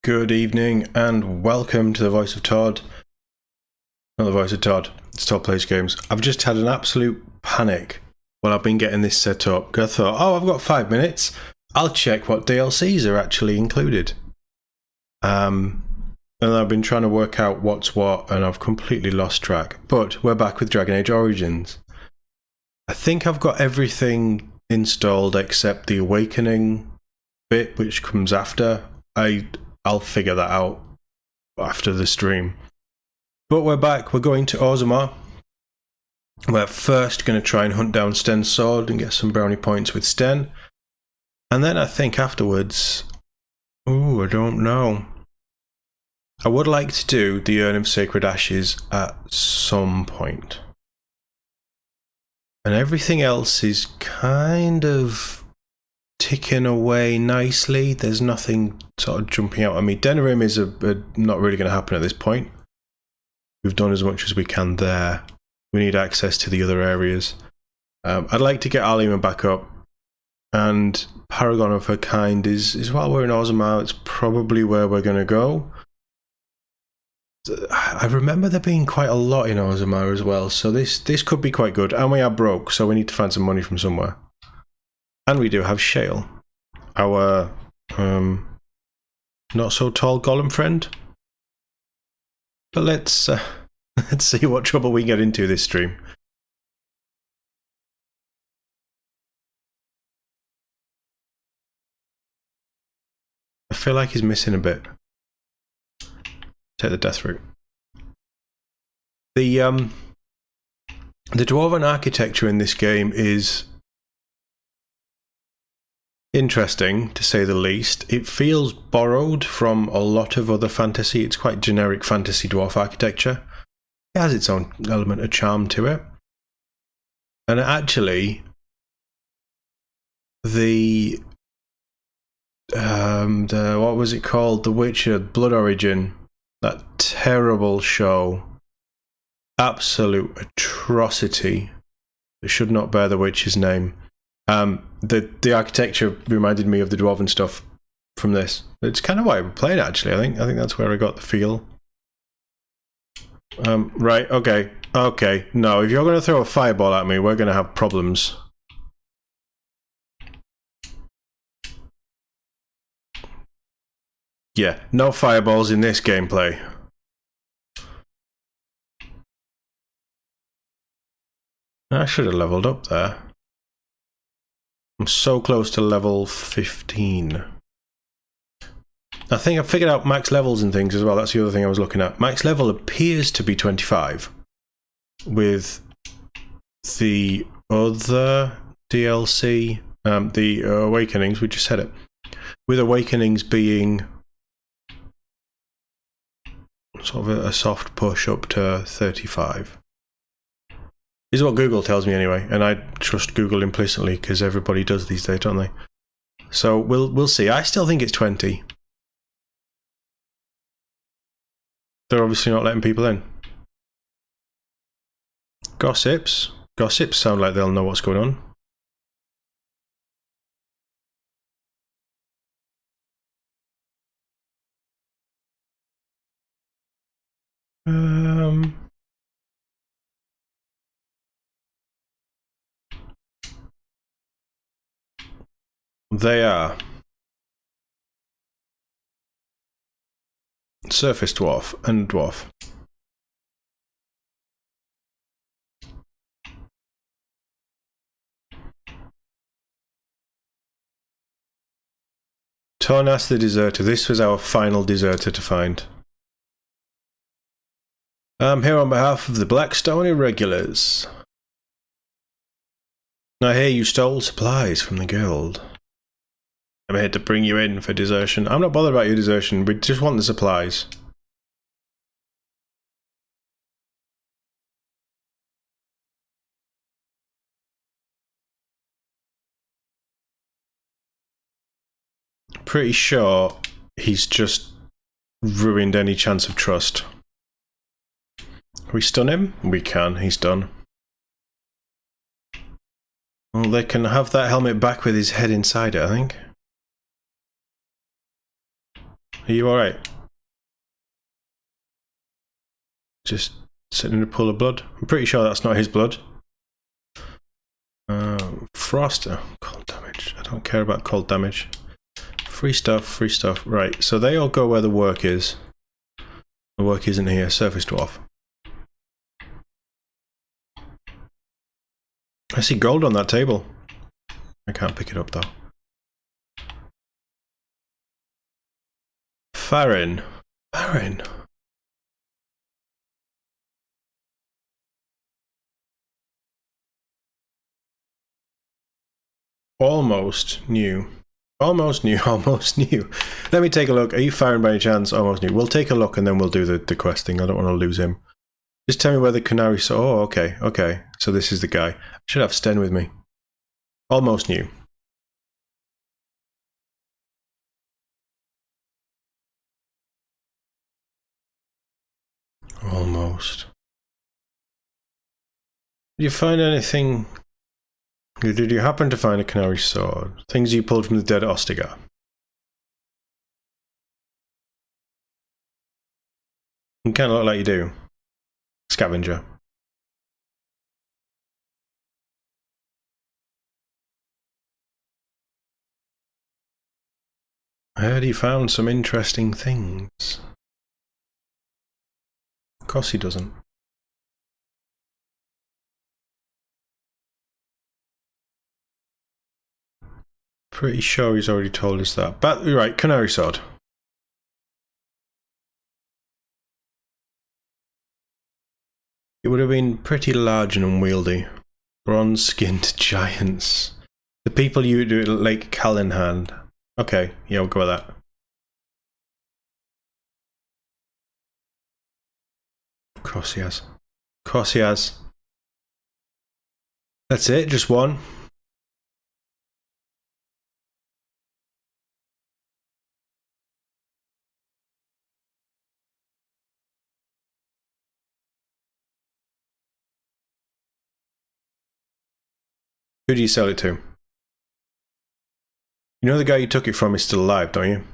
Good evening and welcome to the Voice of TOD. Not the Voice of TOD, it's TOD Plays Games. I've just had an absolute panic while I've been getting this set up. I thought, oh, I've got 5 minutes. I'll check what DLCs are actually included. And I've been trying to work out what's what and I've completely lost track. But we're back with Dragon Age Origins. I think I've got everything installed except the Awakening bit, which comes after. I'll figure that out after the stream. But we're back. We're going to Orzammar. We're first going to try and hunt down Sten's sword and get some brownie points with Sten. And then I think afterwards... Ooh, I don't know. I would like to do the Urn of Sacred Ashes at some point. And everything else is kind of ticking away nicely. There's nothing sort of jumping out at me. Denerim is not really going to happen at this point. We've done as much as we can there. We need access to the other areas. I'd like to get Alima back up, and Paragon of her kind is while we're in Orzammar, it's probably where we're going to go. I remember there being quite a lot in Orzammar as well, so this could be quite good. And we are broke, so we need to find some money from somewhere. And we do have Shale, our not so tall golem friend. But let's see what trouble we get into this stream. I feel like he's missing a bit. Take the death route. The dwarven architecture in this game is interesting, to say the least. It feels borrowed from a lot of other fantasy. It's quite generic fantasy dwarf architecture. It has its own element of charm to it. And actually, the what was it called? The Witcher Blood Origin, that terrible show, absolute atrocity. It should not bear the Witcher's name. The architecture reminded me of the dwarven stuff from this. It's kind of why we're playing, actually. I think that's where I got the feel. Right, okay. No, if you're going to throw a fireball at me, we're going to have problems. Yeah, no fireballs in this gameplay. I should have leveled up there. I'm so close to level 15. I think I've figured out max levels and things as well. That's the other thing I was looking at. Max level appears to be 25. With the other DLC, the Awakenings, we just said it. With Awakenings being sort of a soft push up to 35. This is what Google tells me anyway, and I trust Google implicitly because everybody does these days, don't they? So we'll see. I still think it's 20. They're obviously not letting people in. Gossips sound like they'll know what's going on. They are surface dwarf and dwarf. Tornas the deserter. This was our final deserter to find. I'm here on behalf of the Blackstone Irregulars. I hear you stole supplies from the guild. I'm here to bring you in for desertion. I'm not bothered about your desertion, we just want the supplies. Pretty sure he's just ruined any chance of trust. Can we stun him? We can, he's done. Well, they can have that helmet back with his head inside it, I think. Are you alright? Just sitting in a pool of blood. I'm pretty sure that's not his blood. Froster. Cold damage. I don't care about cold damage. Free stuff, free stuff. Right, so they all go where the work is. The work isn't here. Surface dwarf. I see gold on that table. I can't pick it up though. Farron. Farron. Almost new. Almost new, almost new. Let me take a look. Are you Farron by any chance? Almost new. We'll take a look and then we'll do the quest thing. I don't want to lose him. Just tell me where the canary... Oh, okay, okay. So this is the guy. I should have Sten with me. Almost new. Almost. Did you find anything... Did you happen to find a canary sword? Things you pulled from the dead Ostigar? You kind of look like you do. Scavenger. I heard he found some interesting things. Of course he doesn't. Pretty sure he's already told us that. But you're right, canary sword. It would have been pretty large and unwieldy. Bronze-skinned giants. The people you do at Lake Callinhan. Okay, yeah, we'll go with that. Of course he has. Of course he has. That's it, just one. Who do you sell it to? You know the guy you took it from is still alive, don't you?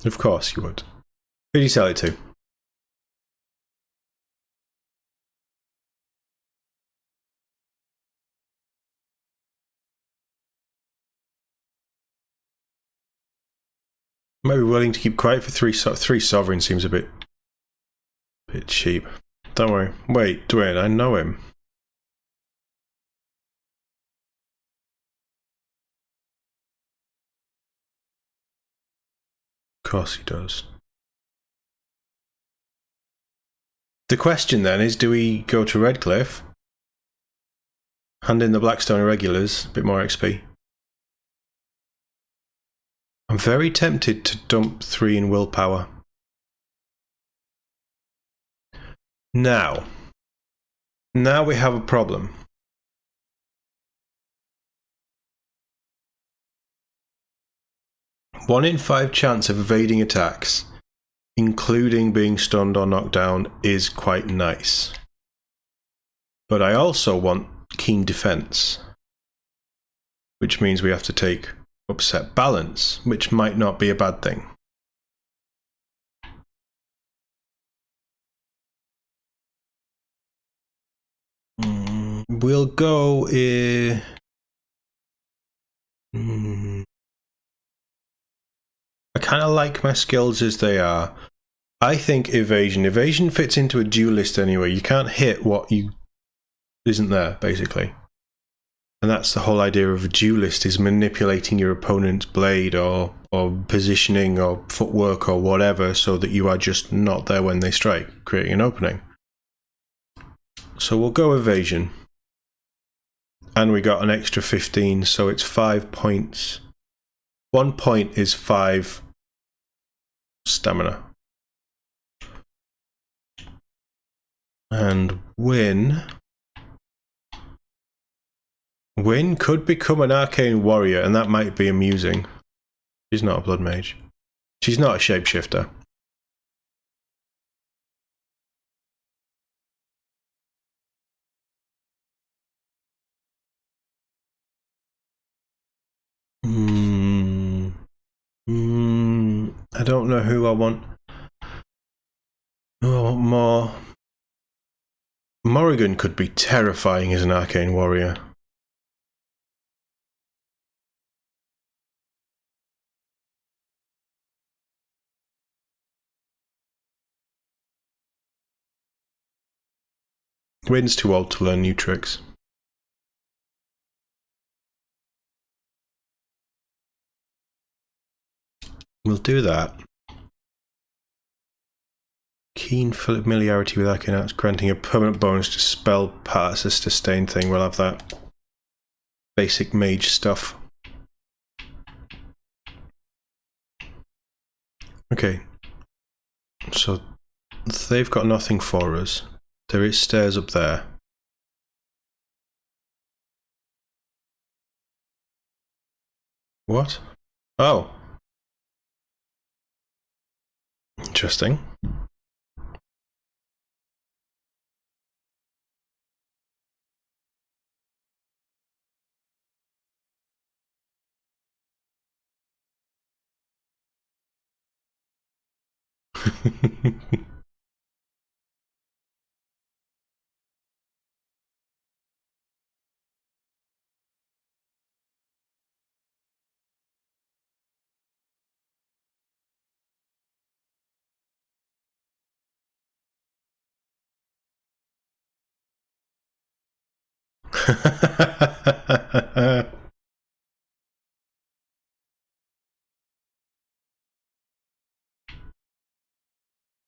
Of course you would. Who do you sell it to? Might be willing to keep quiet for three sovereigns seems a bit cheap. Don't worry. Wait, Dwayne, I know him. Of course he does. The question then is, do we go to Redcliffe, hand in the Blackstone Irregulars, a bit more XP? I'm very tempted to dump 3 in willpower. Now we have a problem. One in 5 chance of evading attacks, including being stunned or knocked down, is quite nice. But I also want keen defense, which means we have to take upset balance, which might not be a bad thing. We'll go I kind of like my skills as they are. I think evasion. Evasion fits into a duelist anyway. You can't hit what isn't there, basically. And that's the whole idea of a duelist, is manipulating your opponent's blade or positioning or footwork or whatever so that you are just not there when they strike, creating an opening. So we'll go evasion. And we got an extra 15, so it's 5 points. 1 point is 5 stamina. And Win could become an arcane warrior, and that might be amusing. She's not a blood mage. She's not a shapeshifter. I don't know who I want. Who I want more. Morrigan could be terrifying as an arcane warrior. Wayne's too old to learn new tricks. We'll do that. Keen familiarity with arcane arts, granting a permanent bonus to spell parts, a sustained thing. We'll have that. Basic mage stuff. Okay. So they've got nothing for us. There is stairs up there. What? Oh. Interesting.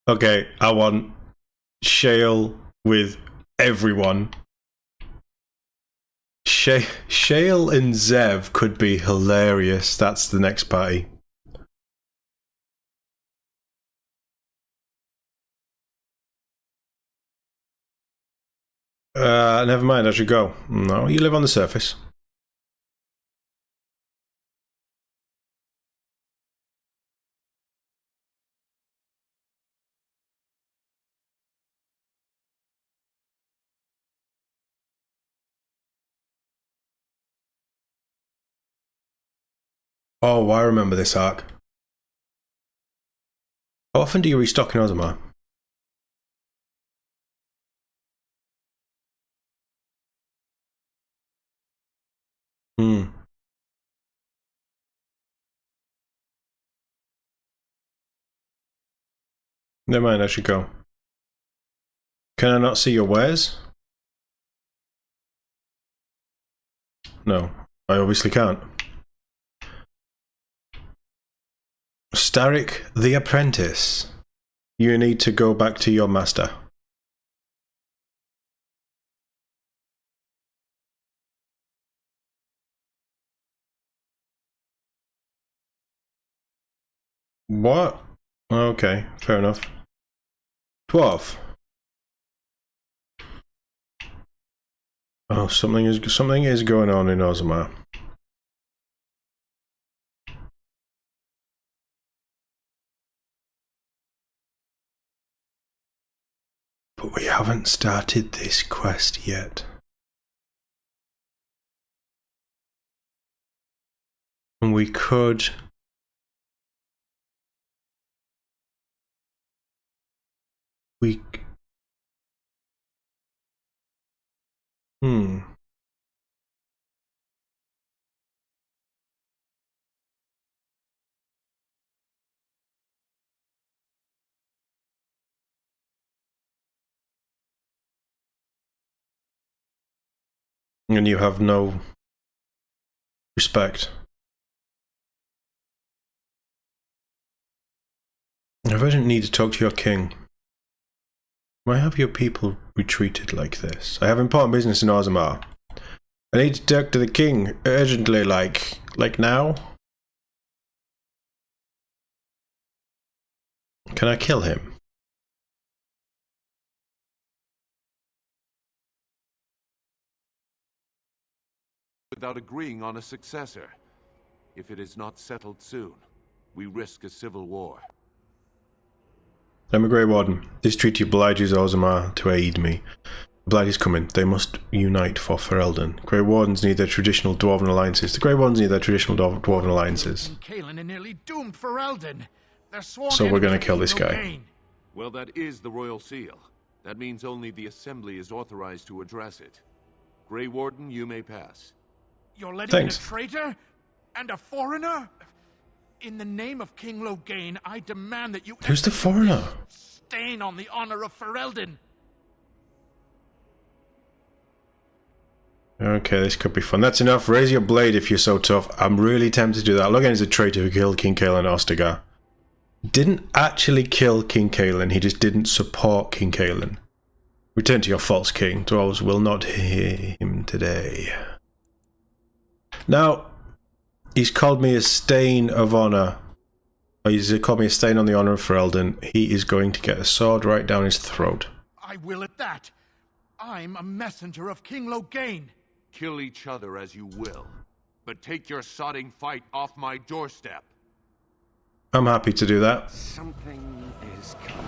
Okay, I want Shale with everyone. Shale and Zev could be hilarious. That's the next party. Never mind, I should go. No, you live on the surface. Oh, I remember this arc. How often do you restock in Ozma? Never mind, I should go. Can I not see your wares? No, I obviously can't. Starrick the Apprentice. You need to go back to your master. What? Okay, fair enough. Dwarf. Oh, something is going on in Ozma. But we haven't started this quest yet. And we could... And you have no respect. I urgently need to talk to your king. Why have your people retreated like this? I have important business in Ozma. I need to talk to the king urgently, like now. Can I kill him? Without agreeing on a successor. If it is not settled soon, we risk a civil war. I'm a Grey Warden. This treaty obliges Ozma to aid me. Blight is coming. They must unite for Ferelden. Grey Wardens need their traditional dwarven alliances. The Grey Wardens need their traditional dwarven alliances. Kaelin are nearly doomed Ferelden. They're sworn So we're going to enemies kill of this King guy. Loghain. Well, that is the royal seal. That means only the Assembly is authorized to address it. Grey Warden, you may pass. You're letting Thanks. in a traitor? And a foreigner? In the name of King Loghain, I demand that you... Who's the foreigner? Stain on the honor of Ferelden. Okay, this could be fun. That's enough. Raise your blade if you're so tough. I'm really tempted to do that. Loghain is a traitor who killed King Kaelin Ostagar. Didn't actually kill King Kaelin, he just didn't support King Kaelin. Return to your false king. Dwarves will not hear him today. Now, he's called me a stain of honor. He's called me a stain on the honor of Ferelden. He is going to get a sword right down his throat. I will at that. I'm a messenger of King Loghain. Kill each other as you will. But take your sodding fight off my doorstep. I'm happy to do that. Something is coming.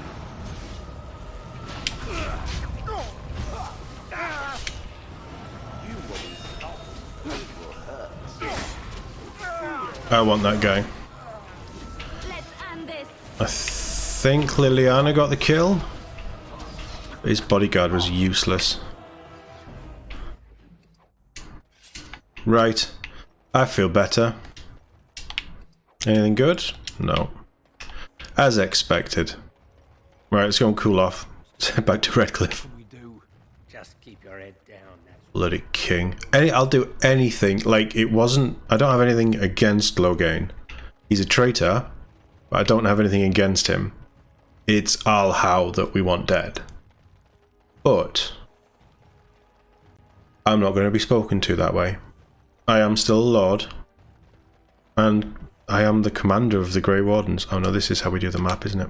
I want that guy. Let's end this. I think Liliana got the kill. His bodyguard was useless. Right. I feel better. Anything good? No. As expected. Right, let's go and cool off. Let's head back to Redcliffe. We do. Just keep your head down. That's Bloody king. I'll do anything. Like, it wasn't... I don't have anything against Loghain. He's a traitor, but I don't have anything against him. It's Al How that we want dead. But I'm not going to be spoken to that way. I am still a lord, and I am the commander of the Grey Wardens. Oh no, this is how we do the map, isn't it?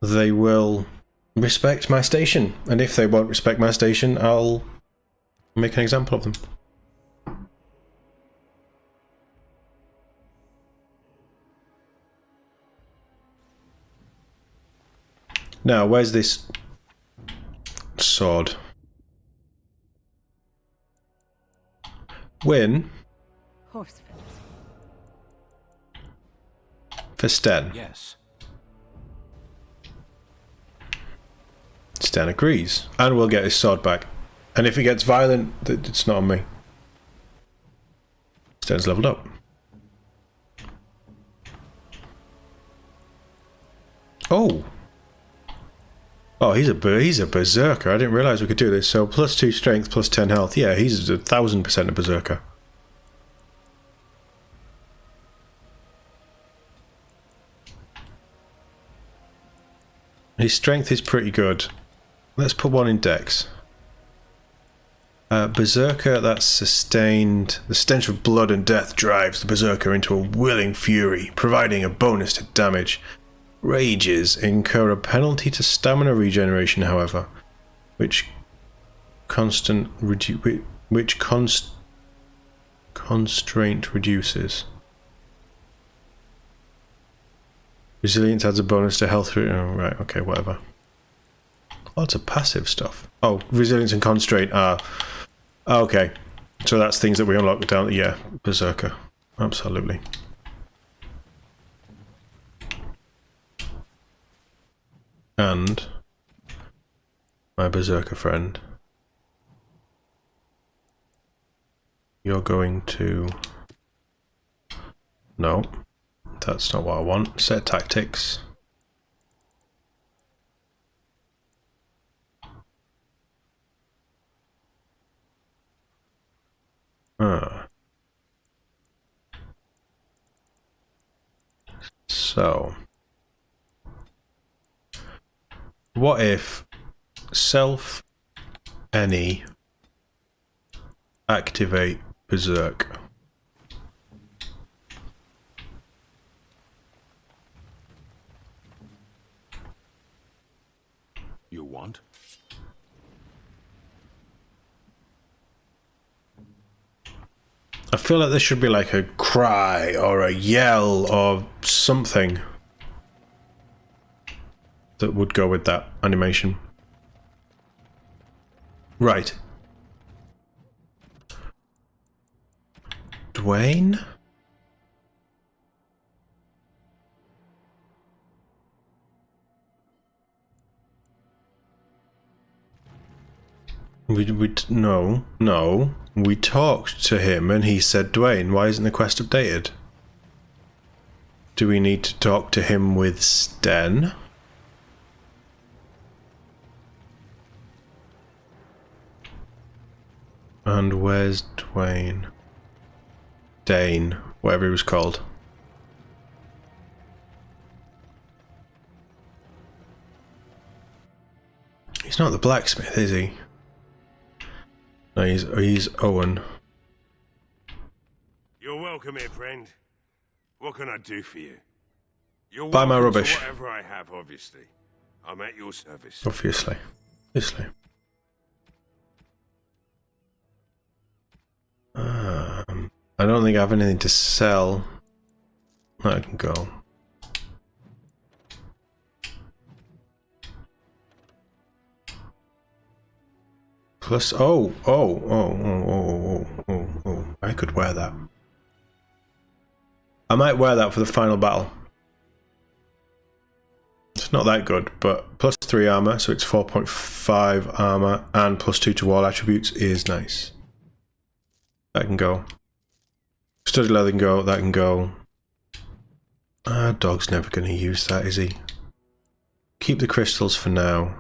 They will respect my station, and if they won't respect my station, I'll make an example of them. Now, where's this sword? Win Horsefit. for Sten. yes. Sten agrees, and we'll get his sword back. And if it gets violent, it's not on me. Sten's leveled up. Oh! Oh, he's a berserker. I didn't realise we could do this. So +2 strength, +10 health. Yeah, he's 1000% a berserker. His strength is pretty good. Let's put one in dex. Berserker, that's sustained. The stench of blood and death drives the berserker into a willing fury, providing a bonus to damage. Rages incur a penalty to stamina regeneration, however, which constraint reduces. Resilience adds a bonus to health. Oh, right, okay, whatever. Lots of passive stuff. Oh, resilience and constraint are... okay, so that's things that we unlock down... yeah, berserker. Absolutely. And my berserker friend, you're going to... no, that's not what I want. Set tactics. So, what if self any activate berserk? You want? I feel like there should be like a cry or a yell or something that would go with that animation. Right. Dwayne? No. We talked to him and he said Dwayne. Why isn't the quest updated? Do we need to talk to him with Sten? And where's Dwayne? Dane, whatever he was called. He's not the blacksmith, is he? No, he's Owen. You're welcome here, friend. What can I do for you? You're Buy my welcome to rubbish. whatever I have, obviously. I'm at your service. Obviously. Obviously. I don't think I have anything to sell. I can go. Plus, oh, I could wear that. I might wear that for the final battle. It's not that good, but plus 3 armor, so it's 4.5 armor, and plus 2 to all attributes is nice. That can go. Studded leather can go, that can go. Dog's never going to use that, is he? Keep the crystals for now.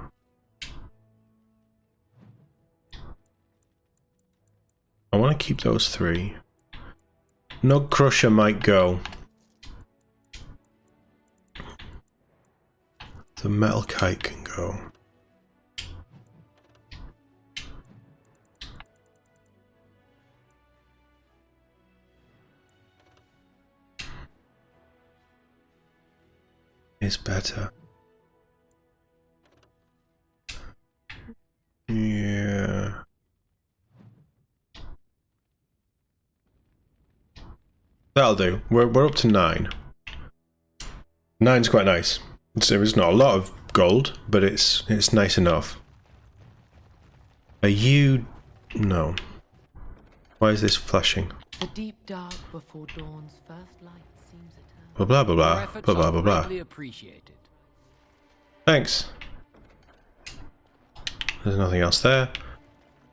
I want to keep those 3. Nug Crusher might go. The Metal Kite can go. Is better. Yeah. That'll do. We're up to 9. 9's quite nice. It's not a lot of gold, but it's nice enough. Are you? No. Why is this flashing? The deep dark before dawn's first light seems eternal. Blah blah blah blah Your efforts blah blah are blah blah. greatly appreciated. Thanks. There's nothing else there.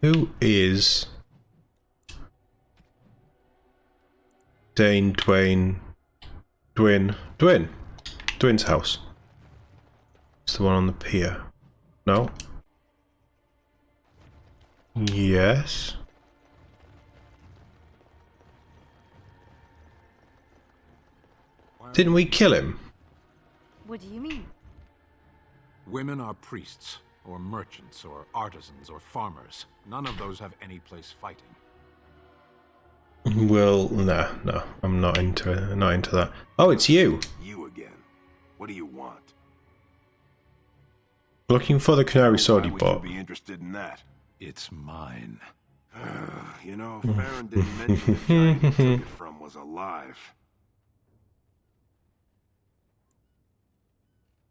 Who is Dwayne's house? It's the one on the pier. No? Yes. Didn't we kill him? What do you mean? Women are priests, or merchants, or artisans, or farmers. None of those have any place fighting. Well, no, I'm not into it. Not into that. Oh, it's you. You again. What do you want? Looking for the canary sword you Why would bought. you be interested in that? It's mine. You know, Farron didn't mention the giant he took it from was alive.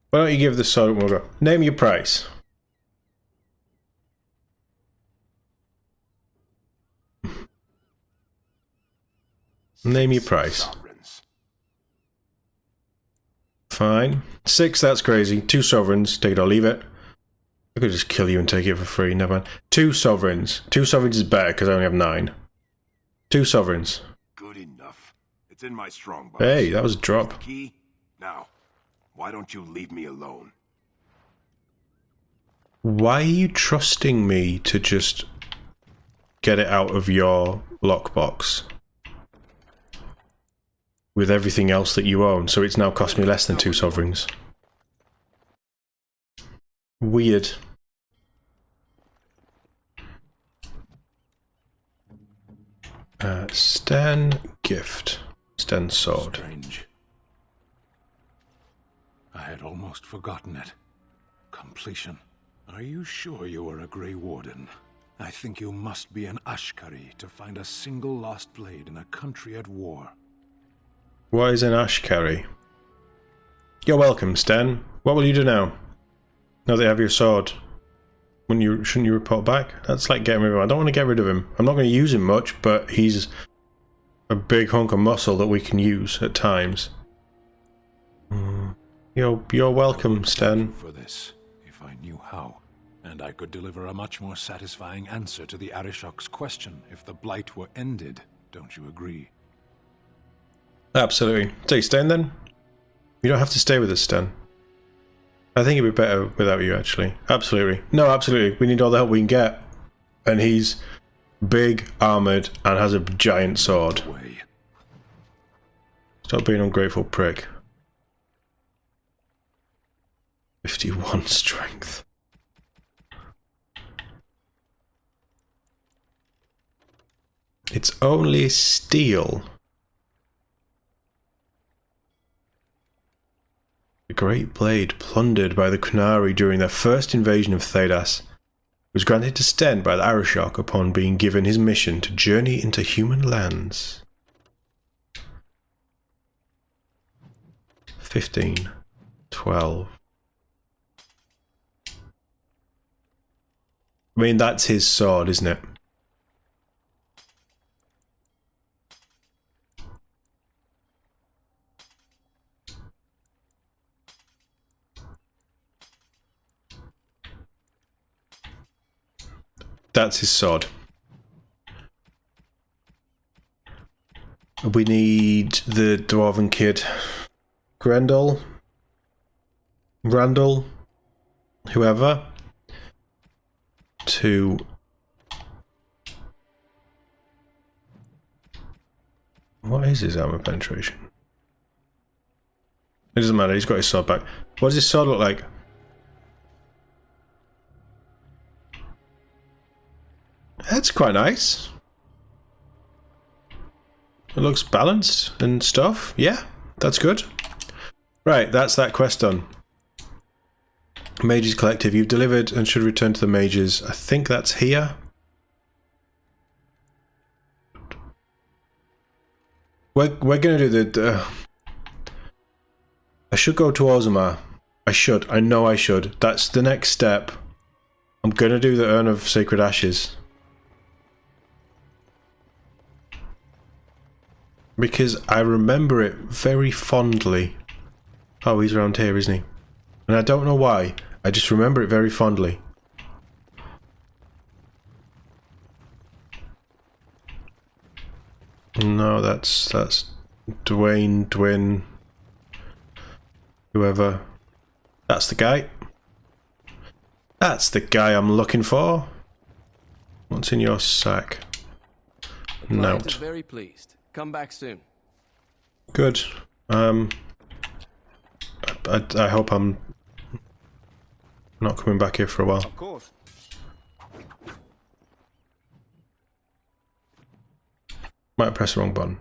Why don't you give the sword a go? Name your price. Name your price. Sovereigns. Fine. 6, that's crazy. 2 sovereigns, take it or leave it. I could just kill you and take it for free, never mind. 2 sovereigns. 2 sovereigns is better because I only have 9. 2 sovereigns. Good enough. It's in my strongbox. Hey, that was a drop. Key? Now, why don't you leave me alone? Why are you trusting me to just get it out of your lockbox? With everything else that you own, so it's now cost me less than 2 sovereigns. Weird. Sten gift. Sten sword. Strange. I had almost forgotten it. Completion. Are you sure you are a Grey Warden? I think you must be an Ashkari to find a single lost blade in a country at war. What is an Ashkari? You're welcome, Sten. What will you do now? Now that you have your sword. Shouldn't you report back? That's like getting rid of him. I don't want to get rid of him. I'm not going to use him much, but he's a big hunk of muscle that we can use at times. You're welcome, Sten. For this, if I knew how, and I could deliver a much more satisfying answer to the Arishok's question if the blight were ended. Don't you agree? Absolutely. So you staying then? You don't have to stay with us, Sten. I think it'd be better without you, actually. Absolutely. No, absolutely. We need all the help we can get. And he's big, armoured, and has a giant sword. Stop being an ungrateful prick. 51 strength. It's only steel. The great blade plundered by the Qunari during their first invasion of Thedas was granted to Sten by the Arishok upon being given his mission to journey into human lands. 15. 12. I mean, that's his sword, isn't it? That's his sword. We need the dwarven kid. Randall, whoever, to what is his armor penetration? It doesn't matter, he's got his sword back. What does his sword look like? That's quite nice. It looks balanced and stuff. Yeah, that's good. Right, that's that quest done. Mages Collective, you've delivered and should return to the mages. I think that's here. We're gonna do the... I should go to Ozma. I know I should. That's the next step. I'm gonna do the Urn of Sacred Ashes. Because I remember it very fondly. Oh, he's around here, isn't he? And I don't know why. I just remember it very fondly. No, that's Dwayne, whoever. That's the guy. That's the guy I'm looking for. What's in your sack? Note. Very pleased. Come back soon. Good. I hope I'm not coming back here for a while. Of course. Might have pressed the wrong button.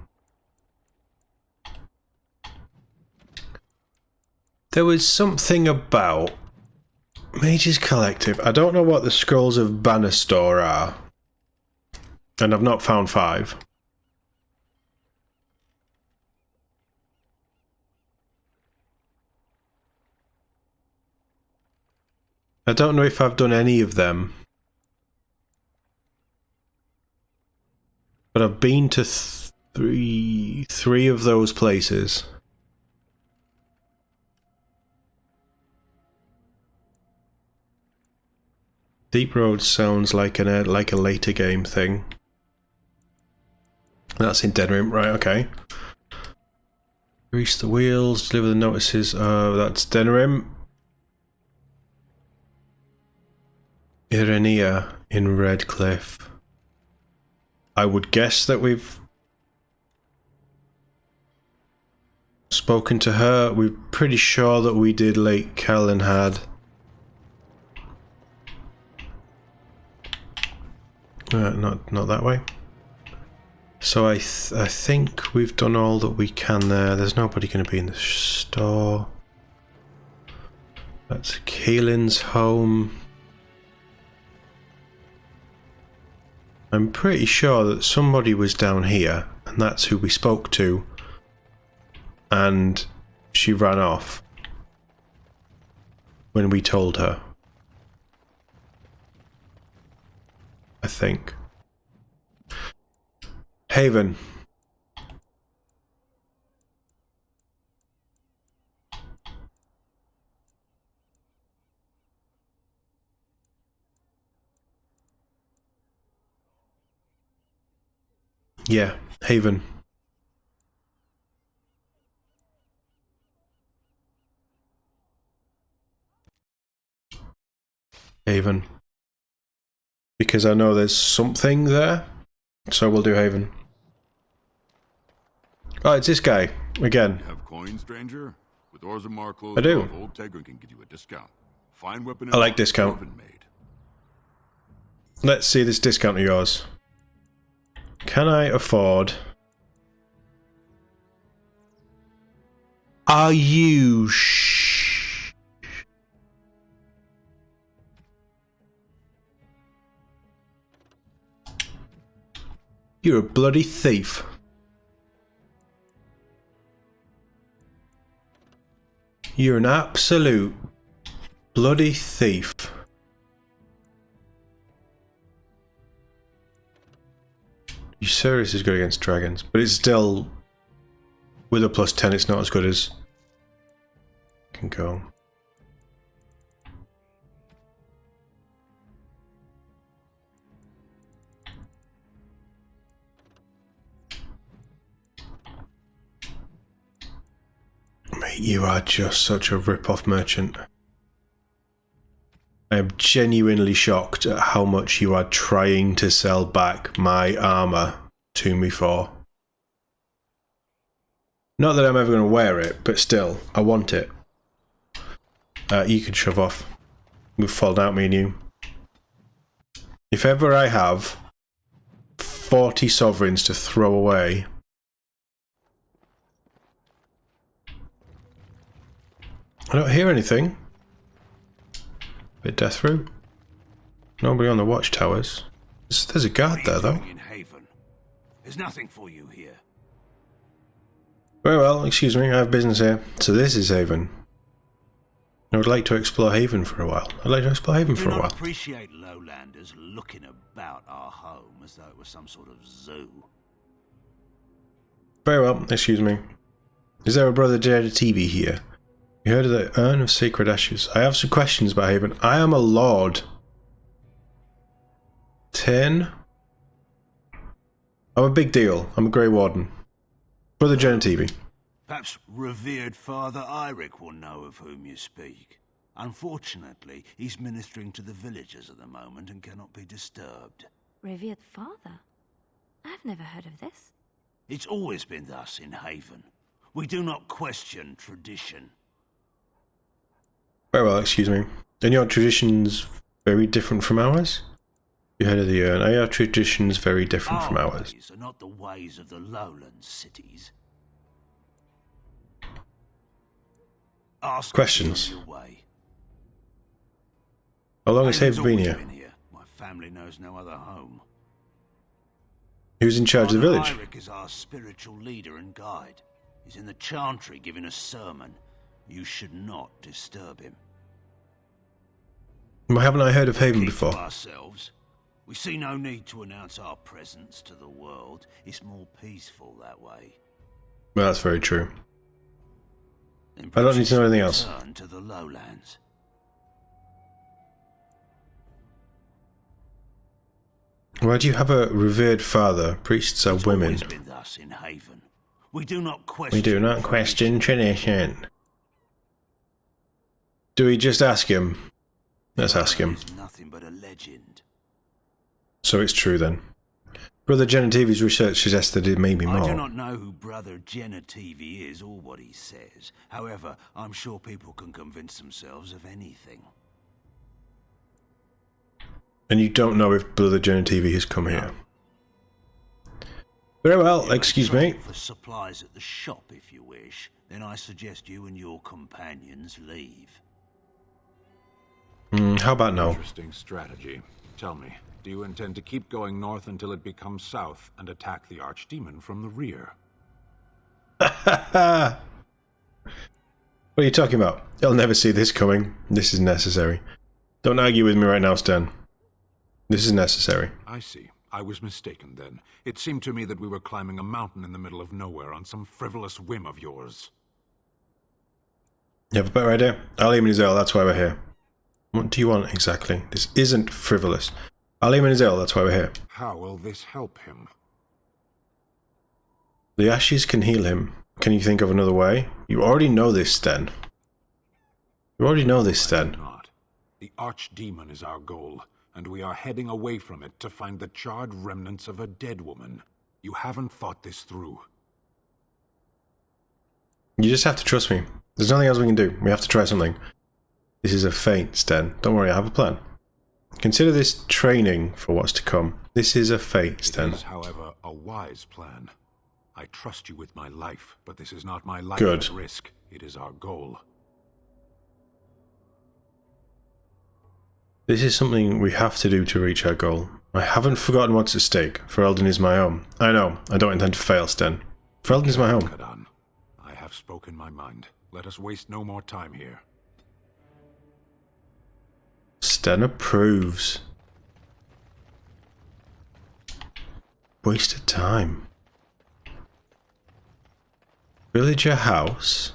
There was something about Mages Collective. I don't know what the Scrolls of Banastor are. And I've not found 5. I don't know if I've done any of them. But I've been to three of those places. Deep Road sounds like a later game thing. That's in Denerim, right, okay. Grease the wheels, deliver the notices. That's Denerim. Irenaea in Redcliffe. I would guess that we've spoken to her. We're pretty sure that we did Lake Callanhad. Not that way. So I think we've done all that we can there. There's nobody going to be in the store. That's Keelan's home. I'm pretty sure that somebody was down here, and that's who we spoke to, and she ran off when we told her. think. Haven. Yeah, Haven. Haven. Because I know there's something there, so we'll do Haven. Oh, it's this guy again. Have coins, stranger? With Orzammar closed I do. off, Old Tegrin can give you a discount. Fine weapon. I like discount. Made. Let's see this discount of yours. Can I afford? Are you You're a bloody thief. You're an absolute bloody thief. You serious is good against dragons, but it's still with a +10. It's not as good as can go. Mate, you are just such a rip-off merchant. I am genuinely shocked at how much you are trying to sell back my armor to me for. Not that I'm ever going to wear it, but still, I want it. You can shove off. We've fallen out, me and you. If ever I have 40 sovereigns to throw away, I don't hear anything. Bit death route. Nobody on the watchtowers. There's a guard there, though. In Haven. There's nothing for you here. Very well, excuse me, I have business here. So this is Haven. I would like to explore Haven for a while. I'd like to explore Haven for a Do not while. appreciate lowlanders looking about our home as though it was some sort of zoo. Very well, excuse me. Is there a brother Jedi TV here? You heard of the Urn of Sacred Ashes? I have some questions about Haven. I am a lord. 10. I'm a big deal. I'm a Grey Warden. Brother Jedi TV. Perhaps revered Father Eirik will know of whom you speak. Unfortunately, he's ministering to the villagers at the moment and cannot be disturbed. Revered father? I've never heard of this. It's always been thus in Haven. We do not question tradition. Very well, excuse me. And your traditions very different from ours? You heard of the Urn. Are your traditions very different from Our ours? ways are not the ways of the lowland cities. Ask Questions? your way. How long has Haven's Haven been always here? My family knows no other home. Who's in charge of the Father village? Eirik is our spiritual leader and guide. He's in the chantry giving a sermon. You should not disturb him. Why haven't I heard of Haven Keep before? to ourselves. We see no need to announce our presence to the world. It's more peaceful that way. Well, that's very true. Then I don't perhaps need to know anything else. return to the lowlands. Why do you have a revered father? Priests are It's women. always been thus in Haven. We do not question. We do not question tradition. Do we just ask him? Let's ask him. It's nothing but a legend. So it's true then. Brother Genetivi's research suggests that it may be I do more. not know who Brother Genetivi is or what he says. However, I'm sure people can convince themselves of anything. And you don't know if Brother Genetivi has come here. Very well, excuse me. For supplies at the shop, if you wish. Then I suggest you and your companions leave. How about no? Interesting strategy. Tell me, do you intend to keep going north until it becomes south and attack the Archdemon from the rear? What are you talking about? You'll never see this coming. This is necessary. Don't argue with me right now, Stan. This is necessary. I see. I was mistaken then. It seemed to me that we were climbing a mountain in the middle of nowhere on some frivolous whim of yours. You have a better idea? Ali and Azale, that's why we're here. What do you want exactly? This isn't frivolous. Ali and Azale, that's why we're here. How will this help him? The ashes can heal him. Can you think of another way? You already know this, Sten. You already know this, Sten. Not. The archdemon is our goal, and we are heading away from it to find the charred remnants of a dead woman. You haven't thought this through. You just have to trust me. There's nothing else we can do. We have to try something. This is a feint, Sten. Don't worry, I have a plan. Consider this training for what's to come. This is a feint, Sten. It is, however, a wise plan. I trust you with my life, but this is not my life Good. at risk. It is our goal. This is something we have to do to reach our goal. I haven't forgotten what's at stake. Ferelden is my home. I know. I don't intend to fail, Sten. Ferelden is my home. Kadan, I have spoken my mind. Let us waste no more time here. Sten approves. Wasted time. Villager house.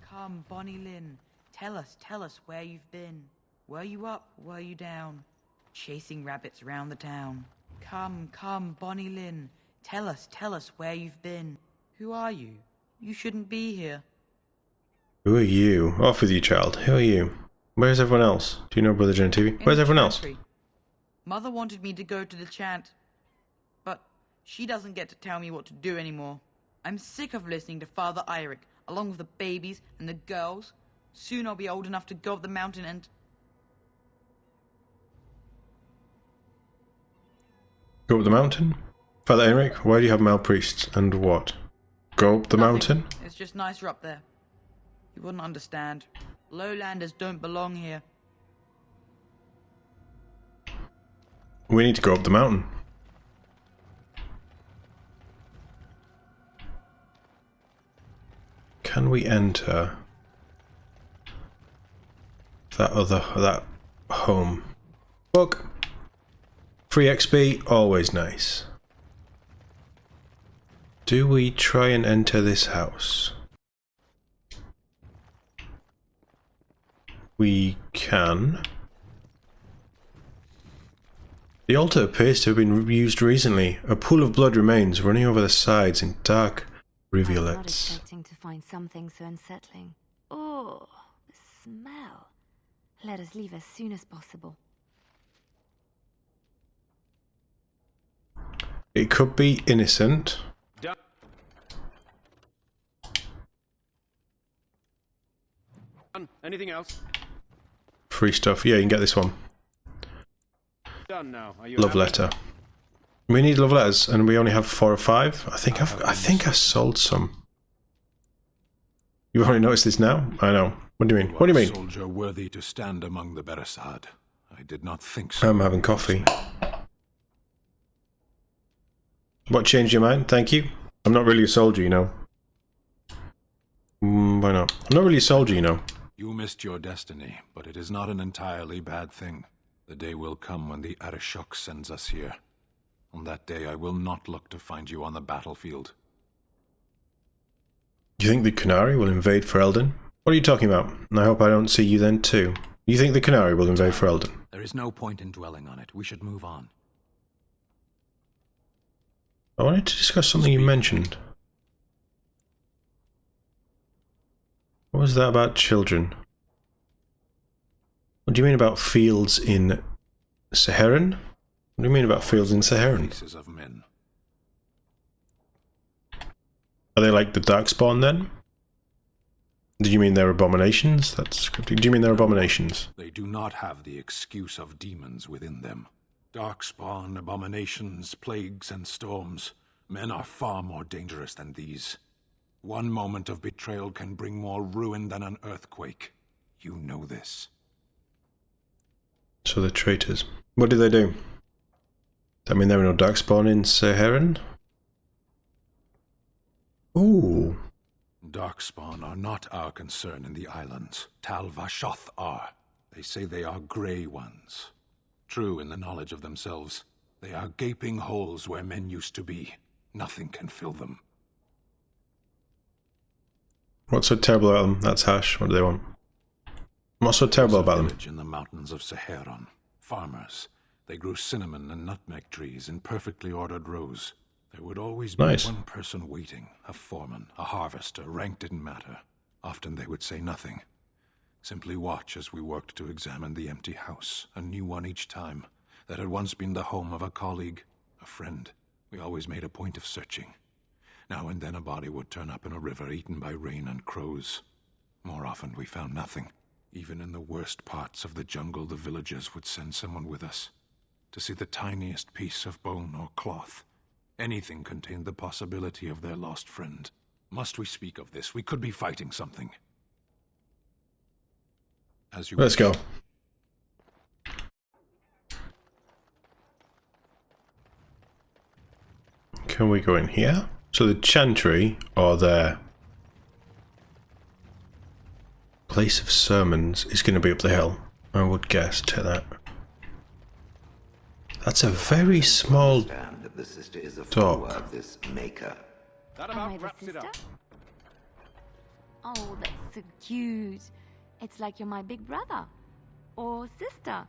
Come, Bonnie Lynn. Tell us where you've been. Were you up, were you down? Chasing rabbits round the town. Come, Bonnie Lynn. Tell us where you've been. Who are you? You shouldn't be here. Who are you? Off with you, child. Who are you? Where's everyone else? Do you know Brother Gen TV? Where's everyone else? Mother wanted me to go to the chant, but she doesn't get to tell me what to do anymore. I'm sick of listening to Father Eirik, along with the babies and the girls. Soon I'll be old enough to go up the mountain and... Go up the mountain? Father Eirik, why do you have male priests? And what? Go up the Nothing. mountain? It's just nicer up there. You wouldn't understand. Lowlanders don't belong here. We need to go up the mountain. Can we enter that home? Book. Free XP, always nice. Do we try and enter this house? We can. The altar appears to have been used recently. A pool of blood remains running over the sides in dark I was not rivulets. expecting to find something so unsettling. Oh, the smell. Let us leave as soon as possible. It could be innocent. Done. Anything else? Free stuff. Yeah, you can get this one. Done now. Are you Love happy? letter. We need love letters, and we only have 4 or 5. I think I sold some. You've already noticed this now? I know. What do you mean? What do you mean? Soldier worthy to stand among the Beresad. I did not think so. I'm having coffee. What changed your mind? Thank you. I'm not really a soldier, you know. Why not? I'm not really a soldier, you know. You missed your destiny, but it is not an entirely bad thing. The day will come when the Arishok sends us here. On that day, I will not look to find you on the battlefield. Do you think the Canary will invade Ferelden? What are you talking about? I hope I don't see you then too. You think the Canary will invade Ferelden? There is no point in dwelling on it. We should move on. I wanted to discuss something you mentioned. What was that about children? What do you mean about fields in Saharan? What do you mean about fields in Saharan? Faces of men. Are they like the Darkspawn then? Do you mean they're abominations? That's scripted. Do you mean they're abominations? They do not have the excuse of demons within them. Darkspawn, abominations, plagues, and storms. Men are far more dangerous than these. One moment of betrayal can bring more ruin than an earthquake. You know this. So they're traitors. What did they do? Does that mean there were no Darkspawn in Saharan? Ooh. Darkspawn are not our concern in the islands. Tal Vashoth are. They say they are Grey Ones. true in the knowledge of themselves. They are gaping holes where men used to be. Nothing can fill them. What's so terrible about them? That's harsh. What do they want? What's so terrible about them? In the mountains of Saharan, farmers. They grew cinnamon and nutmeg trees in perfectly ordered rows. There would always be Nice. one person waiting, a foreman, a harvester. Rank didn't matter. Often they would say nothing. Simply watch as we worked to examine the empty house, a new one each time, that had once been the home of a colleague, a friend. We always made a point of searching. Now and then a body would turn up in a river eaten by rain and crows. More often we found nothing. Even in the worst parts of the jungle, the villagers would send someone with us to see the tiniest piece of bone or cloth. Anything contained the possibility of their lost friend. Must we speak of this? We could be fighting something. As you Let's go. Can we go in here? So the chantry, or the place of sermons, is going to be up the hill. I would guess to that. That's a very small The sister is a dog. follower of this maker. That Am I about the wraps it sister? up. Oh, that's so cute. It's like you're my big brother. Or sister.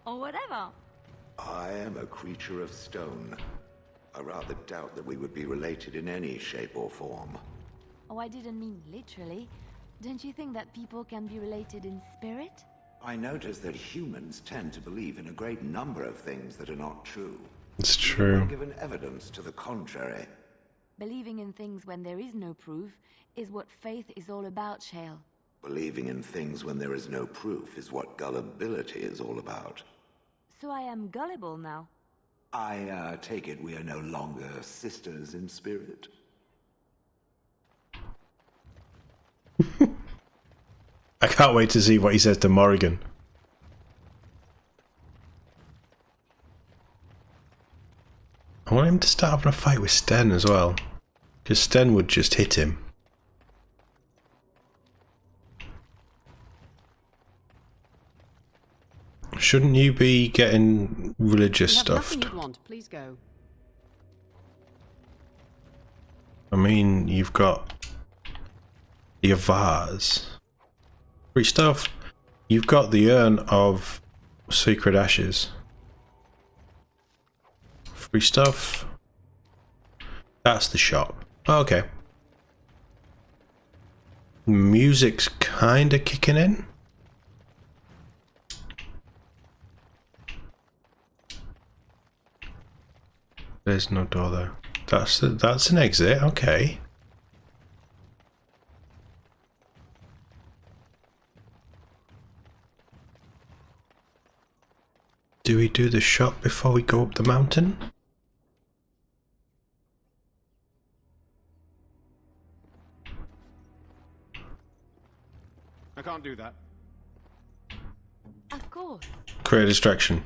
Or whatever. I am a creature of stone. I rather doubt that we would be related in any shape or form. Oh, I didn't mean literally. Don't you think that people can be related in spirit? I notice that humans tend to believe in a great number of things that are not true. It's Even true. when given evidence to the contrary. Believing in things when there is no proof is what faith is all about, Shale. Believing in things when there is no proof is what gullibility is all about. So I am gullible now. I take it we are no longer sisters in spirit. I can't wait to see what he says to Morrigan. I want him to start having a fight with Sten as well. Because Sten would just hit him. Shouldn't you be getting religious You have stuff? nothing you want. Please go. I mean, you've got your vase. Free stuff. You've got the urn of secret ashes. Free stuff. That's the shop. Okay. Music's kinda kicking in. There's no door there. That's an exit. Okay. Do we do the shop before we go up the mountain? I can't do that. Of course. Create a distraction.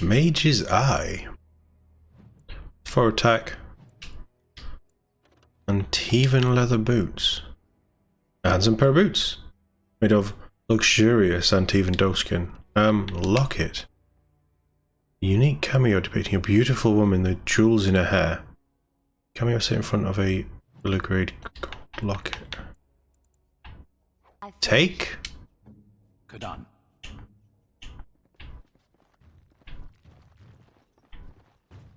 Mage's Eye. For attack. Antivan leather boots. Handsome pair of boots. Made of luxurious Antivan doeskin. Locket. Unique cameo depicting a beautiful woman with jewels in her hair. Cameo set in front of a filigree gold locket. Take? Kadan.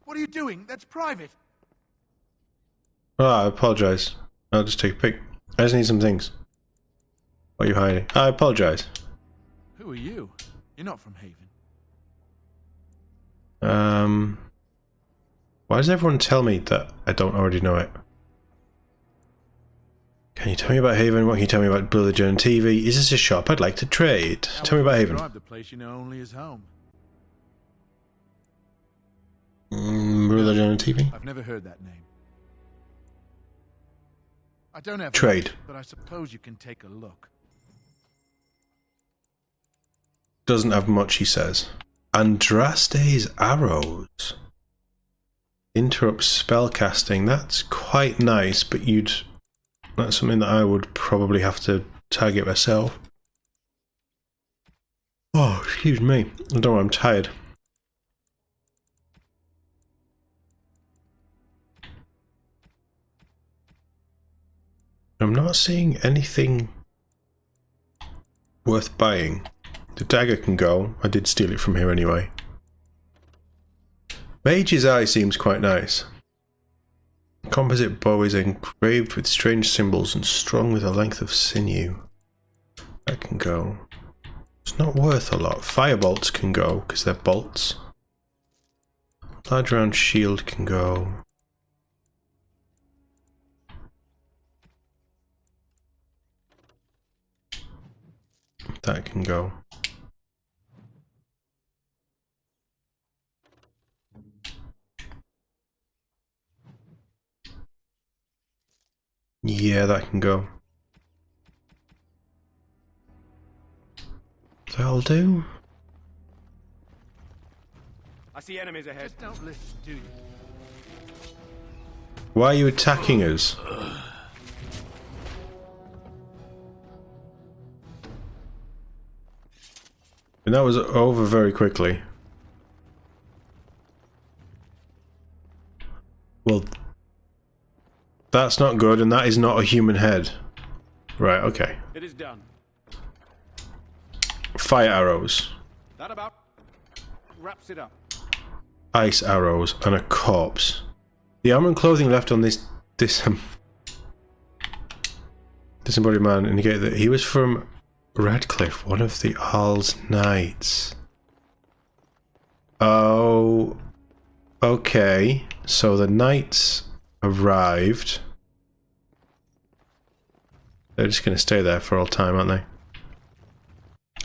What are you doing? That's private. Oh, I apologise. I'll just take a pic. I just need some things. What are you hiding? I apologise. Who are you? You're not from Haven. Why does everyone tell me that I don't already know it? Can you tell me about Haven? What can you tell me about Brother and TV? Is this a shop? I'd like to trade. Tell me about Haven. Describe the place you know only as home. Brother and TV? I've never heard that name. I don't have Trade. much, but I suppose you can take a look. Doesn't have much, he says. Andraste's arrows. Interrupt spellcasting. That's quite nice, but that's something that I would probably have to target myself. Oh, excuse me. I don't know, I'm tired. I'm not seeing anything worth buying. The dagger can go. I did steal it from here anyway. Mage's Eye seems quite nice. Composite bow is engraved with strange symbols and strung with a length of sinew. That can go. It's not worth a lot. Firebolts can go because they're bolts. Large round shield can go. That can go. Yeah, that can go. That'll do. I see enemies ahead. Just don't listen, do you? Why are you attacking us? And that was over very quickly. Well, that's not good, and that is not a human head. Right, okay. It is done. Fire arrows, That about wraps it up. ice arrows, and a corpse. The armor and clothing left on this disembodied man indicate that he was from Redcliffe, one of the Arl's knights. Oh, okay. So the knights arrived. They're just going to stay there for all time, aren't they?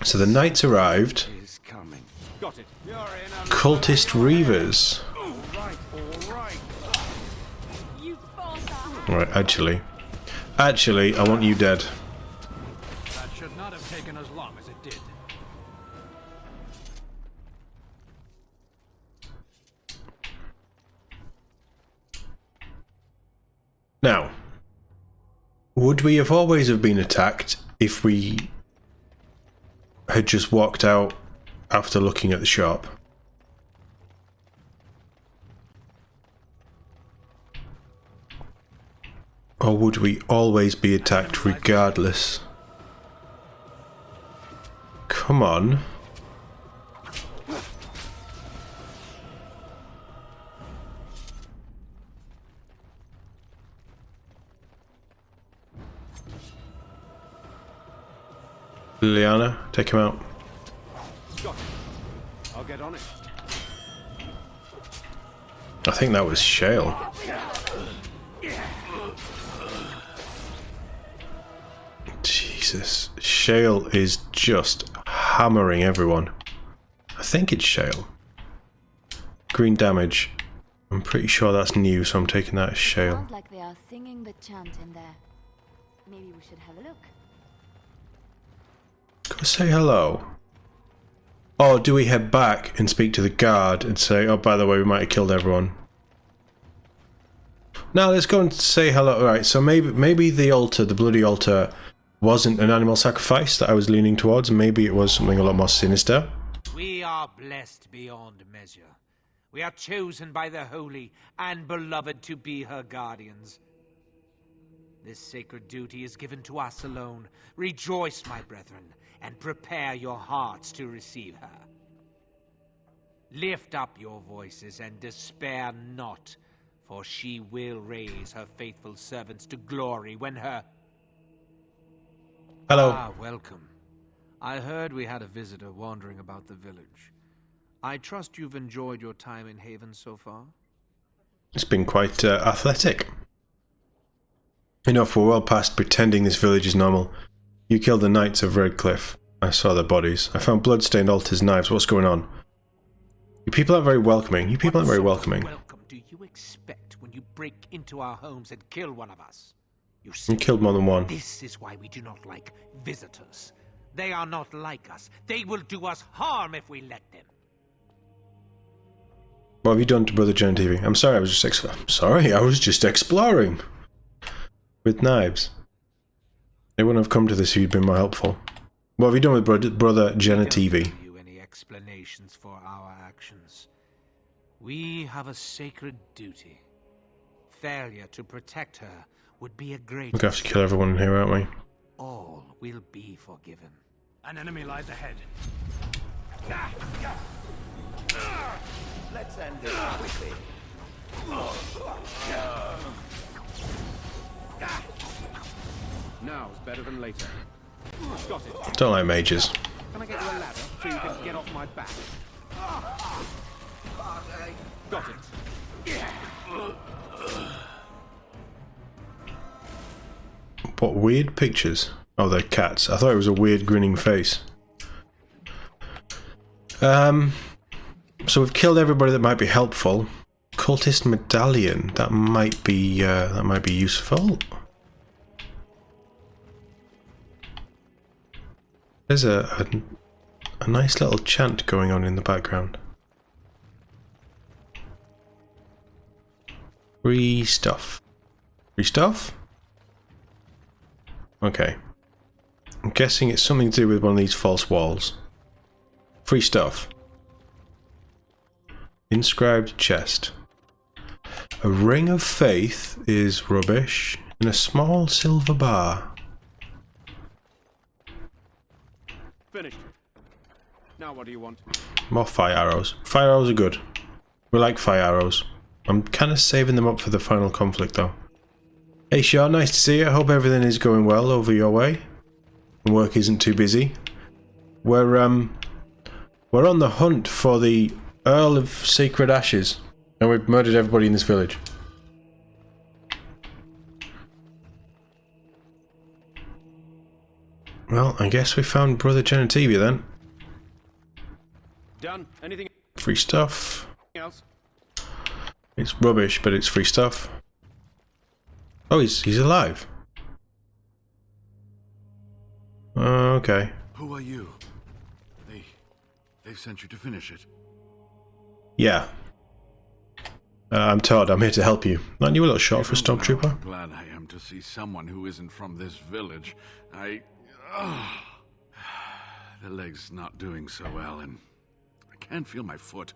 So the knights arrived. Is coming. Got it. You're in on Cultist reavers. all right. Right, actually, I want you dead. That should not have taken as long as it did. Now, would we have always have been attacked if we had just walked out after looking at the shop? Or would we always be attacked regardless? Come on. Liliana, take him out. Got it. I'll get on it. I think that was Shale. Jesus. Shale is just hammering everyone. I think it's Shale. Green damage. I'm pretty sure that's new, so I'm taking that as Shale. Sounds like they are singing the chant in there. Maybe we should have a look. Go say hello. Or do we head back and speak to the guard and say, oh, by the way, we might have killed everyone? Now let's go and say hello. Right, so maybe the altar, the bloody altar, wasn't an animal sacrifice that I was leaning towards. Maybe it was something a lot more sinister. We are blessed beyond measure. We are chosen by the holy and beloved to be her guardians. This sacred duty is given to us alone. Rejoice, my brethren, and prepare your hearts to receive her. Lift up your voices and despair not, for she will raise her faithful servants to glory when her... Hello. Ah, welcome. I heard we had a visitor wandering about the village. I trust you've enjoyed your time in Haven so far? It's been quite athletic. Enough, we're well past pretending this village is normal. You killed the knights of Redcliffe. I saw their bodies. I found blood-stained altars, knives. What's going on? You people aren't very welcoming. You people aren't very welcoming. Welcome do you expect when you break into our homes and kill one of us? You killed more than one. This is why we do not like visitors. They are not like us. They will do us harm if we let them. What have you done to Brother Jen TV? I'm sorry, I was just exploring with knives. They wouldn't have come to this if you'd been more helpful. What have you done with Brother Jenna TV? explanations for our actions. We have a sacred duty. Failure to protect her would be a great... We're gonna have to kill everyone in here, aren't we? All will be forgiven. An enemy lies ahead. Let's end this quickly. Now's better than later. Got it. Don't like mages. Can I get you a ladder so you can get off my back? Got it. What weird pictures? Oh, they're cats. I thought it was a weird grinning face. So we've killed everybody that might be helpful. Cultist medallion. That might be useful. There's a nice little chant going on in the background. Free stuff. Free stuff? Okay. I'm guessing it's something to do with one of these false walls. Free stuff. Inscribed chest. A ring of faith is rubbish, and a small silver bar. Finished. Now what do you want? More fire arrows. Fire arrows are good. We like fire arrows. I'm kind of saving them up for the final conflict though. Hey Shaw, nice to see you. I hope everything is going well over your way. And work isn't too busy. We're on the hunt for the Earl of Sacred Ashes. And we've murdered everybody in this village. Well, I guess we found Brother Genitibia then. Done. Anything Free stuff. else? It's rubbish, but it's free stuff. Oh, he's alive. Okay. Who are you? They've sent you to finish it. Yeah. I'm Todd. I'm here to help you. Aren't you a little short for a stormtrooper? Glad I am to see someone who isn't from this village. The leg's not doing so well, and I can't feel my foot.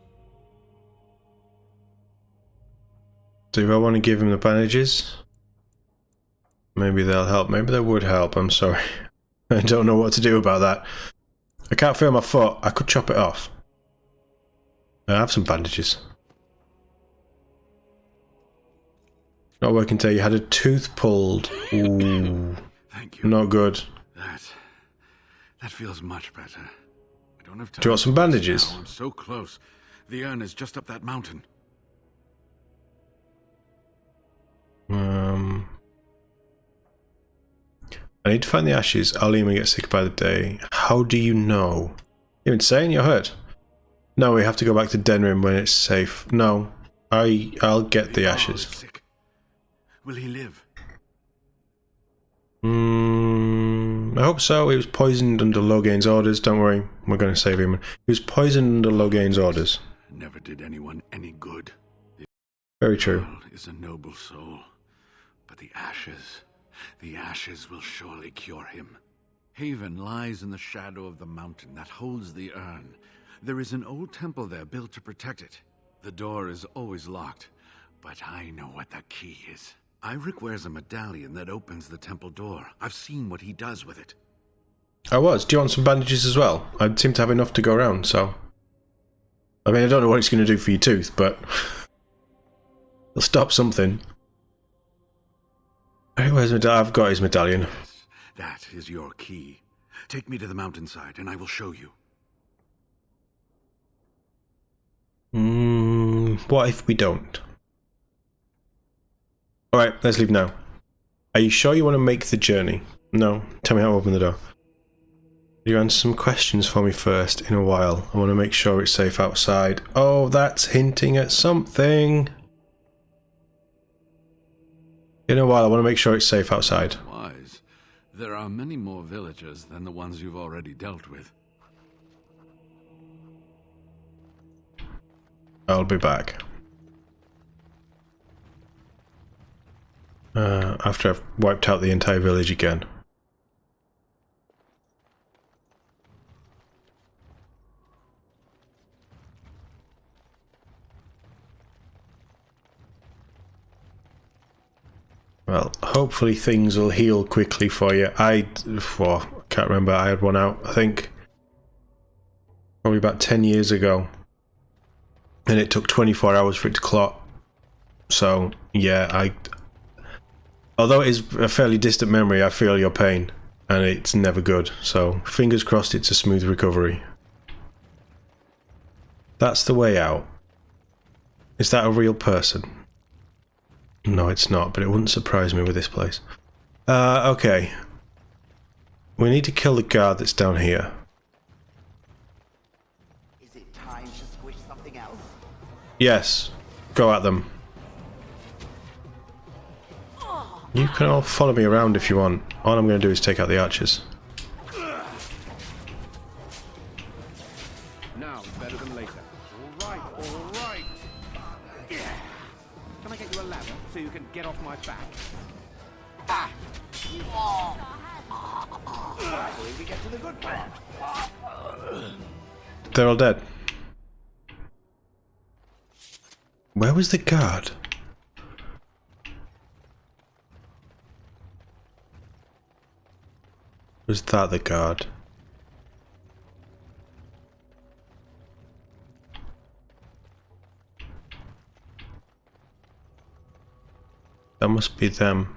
Do I want to give him the bandages? Maybe they'll help. Maybe they would help. I'm sorry. I don't know what to do about that. I can't feel my foot. I could chop it off. I have some bandages. Not working today. You had a tooth pulled. Ooh. Thank you. Not good. That feels much better. I don't have time. Do you want some bandages? I'm so close. The urn is just up that mountain. I need to find the ashes. Alima gets sick by the day. How do you know? You're insane? You're hurt. No, we have to go back to Denrim when it's safe. No. I'll get the ashes. Sick. Will he live? I hope so. He was poisoned under Loghain's orders. Don't worry. We're going to save him. He was poisoned under Loghain's orders. Never did anyone any good. Very true. The world is a noble soul. But the ashes will surely cure him. Haven lies in the shadow of the mountain that holds the urn. There is an old temple there built to protect it. The door is always locked, but I know what the key is. Iric wears a medallion that opens the temple door. I've seen what he does with it. Do you want some bandages as well? I seem to have enough to go around, so... I mean, I don't know what it's going to do for your tooth, but... it'll stop something. Where's I've got his medallion. Yes, that is your key. Take me to the mountainside, and I will show you. What if we don't? Alright, let's leave now. Are you sure you want to make the journey? No. Tell me how to open the door. You answer some questions for me first in a while. I want to make sure it's safe outside. Oh, that's hinting at something. In a while, I want to make sure it's safe outside. Wise. There are many more villagers than the ones you've already dealt with. I'll be back. After I've wiped out the entire village again. Well, hopefully things will heal quickly for you. I can't remember. I had one out, I think, probably about 10 years ago. And it took 24 hours for it to clot. So, yeah, although it is a fairly distant memory, I feel your pain. And it's never good. So, fingers crossed it's a smooth recovery. That's the way out. Is that a real person? No, it's not, but it wouldn't surprise me with this place. Okay. We need to kill the guard that's down here. Is it time to squish something else? Yes. Go at them. You can all follow me around if you want. All I'm going to do is take out the archers. Now is better than later. All right, all right. Can I get you a ladder so you can get off my back? Ah! Finally, we get to the good part. They're all dead. Where was the guard? Was that the guard? That must be them.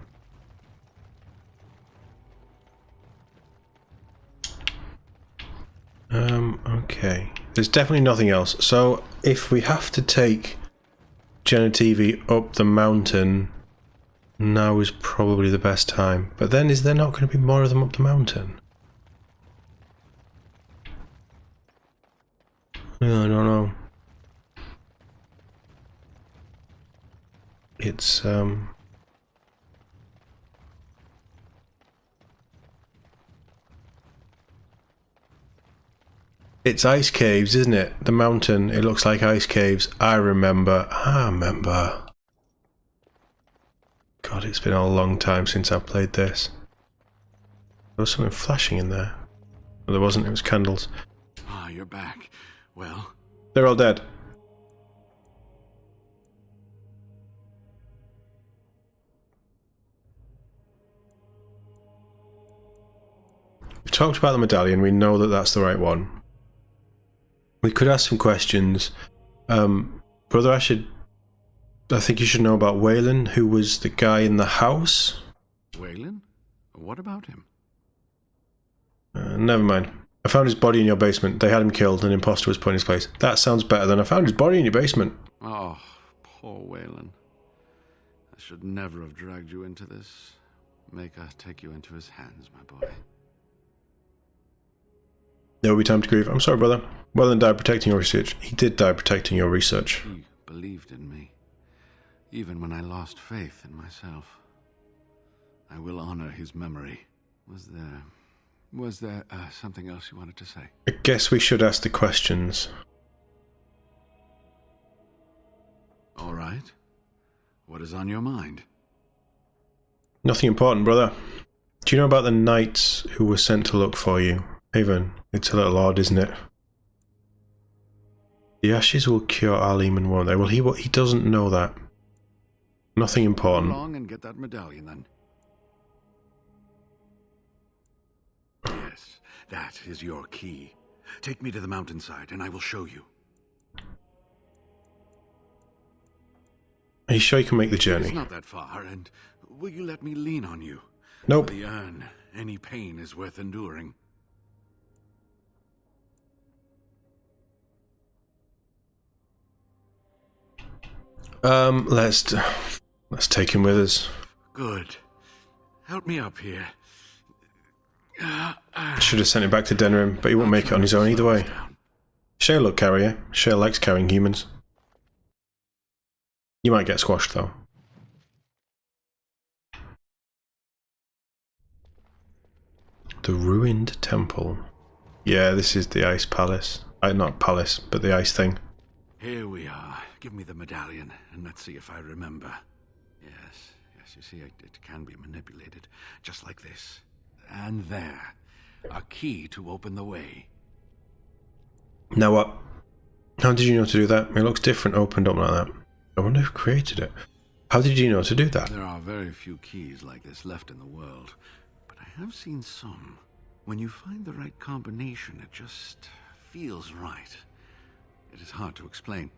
Okay. There's definitely nothing else. So, if we have to take Genetivi up the mountain, now is probably the best time. But then, is there not going to be more of them up the mountain? I don't know. It's, It's ice caves, isn't it? The mountain, it looks like ice caves. I remember. God, it's been a long time since I've played this. There was something flashing in there. Well, there wasn't, it was candles. Ah, you're back. Well? They're all dead. We've talked about the medallion, we know that that's the right one. We could ask some questions. Brother, I think you should know about Waylon, who was the guy in the house. Waylon? What about him? Never mind. I found his body in your basement. They had him killed. An imposter was put in his place. That sounds better than I found his body in your basement. Oh, poor Waylon. I should never have dragged you into this. Maker take you into his hands, my boy. There will be time to grieve. I'm sorry, brother. Waylon died protecting your research. He did die protecting your research. He believed in me, even when I lost faith in myself. I will honor his memory. Was there something else you wanted to say? I guess we should ask the questions. All right. What is on your mind? Nothing important, brother. Do you know about the knights who were sent to look for you? Haven, it's a little odd, isn't it? The ashes will cure our Lehman, won't they? Well, he doesn't know that. Nothing important. Go along and get that medallion, then. Yes, that is your key. Take me to the mountainside, and I will show you. Are you sure you can make the journey? It's not that far, and will you let me lean on you? Nope. For the urn, any pain is worth enduring. Let's take him with us. Good. Help me up here. I should have sent him back to Denerim, but he won't make it on his own either way. Shale will carry you. Shale likes carrying humans. You might get squashed though. The ruined temple. Yeah, this is the ice palace. Not palace, but the ice thing. Here we are. Give me the medallion, and let's see if I remember. Yes, you see, it can be manipulated, just like this. And there. A key to open the way. Now what? How did you know to do that? It looks different opened up like that. I wonder who created it. How did you know to do that? There are very few keys like this left in the world, but I have seen some. When you find the right combination, it just feels right. It is hard to explain.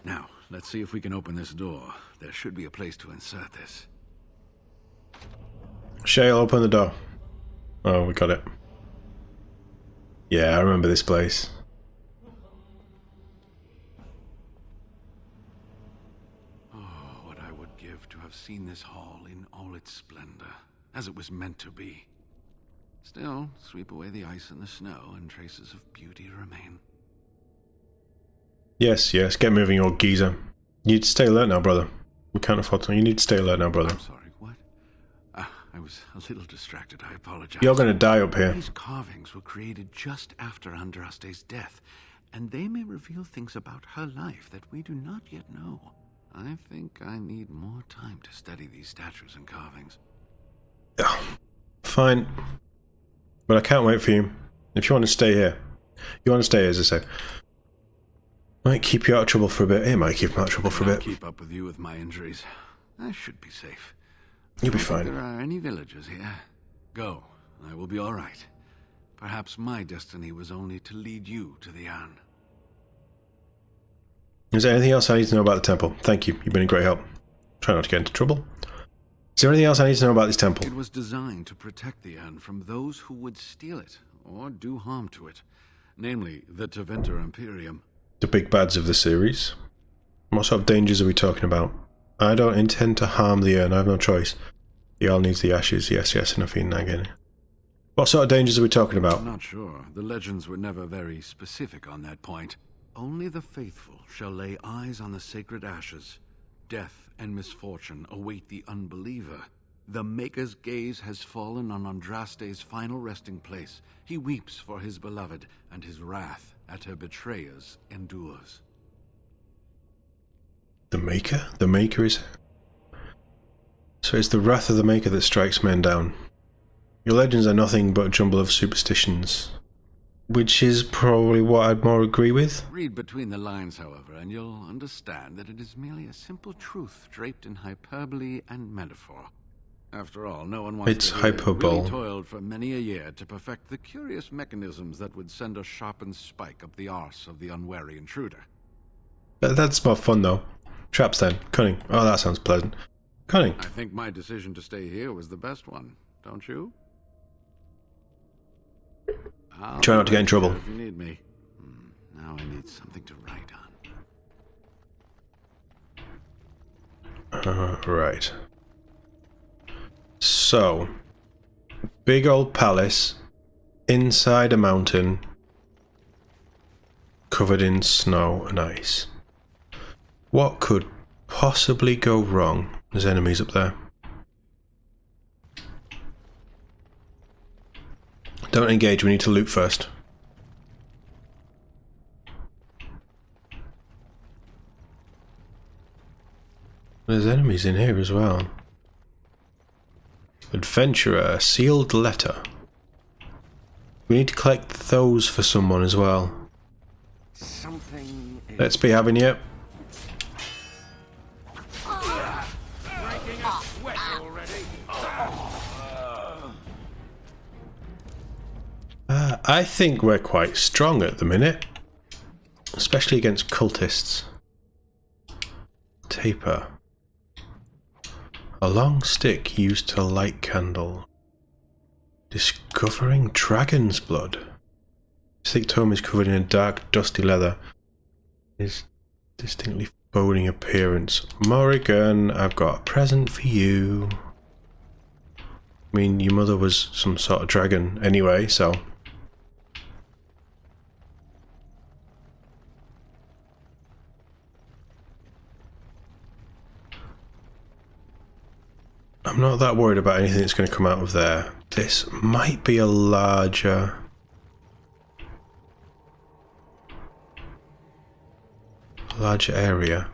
Now, let's see if we can open this door. There should be a place to insert this. Shale, open the door. Oh, we got it. Yeah, I remember this place. Oh, what I would give to have seen this hall in all its splendor, as it was meant to be. Still, sweep away the ice and the snow, and traces of beauty remain. Yes, yes, get moving, you old geezer. You need to stay alert now, brother. We can't afford to. You need to stay alert now, brother. I'm sorry, what? I was a little distracted, I apologize. You're gonna die up here. These carvings were created just after Andraste's death, and they may reveal things about her life that we do not yet know. I think I need more time to study these statues and carvings. Fine. But I can't wait for you. If you want to stay here. You want to stay here, as I say. Might keep you out of trouble for a bit. It might keep me out of trouble for a bit. I'll keep up with you with my injuries. I should be safe. You'll be I don't fine. think there are any villagers here. Go. I will be all right. Perhaps my destiny was only to lead you to the urn. Is there anything else I need to know about the temple? Thank you. You've been a great help. Try not to get into trouble. Is there anything else I need to know about this temple? It was designed to protect the urn from those who would steal it or do harm to it. Namely, the Teventer Imperium. The big bads of the series. What sort of dangers are we talking about? I don't intend to harm the urn. I have no choice. The Jarl needs the ashes. Yes, yes, enough eating that again. What sort of dangers are we talking about? I'm not sure. The legends were never very specific on that point. Only the faithful shall lay eyes on the sacred ashes. Death and misfortune await the unbeliever. The Maker's gaze has fallen on Andraste's final resting place. He weeps for his beloved, and his wrath at her betrayers endures. The Maker? The Maker is... So it's the wrath of the Maker that strikes men down. Your legends are nothing but a jumble of superstitions. Which is probably what I'd more agree with. Read between the lines, however, and you'll understand that it is merely a simple truth draped in hyperbole and metaphor. After all, no one wants It's to hear hyperbole. really toiled for many a year to perfect the curious mechanisms that would send a sharpened spike up the arse of the unwary intruder. That's more fun though. Traps then. Cunning. Oh, that sounds pleasant. Cunning. I think my decision to stay here was the best one, don't you? Try not to get in trouble. If you need me. Now I need something to write on. Right. So, big old palace inside a mountain covered in snow and ice. What could possibly go wrong? There's enemies up there. Don't engage, we need to loot first. There's enemies in here as well. Adventurer, sealed letter. We need to collect those for someone as well. Something. Let's be having you. Breaking a sweat already. I think we're quite strong at the minute. Especially against cultists. Taper. A long stick used to light candle. Discovering dragon's blood. This thick tome is covered in a dark, dusty leather. His distinctly boding appearance. Morrigan, I've got a present for you. I mean, your mother was some sort of dragon anyway, so... I'm not that worried about anything that's going to come out of there. This might be a larger area.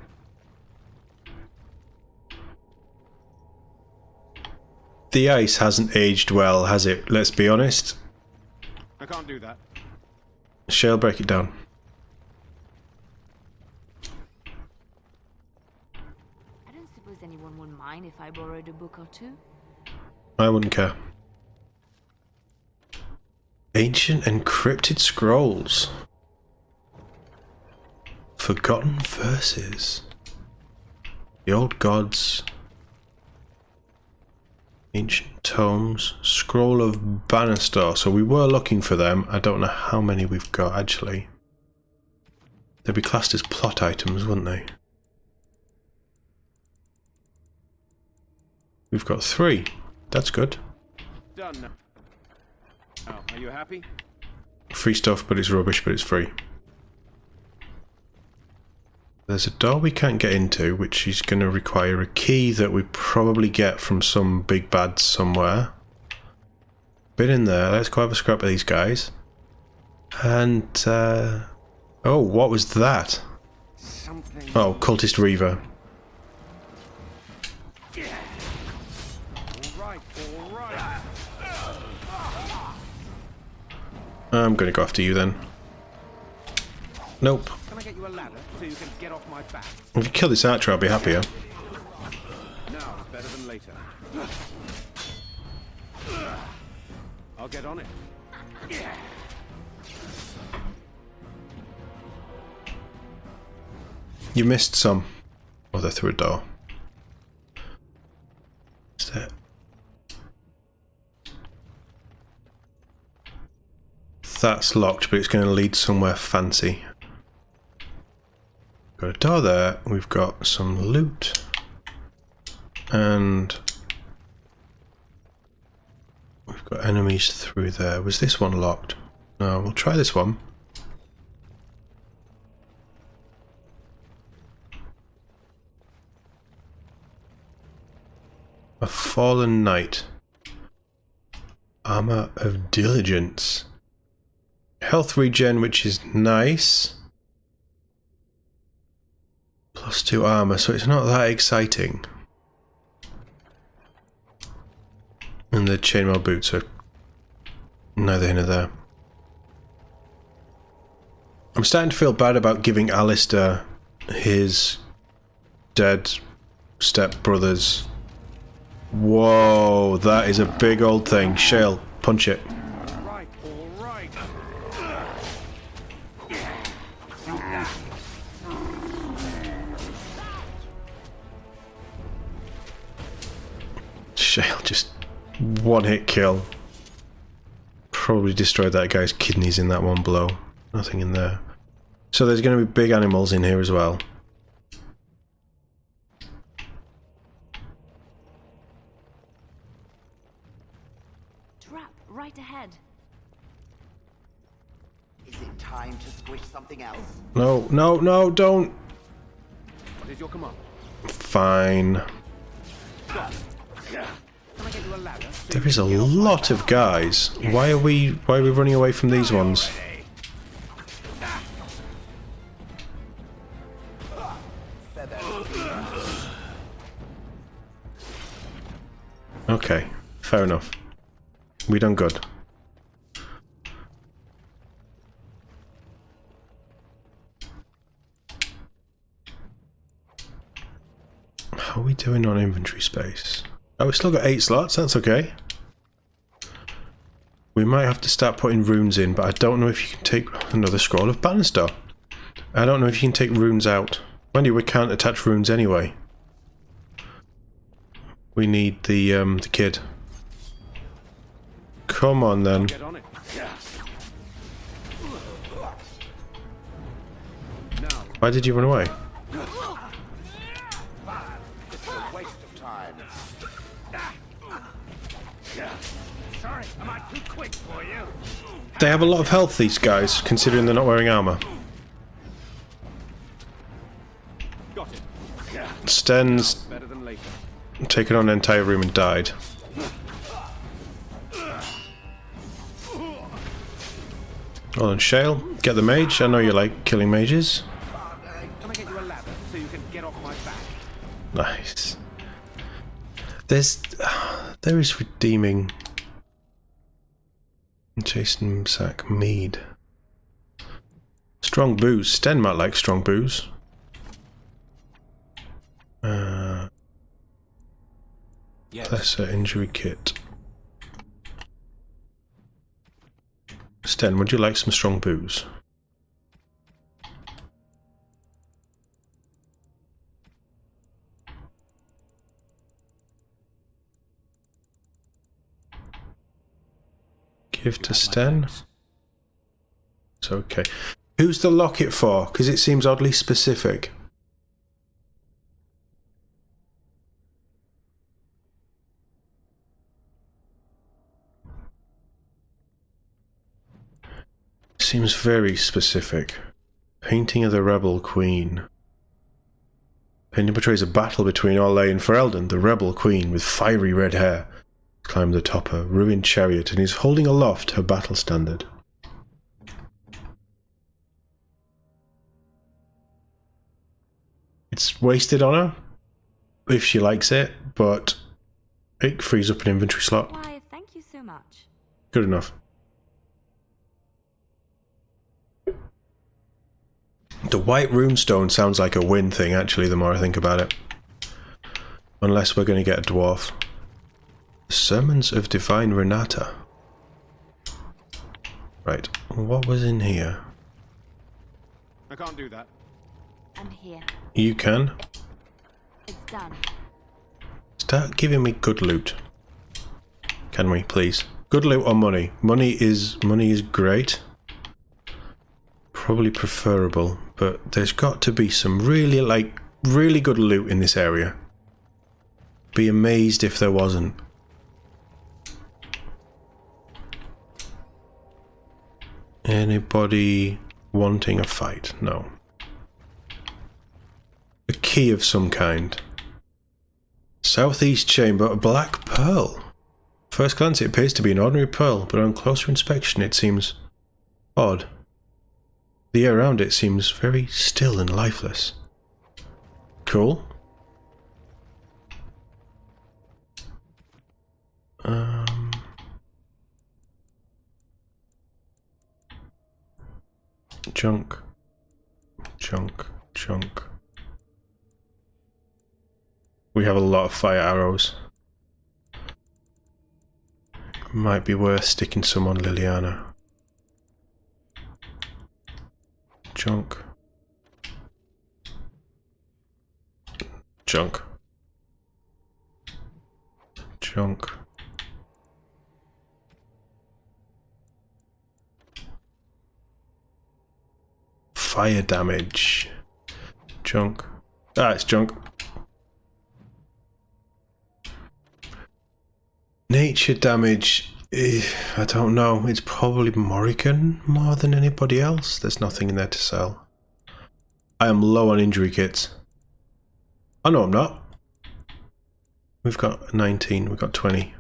The ice hasn't aged well, has it? Let's be honest. I can't do that. Shale, break it down. I don't suppose anyone will if I borrowed a book or two? I wouldn't care. Ancient encrypted scrolls. Forgotten verses. The old gods. Ancient tomes. Scroll of Bannister. So we were looking for them. I don't know how many we've got actually. They'd be classed as plot items, wouldn't they? We've got 3. That's good. Done now. Now, are you happy? Free stuff, but it's rubbish, but it's free. There's a door we can't get into, which is going to require a key that we probably get from some big bad somewhere. Been in there. Let's go have a scrap of these guys. And, oh, what was that? Something. Oh, Cultist Reaver. I'm going to go after you then. Nope. Can I get you a ladder so you can get off my back? If you kill this archer, I'll be happier. Now it's better than later. I'll get on it. You missed some. Oh, they're through a door. Is that? That's locked, but it's going to lead somewhere fancy. Got a door there. We've got some loot. And we've got enemies through there. Was this one locked? No, we'll try this one. A fallen knight. Armor of diligence. Health regen, which is nice. +2 armor, so it's not that exciting. And the chainmail boots are neither here nor there. I'm starting to feel bad about giving Alistair his dead stepbrothers. Whoa, that is a big old thing. Shale, punch it. Shale just one hit kill. Probably destroyed that guy's kidneys in that one blow. Nothing in there. So there's going to be big animals in here as well. Trap right ahead. Is it time to squish something else? No, no, no, don't. What is your command? Fine. There is a lot of guys. Why are we running away from these ones? Okay, fair enough. We done good. How are we doing on inventory space? Oh, we've still got 8 slots, that's okay. We might have to start putting runes in, but I don't know if you can take another scroll of Bannister. I don't know if you can take runes out. Mind you, we can't attach runes anyway. We need the kid. Come on then. Why did you run away? They have a lot of health, these guys, considering they're not wearing armor. Sten's taken on an entire room and died. Well then, Shale, get the mage. I know you like killing mages. Can I get you a ladder so you can get off my back? Nice. There is redeeming. Jason Sack Mead. Strong booze. Sten might like strong booze. Lesser injury kit. Sten, would you like some strong booze? Give to Sten. It's okay. Who's the locket for? Because it seems oddly specific. Seems very specific. Painting of the Rebel Queen. Painting portrays a battle between Orlais and Ferelden, the Rebel Queen with fiery red hair. Climbed atop a ruined chariot and is holding aloft her battle standard. It's wasted on her, if she likes it, but it frees up an inventory slot. Why, thank you so much. Good enough. The white runestone sounds like a win thing, actually, the more I think about it. Unless we're going to get a dwarf. Sermons of Divine Renata. Right, what was in here? I can't do that. I'm here. You can. It's done. Start giving me good loot. Can we, please? Good loot or money? Money is great. Probably preferable, but there's got to be some really good loot in this area. Be amazed if there wasn't. Anybody wanting a fight? No. A key of some kind. Southeast chamber, a black pearl. First glance it appears to be an ordinary pearl, but on closer inspection it seems odd. The air around it seems very still and lifeless. Cool. Junk. We have a lot of fire arrows. Might be worth sticking some on Liliana. Junk. Fire damage. Junk. Ah, it's junk. Nature damage. I don't know. It's probably Morrigan more than anybody else. There's nothing in there to sell. I am low on injury kits. Oh no, I'm not. We've got 19. We've got 20.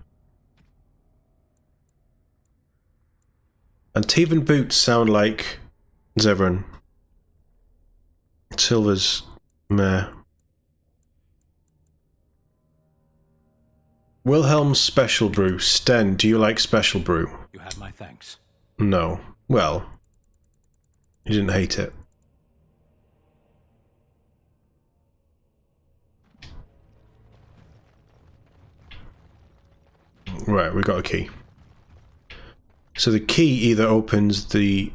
And Tevan boots sound like Zevran. Silver's meh. Wilhelm's Special Brew. Sten, do you like Special Brew? You have my thanks. No. Well, you didn't hate it. Right, we got a key. So the key either opens the...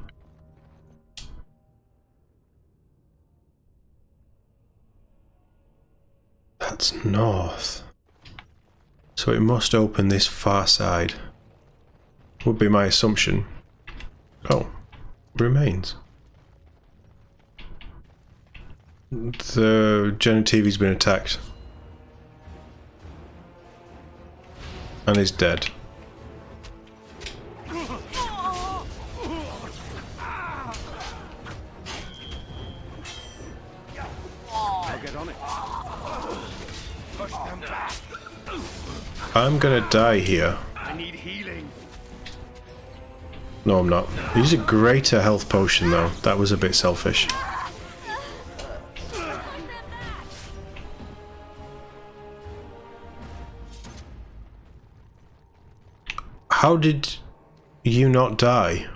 That's north. So it must open this far side. Would be my assumption. Oh, remains. The Genitivi's been attacked. And is dead. I'll get on it. Push them back. I'm gonna die here. I need healing. No, I'm not. Use a greater health potion though. That was a bit selfish. How did you not die?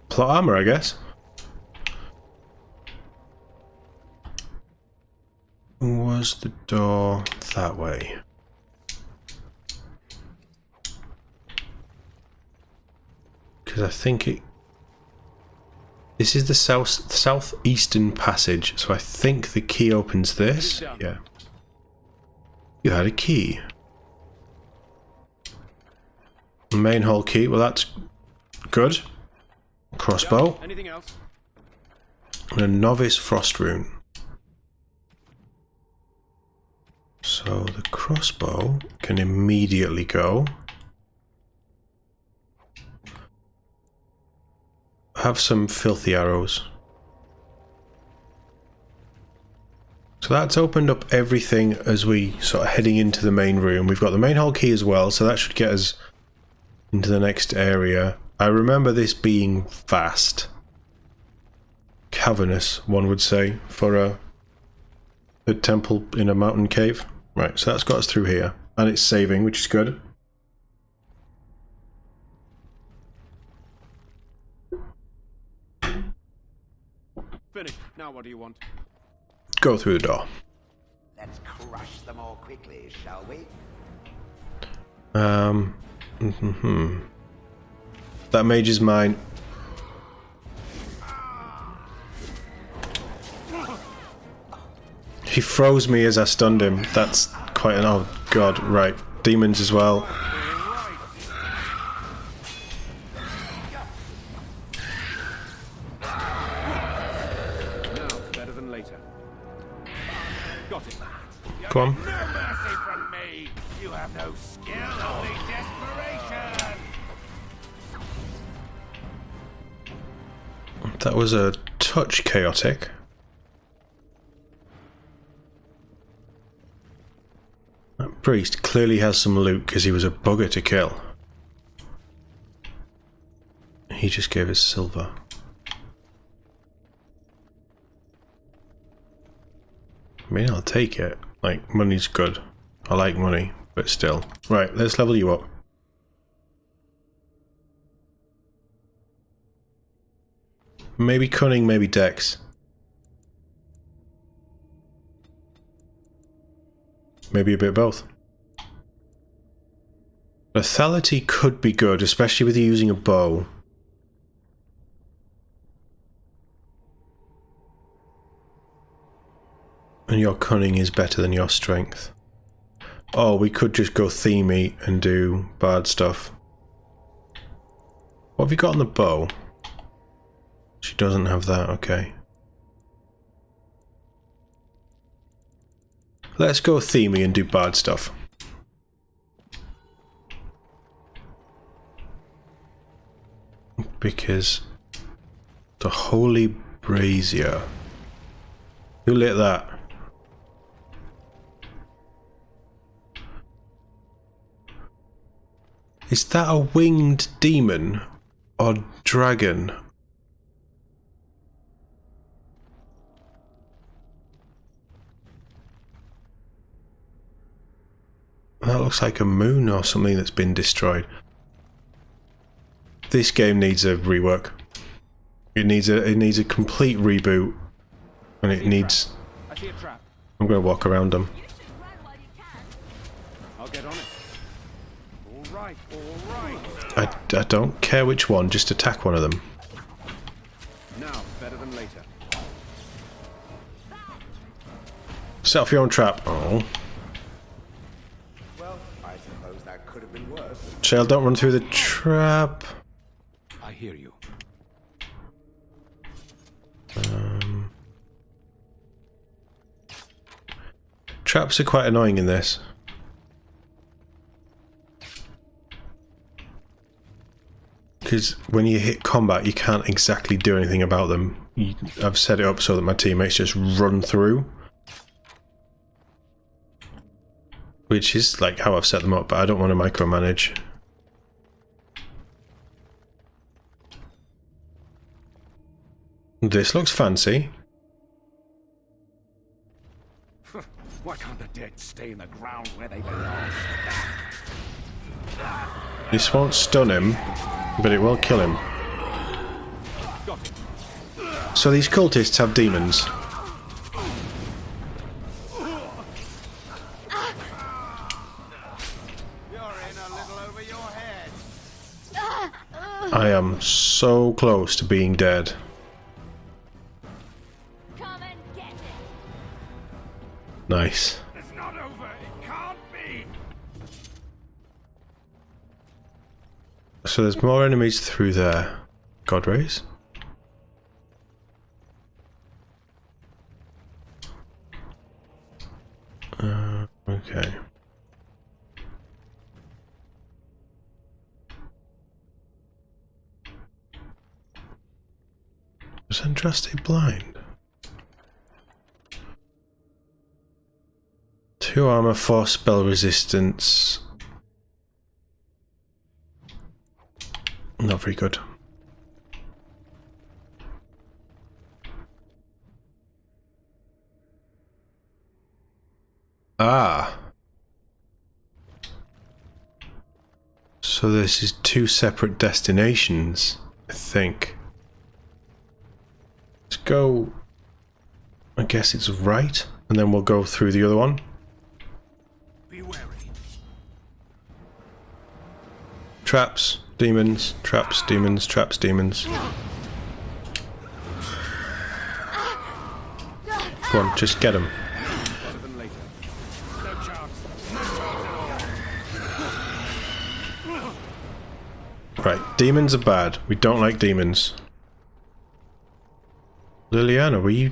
Plot armor, I guess. Was Was the door that way? Because I think it... This is the southeastern passage, so I think the key opens this. Yeah. You had a key. Main hall key, well that's good. Crossbow. Anything else? And a novice frost rune. So the crossbow can immediately go. Have some filthy arrows. So that's opened up everything as we sort of heading into the main room. We've got the main hall key as well, so that should get us into the next area. I remember this being vast. Cavernous, one would say, for a temple in a mountain cave. Right, so that's got us through here. And it's saving, which is good. Finished. Now what do you want? Go through the door. Let's crush them all quickly, shall we? That mage is mine. He froze me as I stunned him. That's quite an... Oh god, right. Demons as well. Go on. No mercy from me. You have no skill, only desperation. That was a touch chaotic. That priest clearly has some loot because he was a bugger to kill. He just gave us silver. I mean, I'll take it. Like, money's good. I like money, but still. Right, let's level you up. Maybe cunning, maybe dex. Maybe a bit of both. Lethality could be good, especially with you using a bow. And your cunning is better than your strength. Oh, we could just go themey and do bad stuff. What have you got on the bow? She doesn't have that, okay. Let's go themey and do bad stuff. Because the holy brazier. Who lit that? Is that a winged demon or dragon? That looks like a moon or something that's been destroyed. This game needs a rework. It needs a complete reboot, and it needs... I see a trap. I'm going to walk around them. I'll get on it. All right, all right. I don't care which one, just attack one of them. Now, better than later. Set off your own trap. Oh. Well, I suppose that could have been worse. Shale, don't run through the trap. I hear you. Traps are quite annoying in this. Because when you hit combat, you can't exactly do anything about them. I've set it up so that my teammates just run through. Which is like how I've set them up, but I don't want to micromanage. This looks fancy. Why can't the dead stay in the ground where they belong? This won't stun him, but it will kill him. So these cultists have demons. I am so close to being dead. Come and get it. Nice. It's not over. It can't be. So there's more enemies through there. God rays. Okay. Was Andraste blind? 2 armor, 4 spell resistance. Not very good. Ah. So this is 2 separate destinations, I think. Let's go. I guess it's right, and then we'll go through the other one. Be wary. Traps, demons, traps, demons, traps, demons. Go on, just get them. Better than later. No chance. No chance at all. Right, demons are bad. We don't like demons. Liliana, were you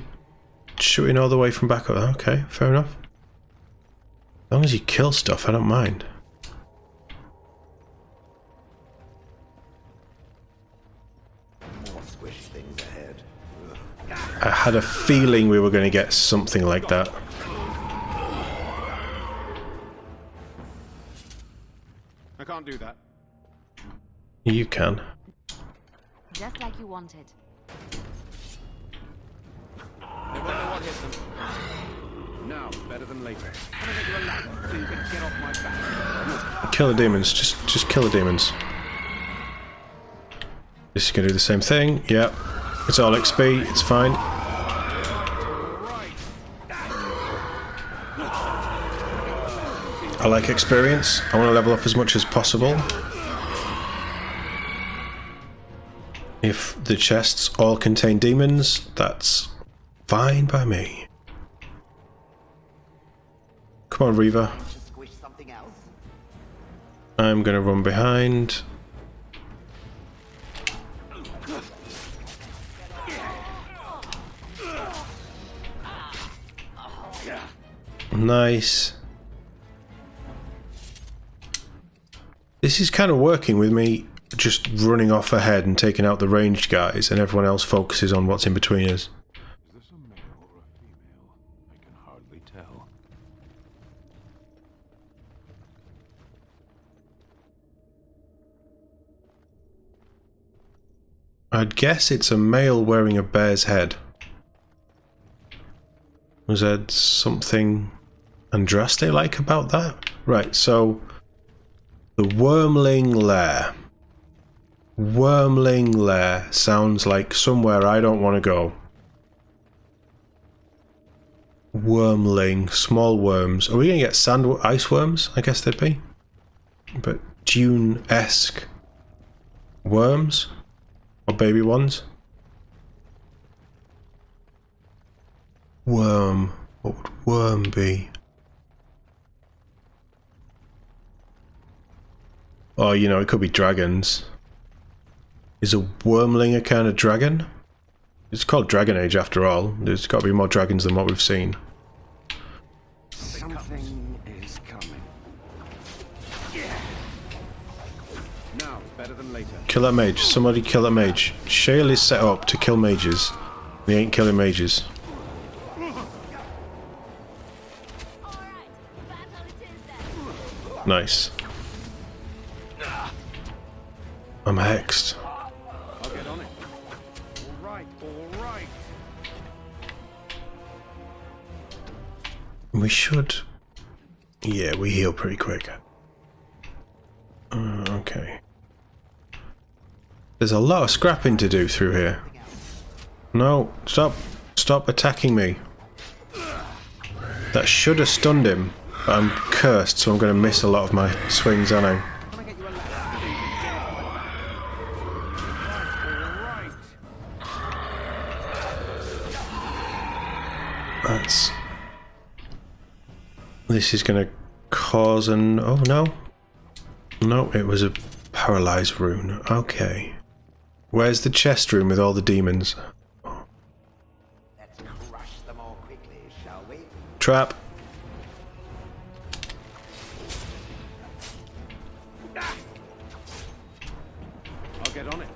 shooting all the way from back up? Okay, fair enough. As long as you kill stuff, I don't mind. More squish things ahead. I had a feeling we were going to get something like that. I can't do that. You can. Just like you wanted. They won't know what hit them. Now, better than later. I'm gonna get you a ladder so you can get off my back. Kill the demons. Just kill the demons. This is going to do the same thing. Yep. It's all XP. It's fine. I like experience. I want to level up as much as possible. If the chests all contain demons, that's fine by me. Come on, Reaver. Squish something else. I'm going to run behind. Nice. This is kind of working with me just running off ahead and taking out the ranged guys, and everyone else focuses on what's in between us. Is this a male or a female? I can hardly tell. I'd guess it's a male wearing a bear's head. Was there something Andraste-like about that? Right, so the Wormling Lair. Wormling Lair sounds like somewhere I don't want to go. Wormling, small worms. Are we going to get ice worms? I guess they'd be. But Dune-esque worms? Or baby ones? Worm. What would worm be? Oh, you know, it could be dragons. Is a wormling a kind of dragon? It's called Dragon Age after all. There's got to be more dragons than what we've seen. Something is coming. Now, it's better than later. Kill that mage. Somebody kill that mage. Shale is set up to kill mages. He ain't killing mages. Nice. I'm hexed. I'll get on it. All right, all right. We should... Yeah, we heal pretty quick. Okay. There's a lot of scrapping to do through here. No, stop. Stop attacking me. That should have stunned him, but I'm cursed, so I'm going to miss a lot of my swings, aren't I? That's... This is going to cause an... Oh, no. No, it was a paralyzed rune. Okay. Where's the chest room with all the demons? Let's crush them all quickly, shall we? Trap. I'll get on it.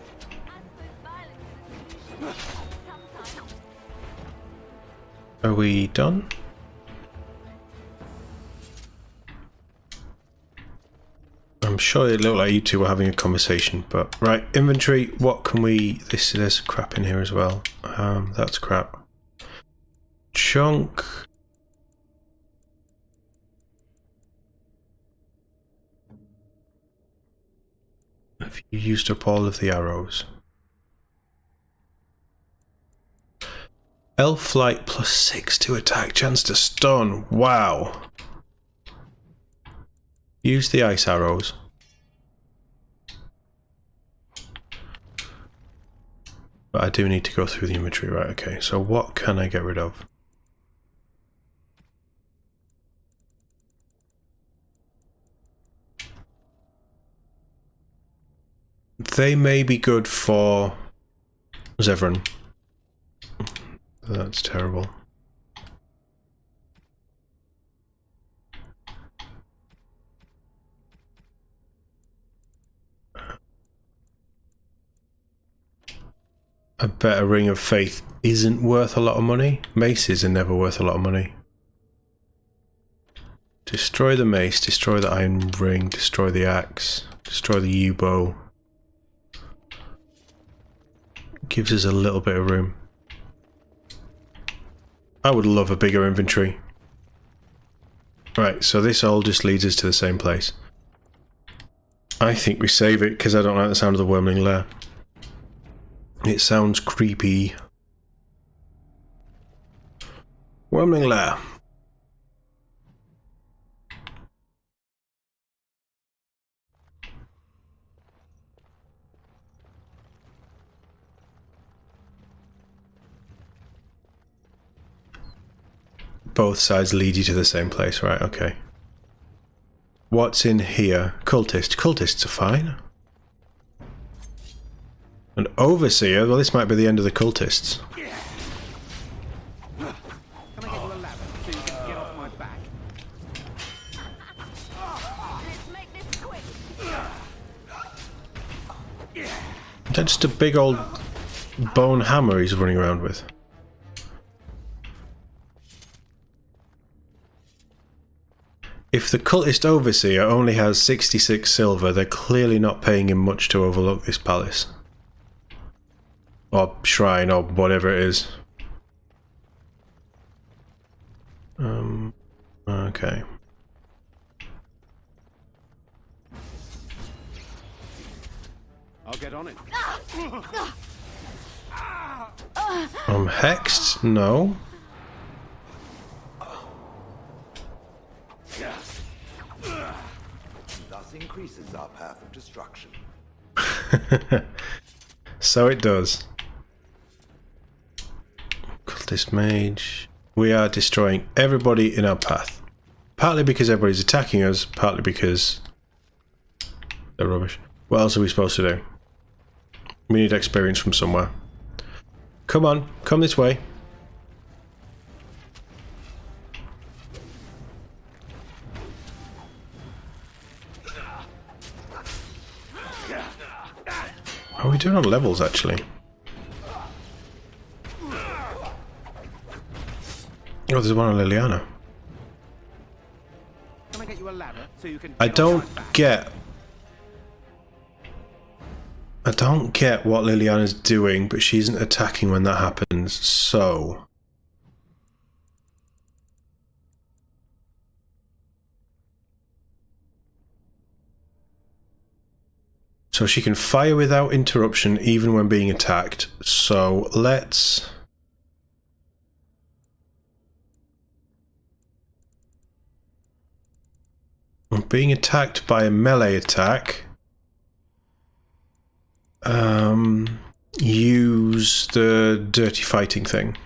Are we done? I'm sure it looked like you two were having a conversation, but right, inventory, what can we... There's crap in here as well. That's crap. Chunk. Have you used up all of the arrows? Elf flight +6 to attack, chance to stun. Wow. Use the ice arrows. But I do need to go through the inventory, right? Okay, so what can I get rid of? They may be good for Zevran. That's terrible. I bet a ring of faith isn't worth a lot of money. Maces are never worth a lot of money. Destroy the mace, destroy the iron ring, destroy the axe, destroy the U-bow. Gives us a little bit of room. I would love a bigger inventory. Right, so this all just leads us to the same place. I think we save it because I don't like the sound of the Wormling Lair. It sounds creepy. Wormling Lair. Both sides lead you to the same place, right? Okay. What's in here? Cultist. Cultists are fine. An overseer? Well, this might be the end of the cultists. Can I get you a ladder so you can get off my back? Let's make this quick. Is that just a big old bone hammer he's running around with? If the cultist overseer only has 66 silver, they're clearly not paying him much to overlook this palace. Or shrine, or whatever it is. Okay. I'll get on it. I'm hexed? No. Thus increases our path of destruction. So it does. Cultist mage. We are destroying everybody in our path. Partly because everybody's attacking us, partly because they're rubbish. What else are we supposed to do? We need experience from somewhere. Come on, come this way. How are we doing on levels, actually? Oh, there's one on Liliana. Can I get you a ladder so you can I don't get what Liliana's doing, but she isn't attacking when that happens, so... So she can fire without interruption even when being attacked, so let's... Being attacked by a melee attack... use the dirty fighting thing.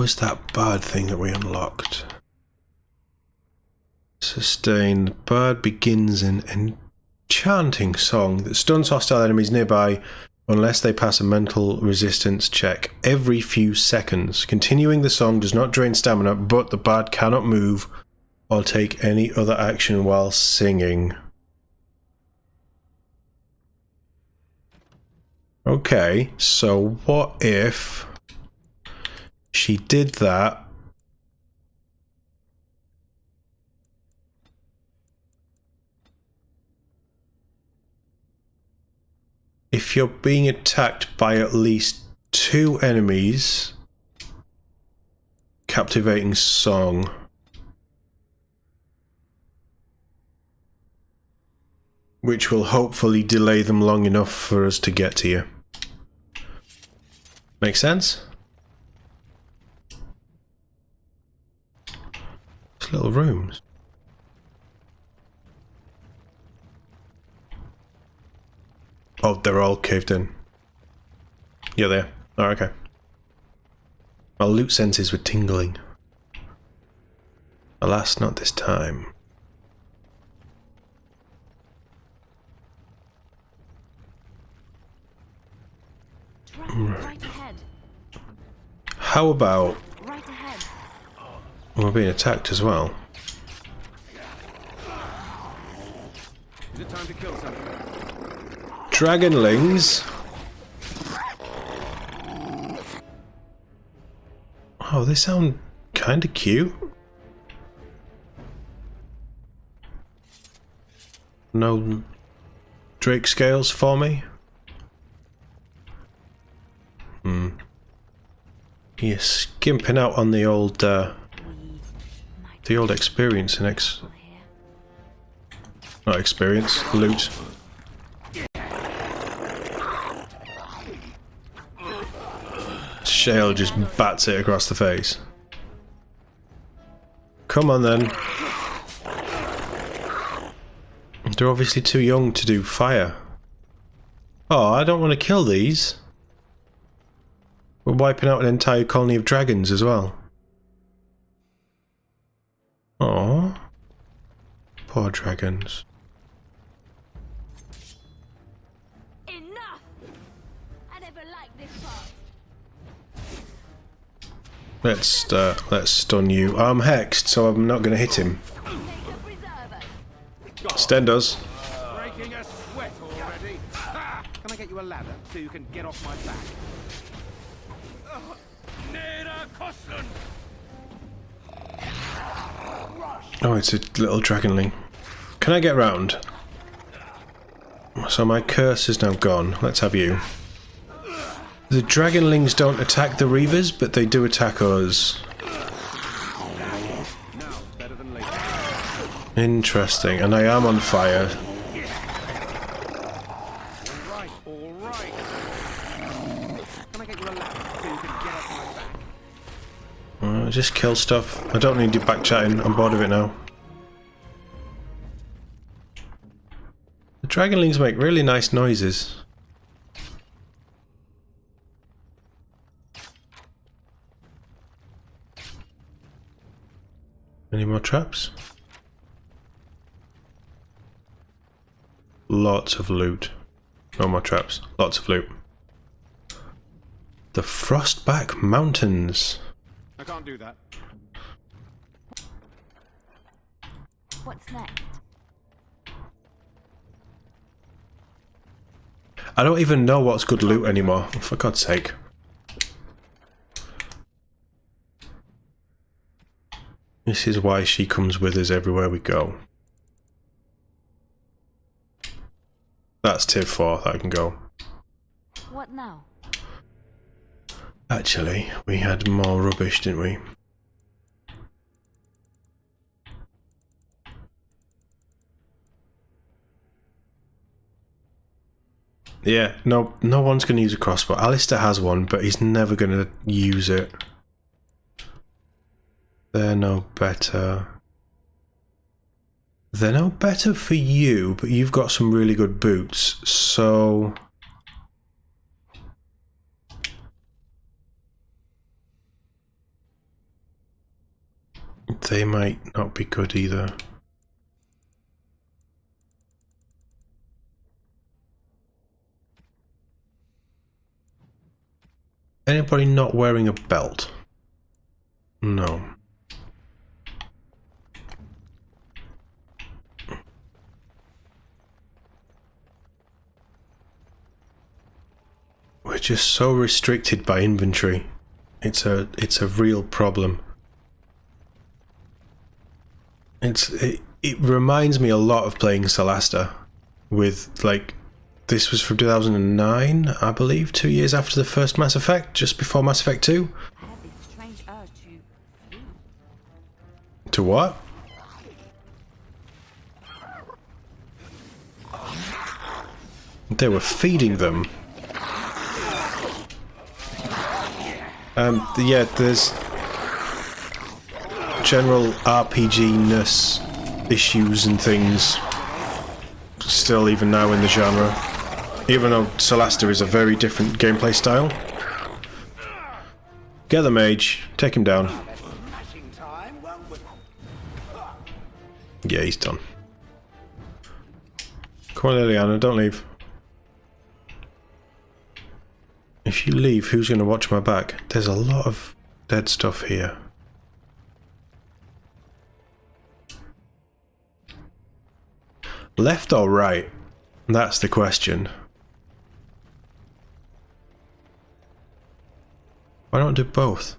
was that bird thing that we unlocked? Sustain. The bird begins an enchanting song that stuns hostile enemies nearby unless they pass a mental resistance check every few seconds. Continuing the song does not drain stamina, but the bird cannot move or take any other action while singing. Okay, so what if she did that? If you're being attacked by at least 2 enemies, captivating song. Which will hopefully delay them long enough for us to get to you. Make sense? It's little rooms. Oh, they're all caved in. Yeah, they are. Oh, okay. My loot senses were tingling. Alas, not this time. Right ahead. How about... Right ahead. We're being attacked as well. Is it time to kill something? Dragonlings. Oh, they sound kind of cute. No Drake scales for me. You're skimping out on the old experience and not experience, loot. Shale just bats it across the face. Come on then. They're obviously too young to do fire. Oh, I don't want to kill these. We're wiping out an entire colony of dragons as well. Oh, poor dragons. Enough! I never liked this part. Let's stun you. I'm hexed, so I'm not going to hit him. Sten does. Breaking a sweat already. Ha! Can I get you a ladder so you can get off my back? Oh, it's a little dragonling. Can I get round? So my curse is now gone. Let's have you. The dragonlings don't attack the reavers, but they do attack us. Interesting, and I am on fire. Just kill stuff. I don't need you back chatting. I'm bored of it now. The dragonlings make really nice noises. Any more traps? Lots of loot. No more traps. Lots of loot. The Frostback Mountains. I can't do that. What's next? I don't even know what's good loot anymore, for God's sake. This is why she comes with us everywhere we go. That's tier 4 that I can go. What now? Actually, we had more rubbish, didn't we? Yeah, no one's going to use a crossbow. Alistair has one, but he's never going to use it. They're no better. They're no better for you, but you've got some really good boots, so... they might not be good either. Anybody not wearing a belt? No. We're just so restricted by inventory. It's a real problem. It reminds me a lot of playing Solasta with, like, this was from 2009, I believe, 2 years after the first Mass Effect, just before Mass Effect 2. To what? They were feeding them. Yeah, there's general RPG-ness issues and things still even now in the genre, even though Solasta is a very different gameplay style. Get the mage, take him down. Yeah, he's done. Come on, Liliana, don't leave. If you leave, who's going to watch my back? There's a lot of dead stuff here. Left or right? That's the question. Why don't I do both?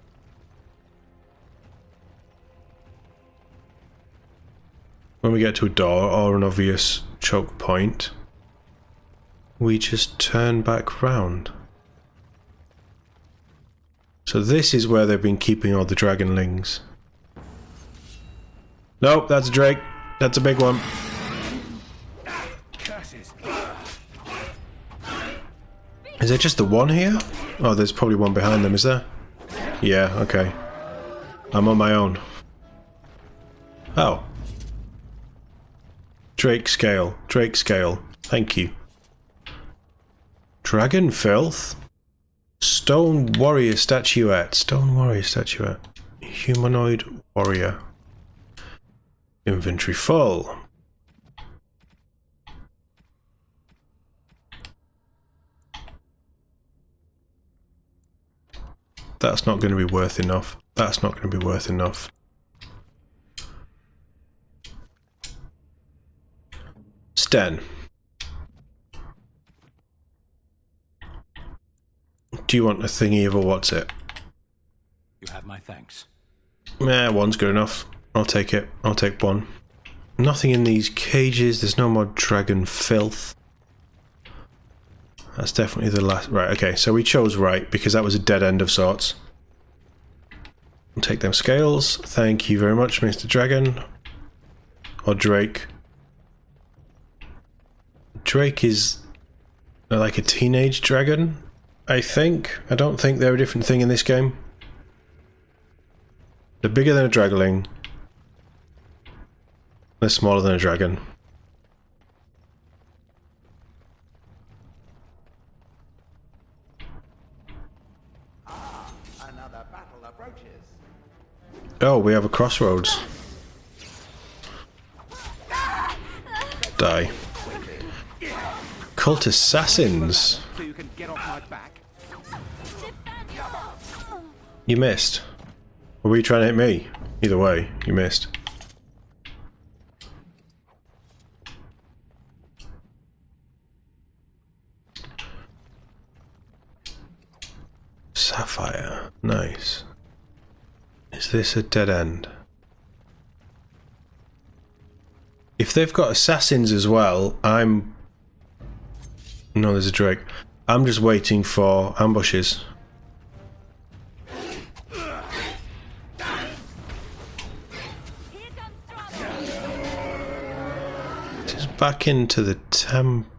When we get to a door or an obvious choke point, we just turn back round. So this is where they've been keeping all the dragonlings. Nope, that's a drake. That's a big one. Is there just the one here? Oh, there's probably one behind them, is there? Yeah, okay. I'm on my own. Oh. Drake scale. Drake scale. Thank you. Dragon filth? Stone warrior statuette. Stone warrior statuette. Humanoid warrior. Inventory full. That's not going to be worth enough. That's not going to be worth enough. Sten. Do you want a thingy of a what's it? You have my thanks. Nah, one's good enough. I'll take it. I'll take one. Nothing in these cages. There's no more dragon filth. That's definitely the last... Right, okay, so we chose right because that was a dead end of sorts. I'll take them scales. Thank you very much, Mr. Dragon. Or Drake. Drake is like a teenage dragon, I think. I don't think they're a different thing in this game. They're bigger than a dragling. They're smaller than a dragon. Another battle approaches. Oh, we have a crossroads. Die. Cult assassins. So you can get off my back. You missed. Or were you trying to hit me? Either way, you missed. Sapphire. Nice. Is this a dead end? If they've got assassins as well, I'm... No, there's a Drake. I'm just waiting for ambushes. This is back into the temple.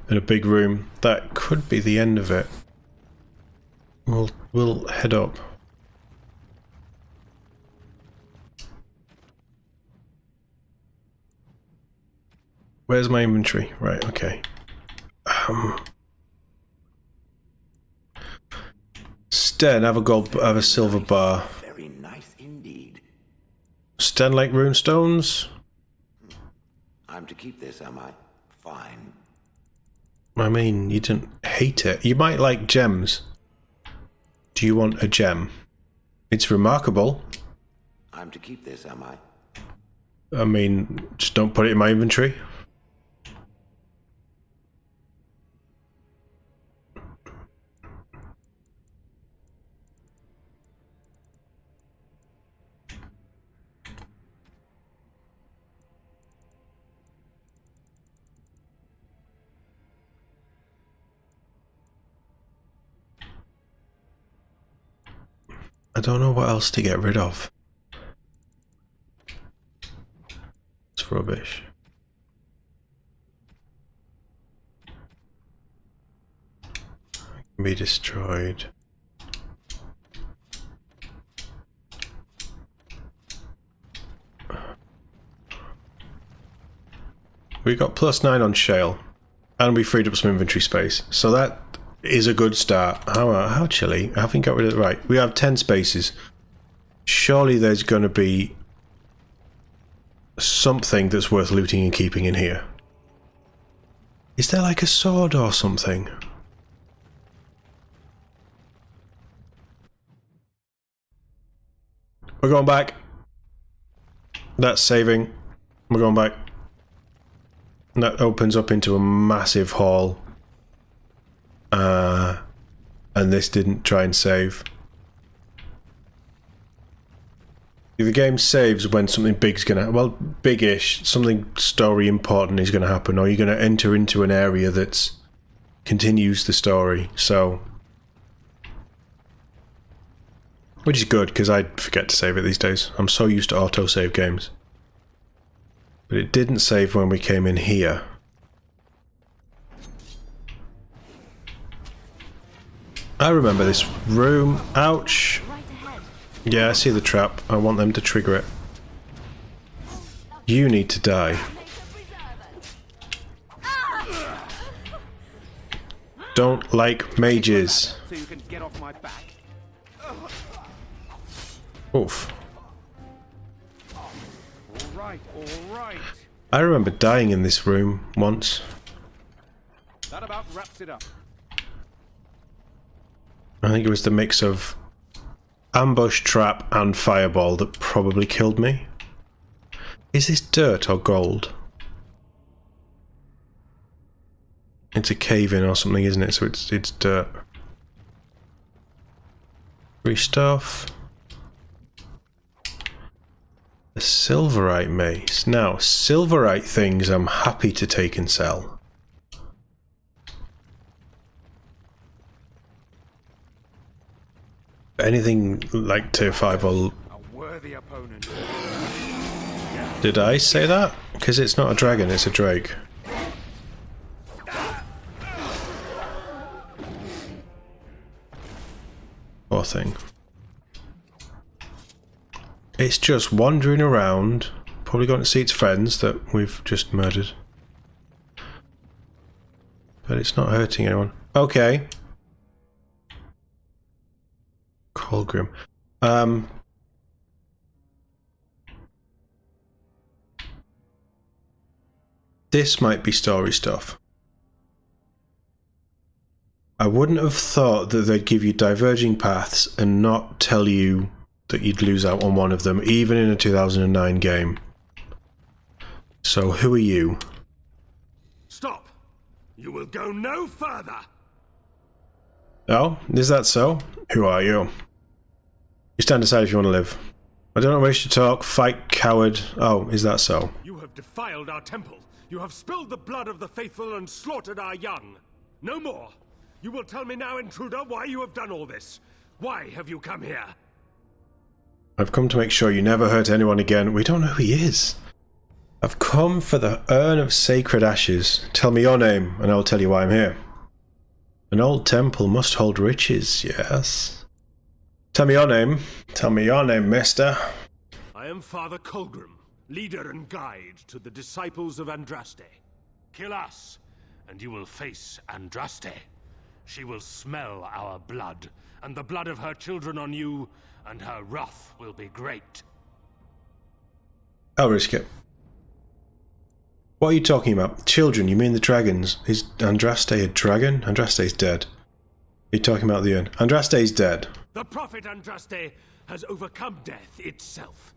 In a big room. That could be the end of it. We'll head up. Where's my inventory? Right, okay. Sten, have a silver bar. Very nice indeed. Sten like runestones? I'm to keep this, am I? Fine. I mean, you didn't hate it. You might like gems. Do you want a gem? It's remarkable. I'm to keep this, am I? I mean, just don't put it in my inventory. I don't know what else to get rid of. It's rubbish. Can be destroyed. We got +9 on shale, and we freed up some inventory space, so that is a good start. How chilly? I haven't got rid of it. Right, we have 10 spaces. Surely there's going to be something that's worth looting and keeping in here. Is there like a sword or something? We're going back. That's saving. We're going back. And that opens up into a massive hall. And this didn't try and save. The game saves when something big's gonna, well, big-ish, something story important is gonna happen, or you're gonna enter into an area that continues the story. So, which is good because I forget to save it these days. I'm so used to auto-save games. But it didn't save when we came in here. I remember this room. Ouch. Yeah, I see the trap. I want them to trigger it. You need to die. Don't like mages. So you can get off my back. Oof. All right, all right. I remember dying in this room once. That about wraps it up. I think it was the mix of ambush, trap, and fireball that probably killed me. Is this dirt or gold? It's a cave-in or something, isn't it? So it's dirt. Free stuff. A silverite mace. Now, silverite things I'm happy to take and sell. Anything like tier 5 or... A worthy opponent. Did I say that? Because it's not a dragon, it's a drake. Poor thing. It's just wandering around, probably going to see its friends that we've just murdered. But it's not hurting anyone. Okay. Colgrim. This might be story stuff. I wouldn't have thought that they'd give you diverging paths and not tell you that you'd lose out on one of them, even in a 2009 game. So who are you? Stop! You will go no further! Oh, is that so? Who are you? You stand aside if you want to live. I don't wish to talk. Fight, coward. Oh, is that so? You have defiled our temple. You have spilled the blood of the faithful and slaughtered our young. No more. You will tell me now, intruder, why you have done all this. Why have you come here? I've come to make sure you never hurt anyone again. We don't know who he is. I've come for the urn of sacred ashes. Tell me your name, and I'll tell you why I'm here. An old temple must hold riches, yes. Tell me your name. Tell me your name, mister. I am Father Colgrim, leader and guide to the disciples of Andraste. Kill us, and you will face Andraste. She will smell our blood, and the blood of her children on you, and her wrath will be great. I'll risk it. What are you talking about? Children, you mean the dragons? Is Andraste a dragon? Andraste's dead. You're talking about the urn. Andraste's dead. The prophet Andraste has overcome death itself,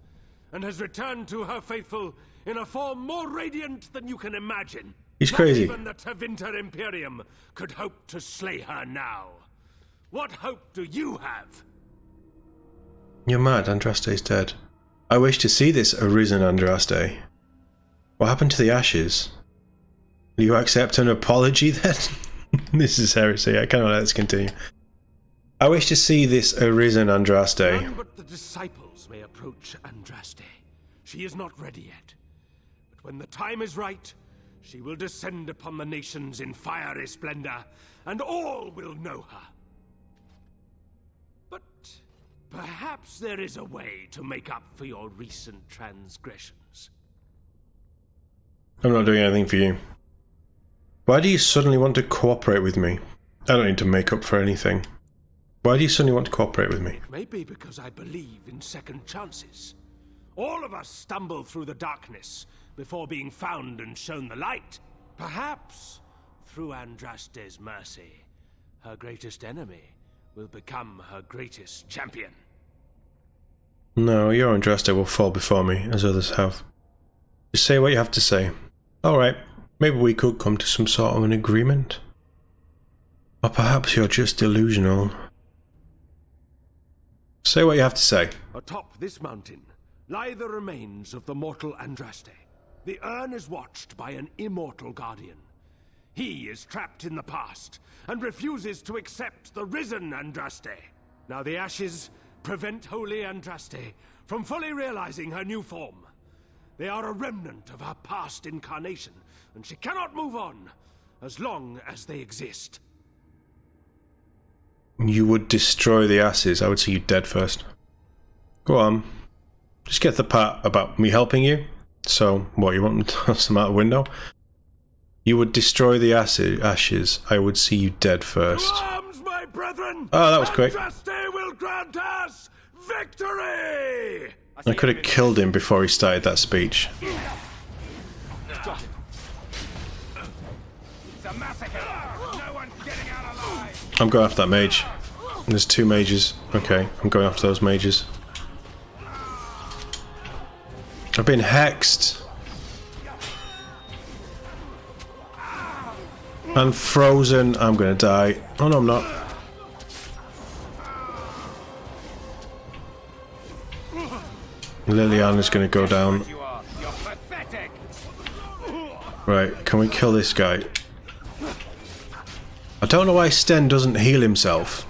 and has returned to her faithful in a form more radiant than you can imagine. He's crazy. Not even the Tevinter Imperium could hope to slay her now. What hope do you have? You're mad, Andraste's dead. I wish to see this arisen Andraste. What happened to the ashes? Will you accept an apology then? This is heresy, I cannot let this continue. I wish to see this arisen Andraste. None but the disciples may approach Andraste. She is not ready yet. But when the time is right, she will descend upon the nations in fiery splendor, and all will know her. But perhaps there is a way to make up for your recent transgressions. I'm not doing anything for you. Why do you suddenly want to cooperate with me? I don't need to make up for anything. Why do you suddenly want to cooperate with me? Maybe because I believe in second chances. All of us stumble through the darkness before being found and shown the light. Perhaps, through Andraste's mercy, her greatest enemy will become her greatest champion. No, your Andraste will fall before me, as others have. Just say what you have to say. Alright, maybe we could come to some sort of an agreement. Or perhaps you're just delusional. Say what you have to say. Atop this mountain lie the remains of the mortal Andraste. The urn is watched by an immortal guardian. He is trapped in the past and refuses to accept the risen Andraste. Now the ashes prevent holy Andraste from fully realizing her new form. They are a remnant of her past incarnation, and she cannot move on as long as they exist. You would destroy the asses. I would see you dead first. Go on. Just get the part about me helping you. So, what, you want me to toss them out the window? You would destroy the ashes. I would see you dead first. To arms, my brethren! Oh, that was quick. Andraste will grant us victory! I could have killed him before he started that speech. It's a massacre! No one's getting out alive! I'm going after that mage. There's two mages. Okay, I'm going after those mages. I've been hexed. And frozen. I'm gonna die. Oh no, I'm not. Liliana's gonna go down. Right, can we kill this guy? I don't know why Sten doesn't heal himself.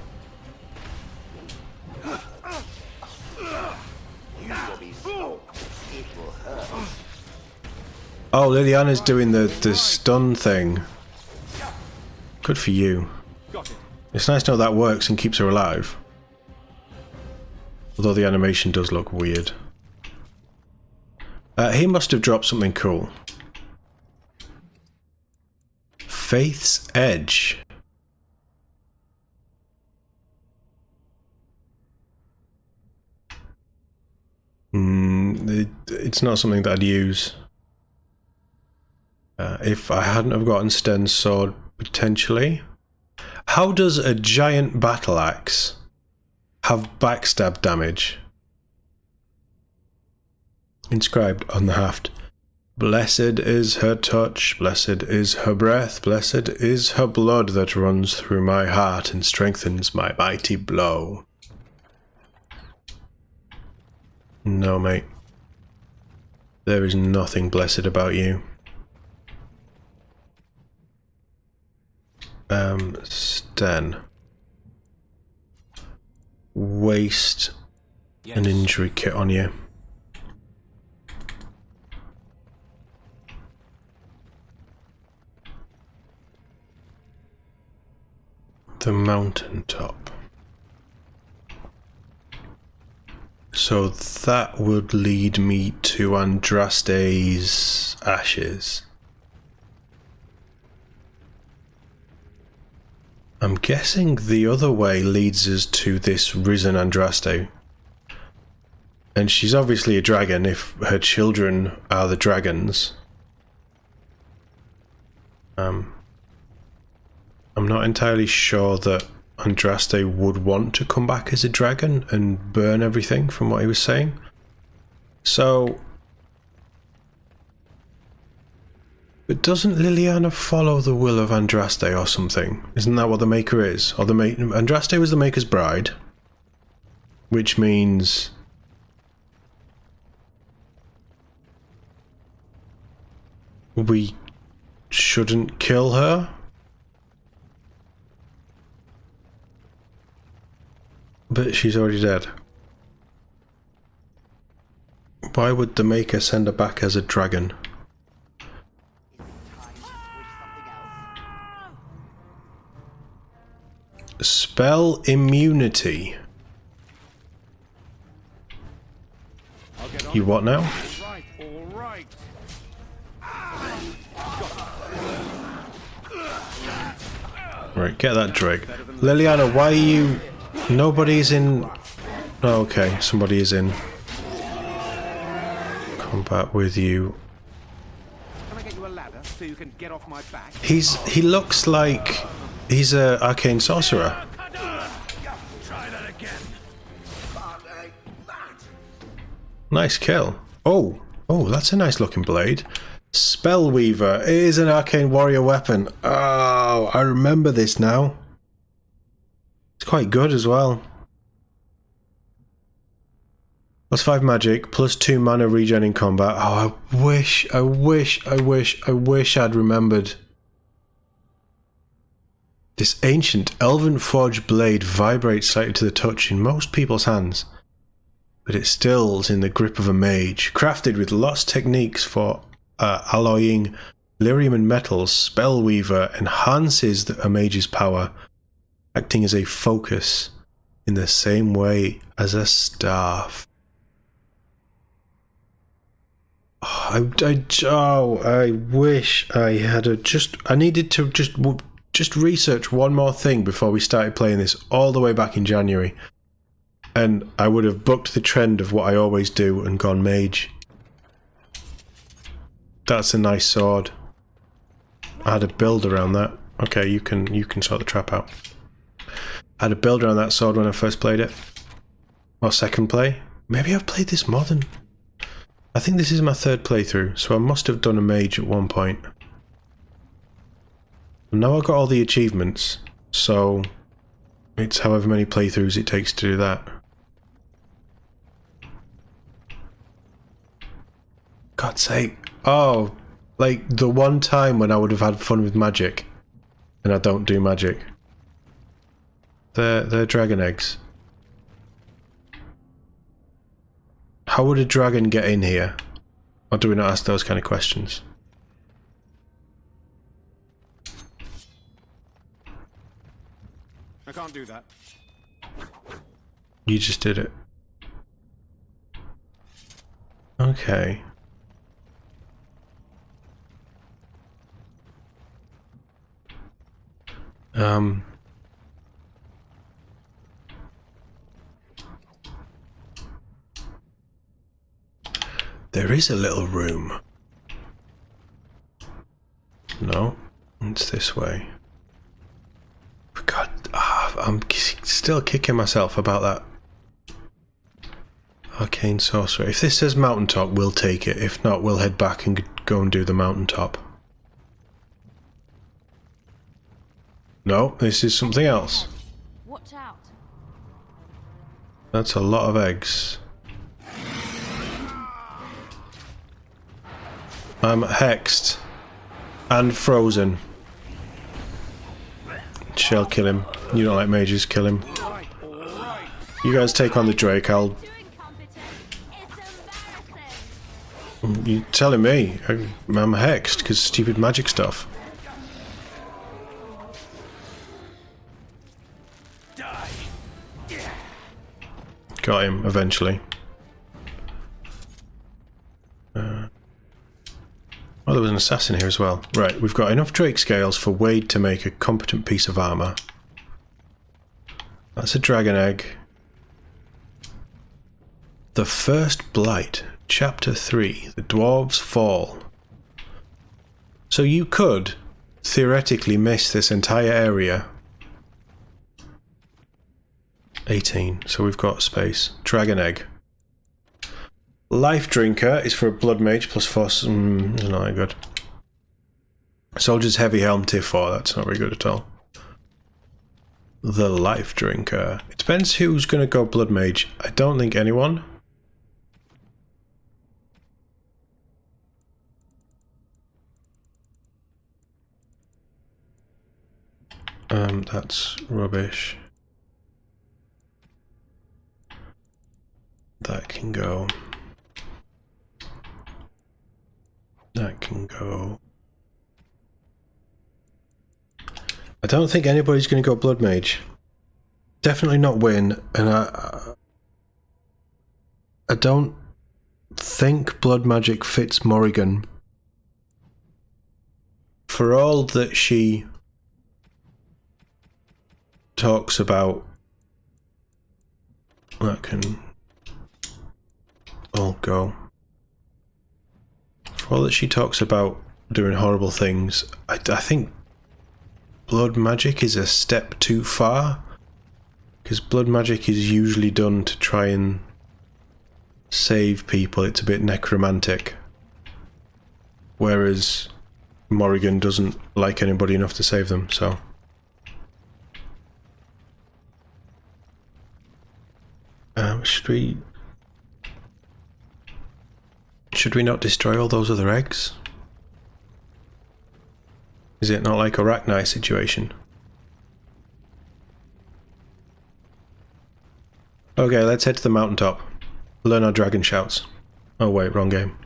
Oh, Liliana's doing the stun thing. Good for you. It's nice to know that works and keeps her alive. Although the animation does look weird. He must have dropped something cool. Faith's Edge. It's not something that I'd use. If I hadn't have gotten Sten's sword, potentially. How does a giant battle axe have backstab damage? Inscribed on the haft. Blessed is her touch, blessed is her breath, blessed is her blood that runs through my heart and strengthens my mighty blow. No, mate. There is nothing blessed about you. Sten. Waste an injury kit on you. The mountaintop. So that would lead me to Andraste's ashes. I'm guessing the other way leads us to this risen Andraste. And she's obviously a dragon if her children are the dragons. I'm not entirely sure that Andraste would want to come back as a dragon and burn everything from what he was saying. So... But doesn't Liliana follow the will of Andraste or something? Isn't that what the Maker is? Or Andraste was the Maker's bride. Which means... we shouldn't kill her? But she's already dead. Why would the Maker send her back as a dragon? Spell immunity. You what now? Right, get that Drake. Liliana, why are you... Nobody's in... Oh, okay, somebody is in combat with you. Can I get you a ladder so you can get off my back? He looks like he's a arcane sorcerer. Try that again. Nice kill. Oh, that's a nice looking blade. Spellweaver. It is an arcane warrior weapon. Oh, I remember this now. It's quite good as well. +5 magic, +2 mana regen in combat. Oh, I wish I'd remembered. This ancient elven forged blade vibrates slightly to the touch in most people's hands, but it still's in the grip of a mage. Crafted with lost techniques for alloying lyrium and metals, Spellweaver enhances a mage's power, acting as a focus in the same way as a staff. I wish I had I needed to just research one more thing before we started playing this all the way back in January, and I would have bucked the trend of what I always do and gone mage. That's a nice sword. I had a build around that. Okay, you can sort the trap out. I had a build around that sword when I first played it. Or second play. Maybe I've played this more than... I think this is my third playthrough, so I must have done a mage at one point. Now I've got all the achievements, so it's however many playthroughs it takes to do that. God's sake. Oh, like the one time when I would have had fun with magic, and I don't do magic. They're dragon eggs. How would a dragon get in here? Or do we not ask those kind of questions? I can't do that. You just did it. Okay. There is a little room. No, it's this way. God, I'm still kicking myself about that arcane sorcerer. If this says mountaintop, we'll take it. If not, we'll head back and go and do the mountaintop. No, this is something else. Watch out. That's a lot of eggs. I'm hexed and frozen. Shall kill him. You don't like mages, kill him. You guys take on the Drake, I'll... You're telling me I'm hexed because stupid magic stuff. Got him eventually. Oh, there was an assassin here as well. Right, we've got enough Drake scales for Wade to make a competent piece of armor. That's a dragon egg. The First Blight, Chapter 3, The Dwarves Fall. So you could theoretically miss this entire area. 18, so we've got space. Dragon egg. Life Drinker is for a Blood Mage, plus 4. It's not very good. Soldier's Heavy Helm, tier 4, that's not very good at all. The Life Drinker. It depends who's going to go Blood Mage. I don't think anyone. That's rubbish. That can go. That can go. I don't think anybody's going to go Blood Mage. Definitely not win, and I don't think Blood Magic fits Morrigan. For all that she talks about, that can all go. For all that she talks about doing horrible things, I think Blood Magic is a step too far, because Blood Magic is usually done to try and save people. It's a bit necromantic, whereas Morrigan doesn't like anybody enough to save them, so should we not destroy all those other eggs? Is it not like a Arachni situation? Okay, let's head to the mountaintop. Learn our dragon shouts. Oh wait, wrong game.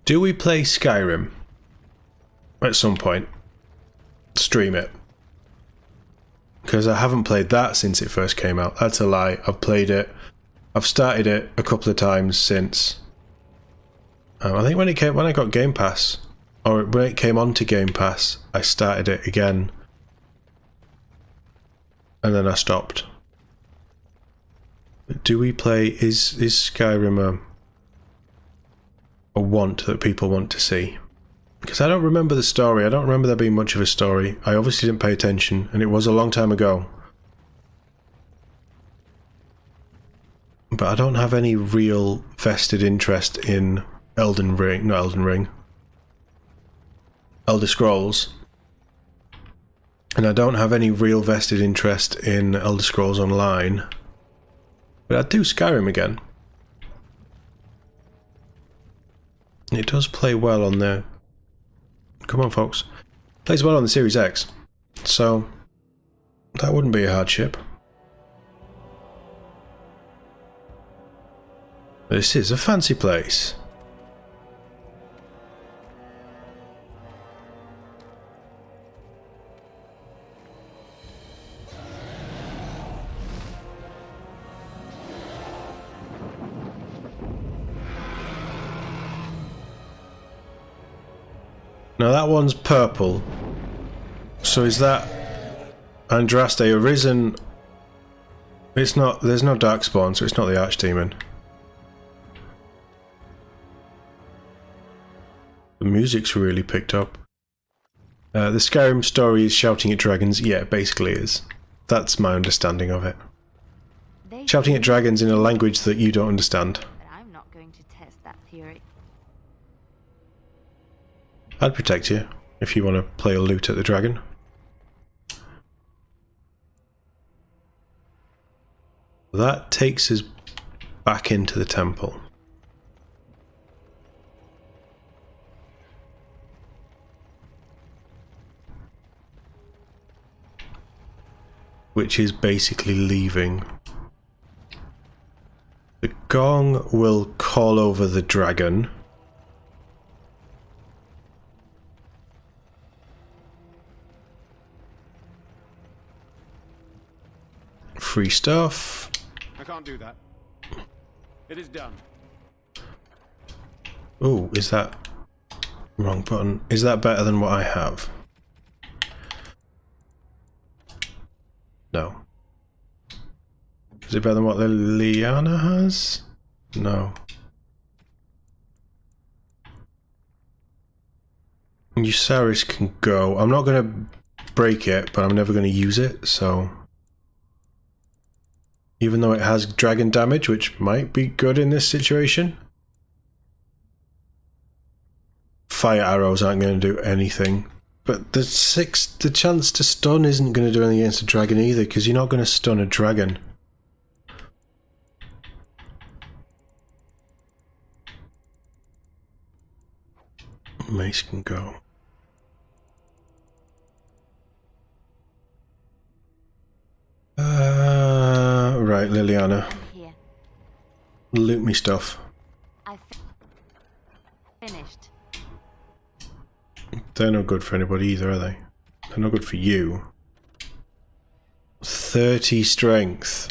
Do we play Skyrim? At some point. Stream it. Because I haven't played that since it first came out. That's a lie. I've played it. I've started it a couple of times since. I think when I got Game Pass, or when it came onto Game Pass, I started it again. And then I stopped. Do we play, is Skyrim a want that people want to see? Because I don't remember the story. I don't remember there being much of a story. I obviously didn't pay attention, and it was a long time ago. But I don't have any real vested interest in Elder Scrolls. And I don't have any real vested interest in Elder Scrolls Online. But I'd do Skyrim again. It does play well on the... Come on, folks. Plays well on the Series X. So, that wouldn't be a hardship. This is a fancy place. Now that one's purple. So is that Andraste Arisen? It's not, there's no Darkspawn, so it's not the Archdemon. The music's really picked up. The Skyrim story is shouting at dragons. Yeah, it basically is. That's my understanding of it. Shouting at dragons in a language that you don't understand. But I'm not going to test that theory. I'd protect you if you want to play a loot at the dragon. That takes us back into the temple. Which is basically leaving. The gong will call over the dragon. Free stuff. I can't do that. It is done. Oh, is that... Wrong button. Is that better than what I have? No. Is it better than what Liliana has? No. Usaris can go. I'm not going to break it, but I'm never going to use it, so... Even though it has dragon damage, which might be good in this situation. Fire arrows aren't going to do anything. But the chance to stun isn't going to do anything against a dragon either, because you're not going to stun a dragon. Mace can go. Right, Liliana. Loot me stuff. Finished. They're no good for anybody either, are they? They're no good for you. 30 strength.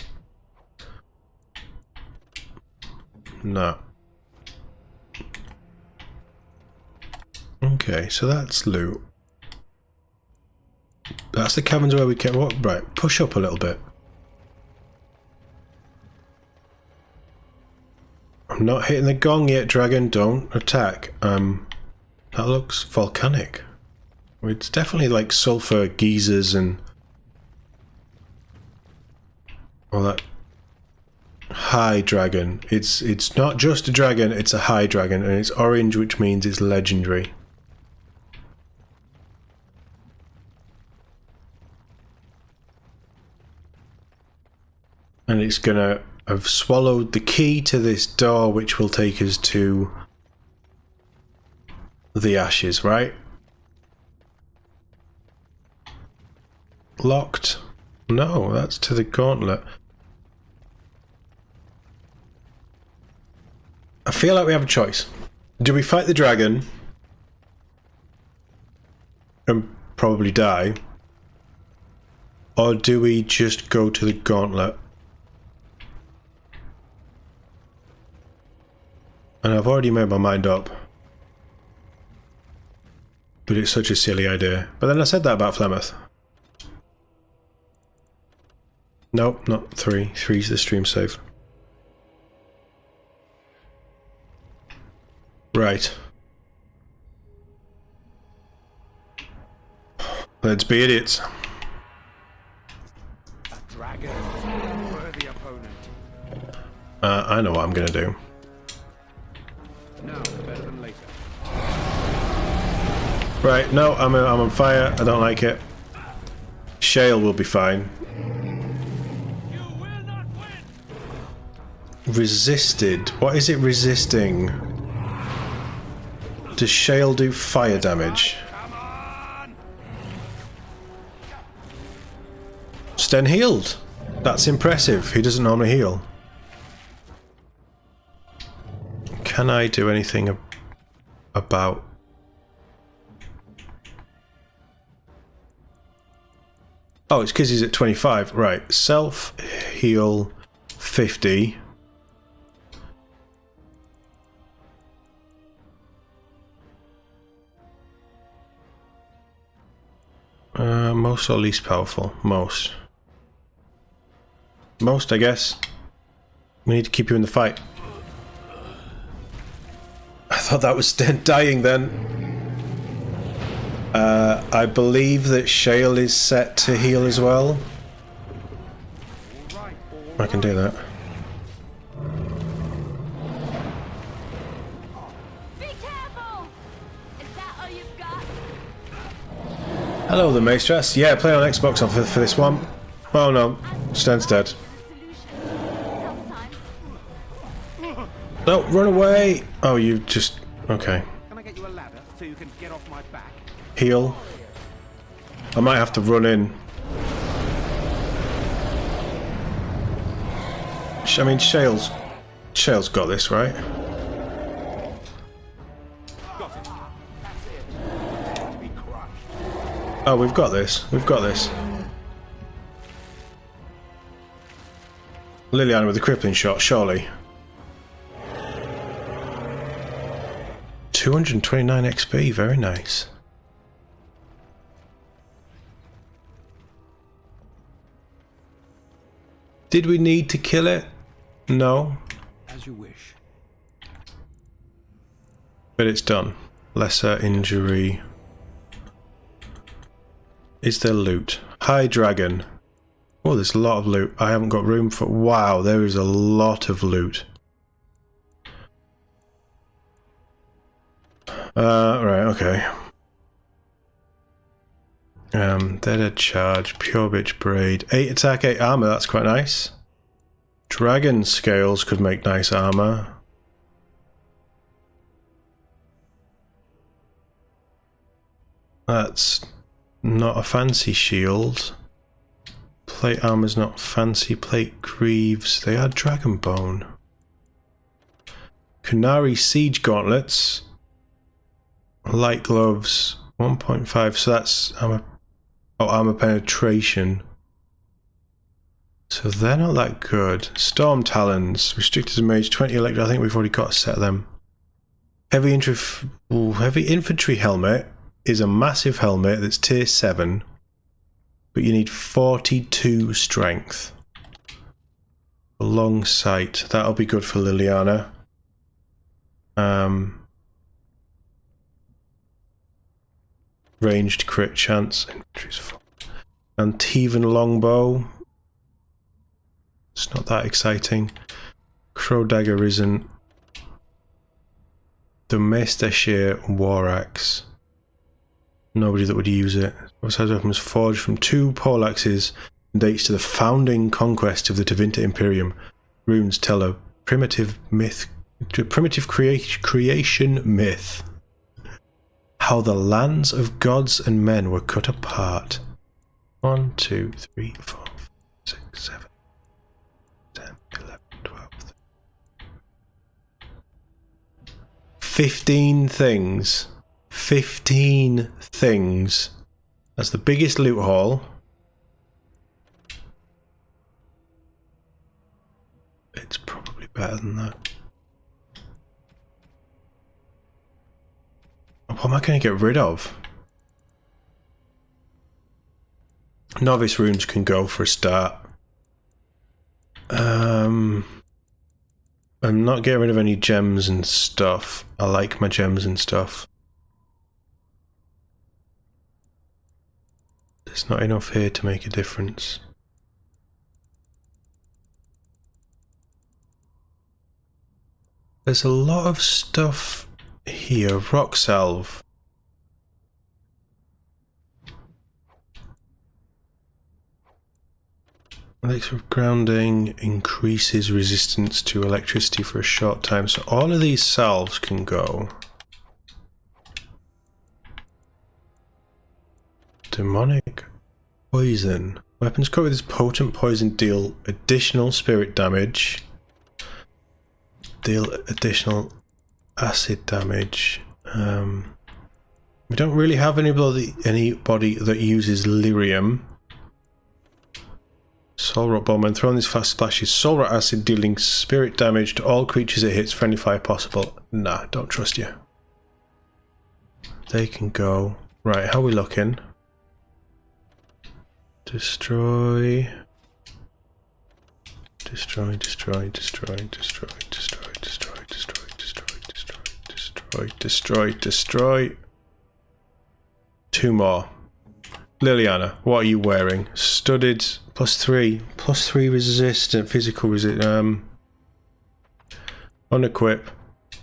No. Okay, so that's loot. That's the caverns where we can... What? Right, push up a little bit. I'm not hitting the gong yet, dragon. Don't attack. That looks volcanic. It's definitely like sulfur geysers and all that. High dragon. It's not just a dragon, it's a high dragon, and it's orange, which means it's legendary. And it's gonna have swallowed the key to this door, which will take us to the ashes, right? Locked? No, that's to the gauntlet. I feel like we have a choice. Do we fight the dragon and probably die? Or do we just go to the gauntlet? And I've already made my mind up. But it's such a silly idea. But then I said that about Flemeth. Nope, not 3. 3's the stream save. Right. Let's be idiots. A dragon is a worthy opponent. I know what I'm gonna do. Now, better than later. Right, no, I'm on fire. I don't like it. Shale will be fine. You will not win. Resisted. What is it resisting? Does Shale do fire damage? Sten healed. That's impressive. He doesn't normally heal. Can I do anything about... Oh, it's because he's at 25. Right. Self heal 50. Most or least powerful? Most. Most, I guess. We need to keep you in the fight. I thought that was Sten dying then. I believe that Shale is set to heal as well. I can do that. Be careful! Is that all you've got? Hello, the Maestras. Yeah, play on Xbox for this one. Oh no, Sten's dead. No, run away! Oh, you just... Okay. Can I get you a ladder so you can get off my back? Heal. I might have to run in. I mean, Shale's got this, right? Got it. That's it. Be crushed. Oh, we've got this. We've got this. Liliana with the crippling shot, surely. 229 XP, very nice. Did we need to kill it? No. As you wish. But it's done. Lesser injury. Is there loot? High dragon. Oh, there's a lot of loot. I haven't got room for... Wow, there is a lot of loot. Right, okay. Deadhead charge, pure bitch braid. 8 attack, 8 armor, that's quite nice. Dragon scales could make nice armor. That's not a fancy shield. Plate armor's not fancy. Plate greaves. They are dragon bone. Kunari siege gauntlets. Light gloves. 1.5. So that's armor. Oh, armor penetration. So they're not that good. Storm talons. Restricted to mage. 20 electro. I think we've already got a set of them. Heavy infantry helmet is a massive helmet that's tier 7. But you need 42 strength. Long sight. That'll be good for Liliana. Ranged crit chance. Antivan longbow. It's not that exciting. Crow dagger isn't. The Mestashir war axe. Nobody that would use it. Size weapon was forged from 2 poleaxes and dates to the founding conquest of the Tevinter Imperium. Runes tell a primitive creation myth. How the lands of gods and men were cut apart. 1, 2, 3, 4, 5, 6, 7, 10, 11, 12, 15 things. 15 things. That's the biggest loot haul. It's probably better than that. What am I going to get rid of? Novice runes can go for a start. I'm not getting rid of any gems and stuff. I like my gems and stuff. There's not enough here to make a difference. There's a lot of stuff here. Rock salve. Elixir of grounding increases resistance to electricity for a short time. So all of these salves can go. Demonic poison. Weapons covered with this potent poison deal additional spirit damage. Deal additional acid damage. We don't really have anybody that uses lyrium. Soul Rot Bomb. When thrown these fast splashes, Soul Rot acid dealing spirit damage to all creatures it hits, friendly fire possible. Nah, don't trust you. They can go. Right, how are we looking? Destroy. Destroy, destroy, destroy, destroy, destroy, destroy, destroy, destroy, destroy, destroy, destroy. 2 more. Liliana, what are you wearing? Studded, +3. +3 resistant, physical resist. Unequip.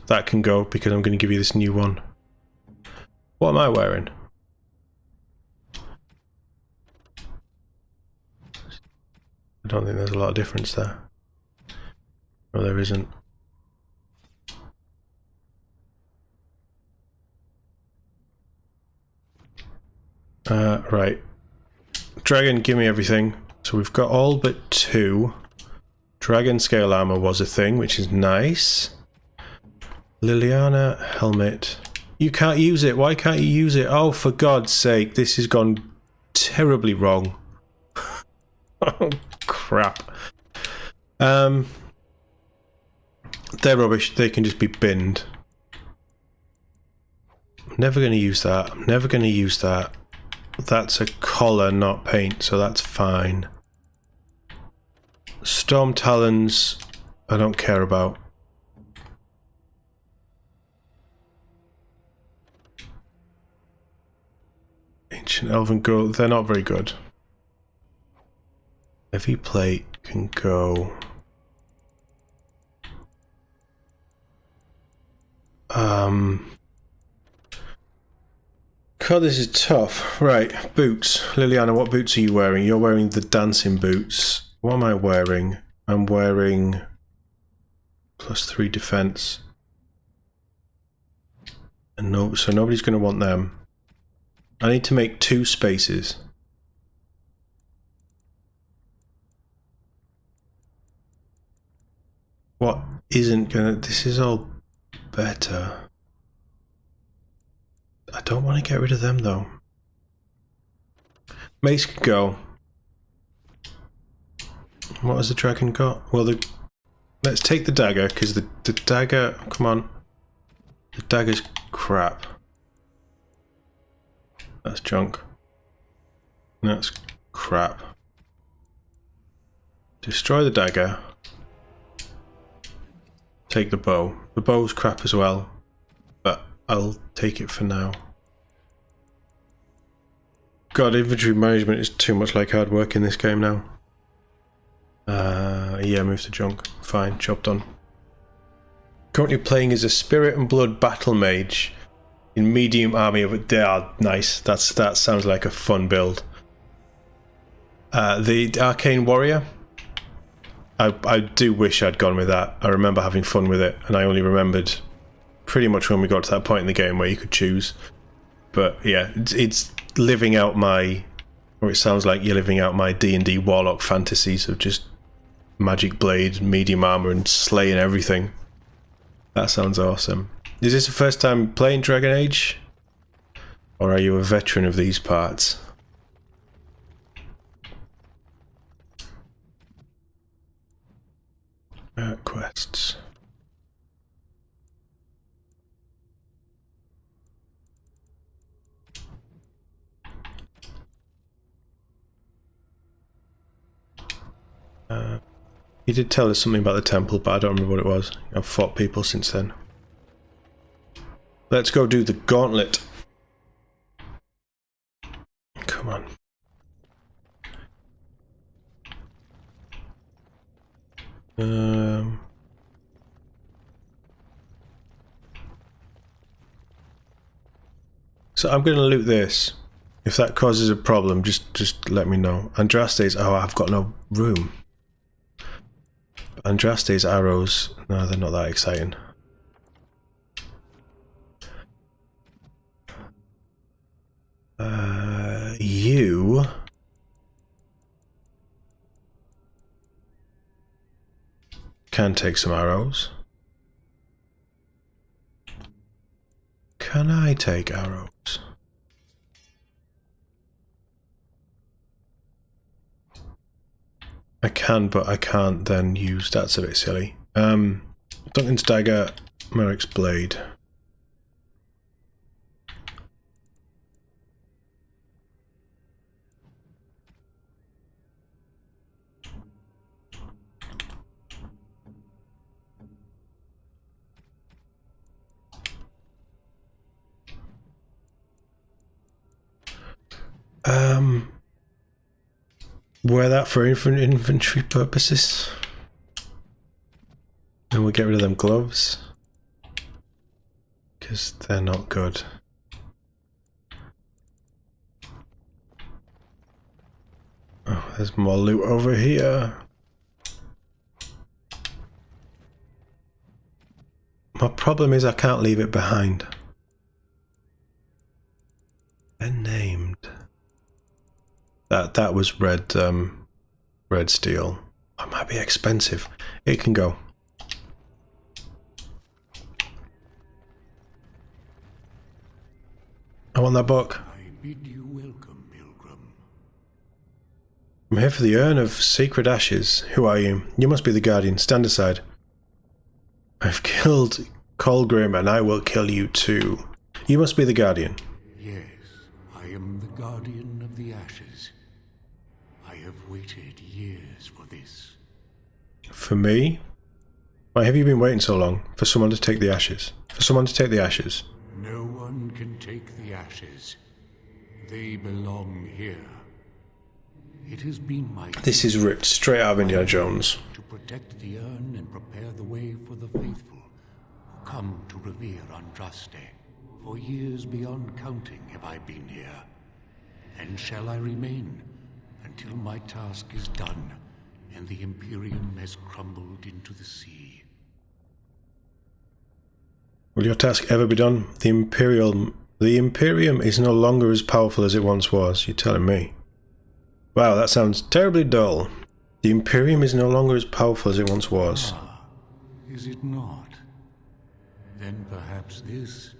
That can go because I'm going to give you this new one. What am I wearing? I don't think there's a lot of difference there. No, there isn't. Right. Dragon, give me everything. So we've got all but 2. Dragon scale armor was a thing, which is nice. Liliana helmet. You can't use it. Why can't you use it? Oh, for God's sake, this has gone terribly wrong. Oh, crap. They're rubbish. They can just be binned. I'm never going to use that. I'm never going to use that. That's a collar, not paint, so that's fine. Storm Talons, I don't care about. Ancient Elven Gold, they're not very good. Heavy Plate can go. God, this is tough. Right, boots. Liliana, what boots are you wearing? You're wearing the dancing boots. What am I wearing? I'm wearing +3 defense. And no, so nobody's going to want them. I need to make 2 spaces. What isn't gonna... This is all better. I don't want to get rid of them though. Mace can go. What has the dragon got? Well, let's take the dagger, because the dagger... Come on. The dagger's crap. That's junk. That's crap. Destroy the dagger. Take the bow. The bow's crap as well, but I'll take it for now. God, inventory management is too much like hard work in this game now. Yeah, move to junk. Fine, job done. Currently playing as a Spirit and Blood Battle Mage in medium army. They are nice. That sounds like a fun build. The Arcane Warrior. I do wish I'd gone with that. I remember having fun with it, and I only remembered pretty much when we got to that point in the game where you could choose. But yeah, it's living out my, or it sounds like you're living out my D&D Warlock fantasies of just magic blade, medium armor, and slaying everything. That sounds awesome. Is this the first time playing Dragon Age? Or are you a veteran of these parts? Quests. He did tell us something about the temple, but I don't remember what it was. I've fought people since then. Let's go do the gauntlet. Come on. So I'm going to loot this. If that causes a problem, just let me know. Andraste's... Oh, I've got no room. Andraste's arrows... No, they're not that exciting. You... can take some arrows. Can I take arrows? I can, but I can't then use... That's a bit silly. Duncan's dagger, Merrick's blade. Wear that for inventory purposes. And we'll get rid of them gloves. Because they're not good. Oh, there's more loot over here. My problem is I can't leave it behind. They're named. That was red steel. That might be expensive. It can go. I want that book. I bid you welcome, pilgrim. I'm here for the urn of sacred ashes. Who are you? You must be the guardian. Stand aside. I've killed Colgrim and I will kill you too. You must be the guardian. Yes, I am the guardian of the ashes. I have waited years for this. For me? Why have you been waiting so long? For someone to take the ashes? For someone to take the ashes? No one can take the ashes. They belong here. It has been my This is ripped straight out of Indiana Jones. to protect the urn and prepare the way for the faithful who come to revere Andraste. For years beyond counting have I been here, and shall I remain until my task is done and the Imperium has crumbled into the sea. Will your task ever be done? The Imperium is no longer as powerful as it once was, you're telling me. Wow, that sounds terribly dull. The Imperium is no longer as powerful as it once was. Is it not? Then perhaps this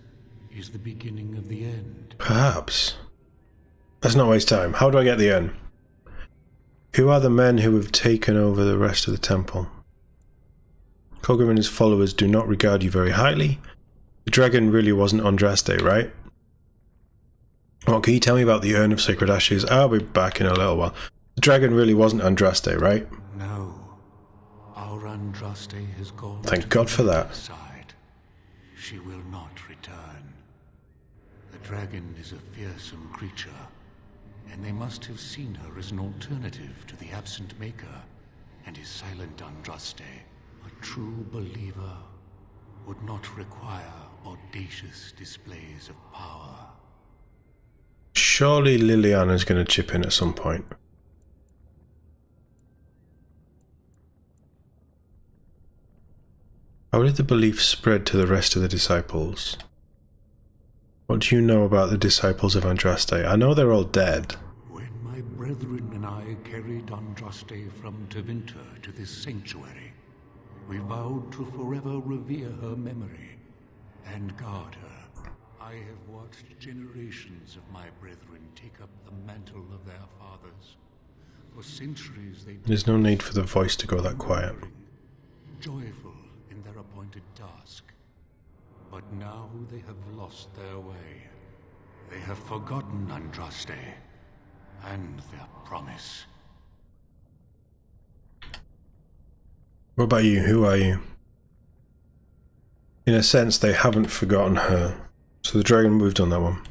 is the beginning of the end. Perhaps. Let's not waste time. How do I get the urn? Who are the men who have taken over the rest of the temple? Kogrim and his followers do not regard you very highly. The dragon really wasn't Andraste, right? What can you tell me about the Urn of Sacred Ashes? I'll be back in a little while. The dragon really wasn't Andraste, right? No. Our Andraste has gone. Thank God for that. Side. She will not return. The dragon is a fearsome creature, and they must have seen her as an alternative to the absent Maker and his silent Andraste. A true believer would not require audacious displays of power. Surely Liliana's going to chip in at some point. How did the belief spread to the rest of the disciples? What do you know about the disciples of Andraste? I know they're all dead. When my brethren and I carried Andraste from Tevinter to this sanctuary, we vowed to forever revere her memory and guard her. I have watched generations of my brethren take up the mantle of their fathers. For centuries they There's no need for the voice to go that quiet. joyful in their appointed task. But now they have lost their way. They have forgotten Andraste and their promise. What about you? Who are you? In a sense, they haven't forgotten her. So the dragon moved on that one.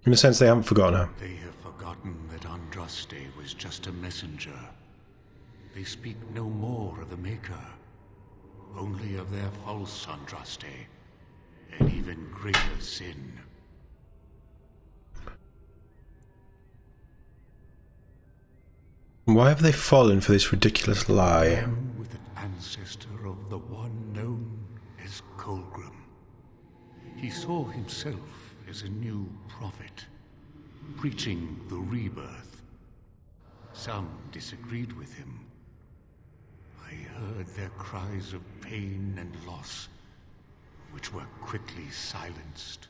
In a sense, they haven't forgotten her. They have forgotten that Andraste was just a messenger. They speak no more of the Maker, only of their false Andraste, and even greater sin. Why have they fallen for this ridiculous lie? One with an ancestor of the one known as Colgrim. He saw himself as a new prophet, preaching the rebirth. Some disagreed with him. I heard their cries of pain and loss, which were quickly silenced.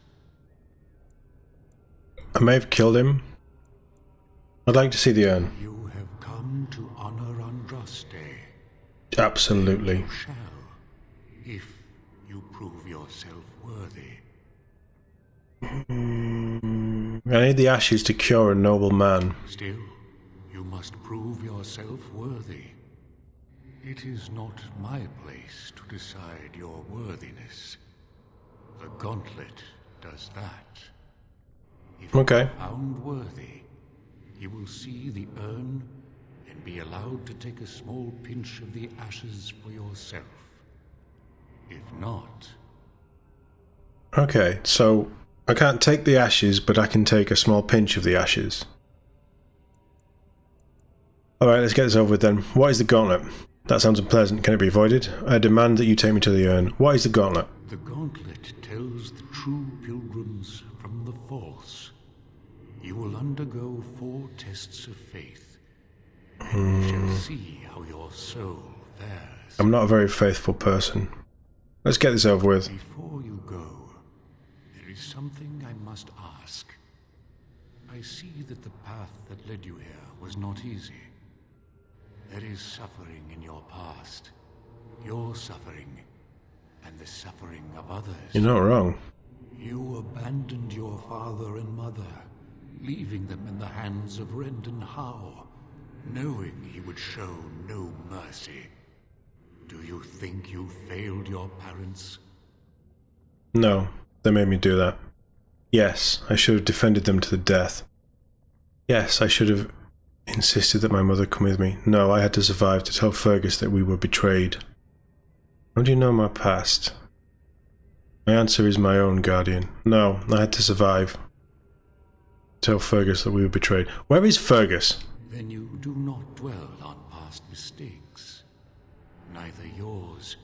I may have killed him. I'd like to see the urn. You have come to honor Andraste. Absolutely. You shall, if you prove yourself worthy. I need the ashes to cure a noble man. Still, you must prove yourself worthy. It is not my place to decide your worthiness. The gauntlet does that. If you are found worthy, you will see the urn and be allowed to take a small pinch of the ashes for yourself. If not... Okay, so I can't take the ashes, but I can take a small pinch of the ashes. Alright, let's get this over with then. What is the gauntlet? That sounds unpleasant. Can it be avoided? I demand that you take me to the urn. What is the gauntlet? The gauntlet tells the true pilgrims from the false. You will undergo 4 tests of faith, and you shall see how your soul fares. I'm not a very faithful person. Let's get this over with. Before you go, there is something I must ask. I see that the path that led you here was not easy. There is suffering in your past. Your suffering, and the suffering of others. You're not wrong. You abandoned your father and mother, leaving them in the hands of Rendon Howe, knowing he would show no mercy. Do you think you failed your parents? No, they made me do that. Yes, I should have defended them to the death. Yes, I should have insisted that my mother come with me. No, I had to survive to tell Fergus that we were betrayed. How do you know my past? My answer is my own, Guardian. No, I had to survive. Tell Fergus that we were betrayed. Where is Fergus? Then you do not dwell on past mistakes. Neither yours,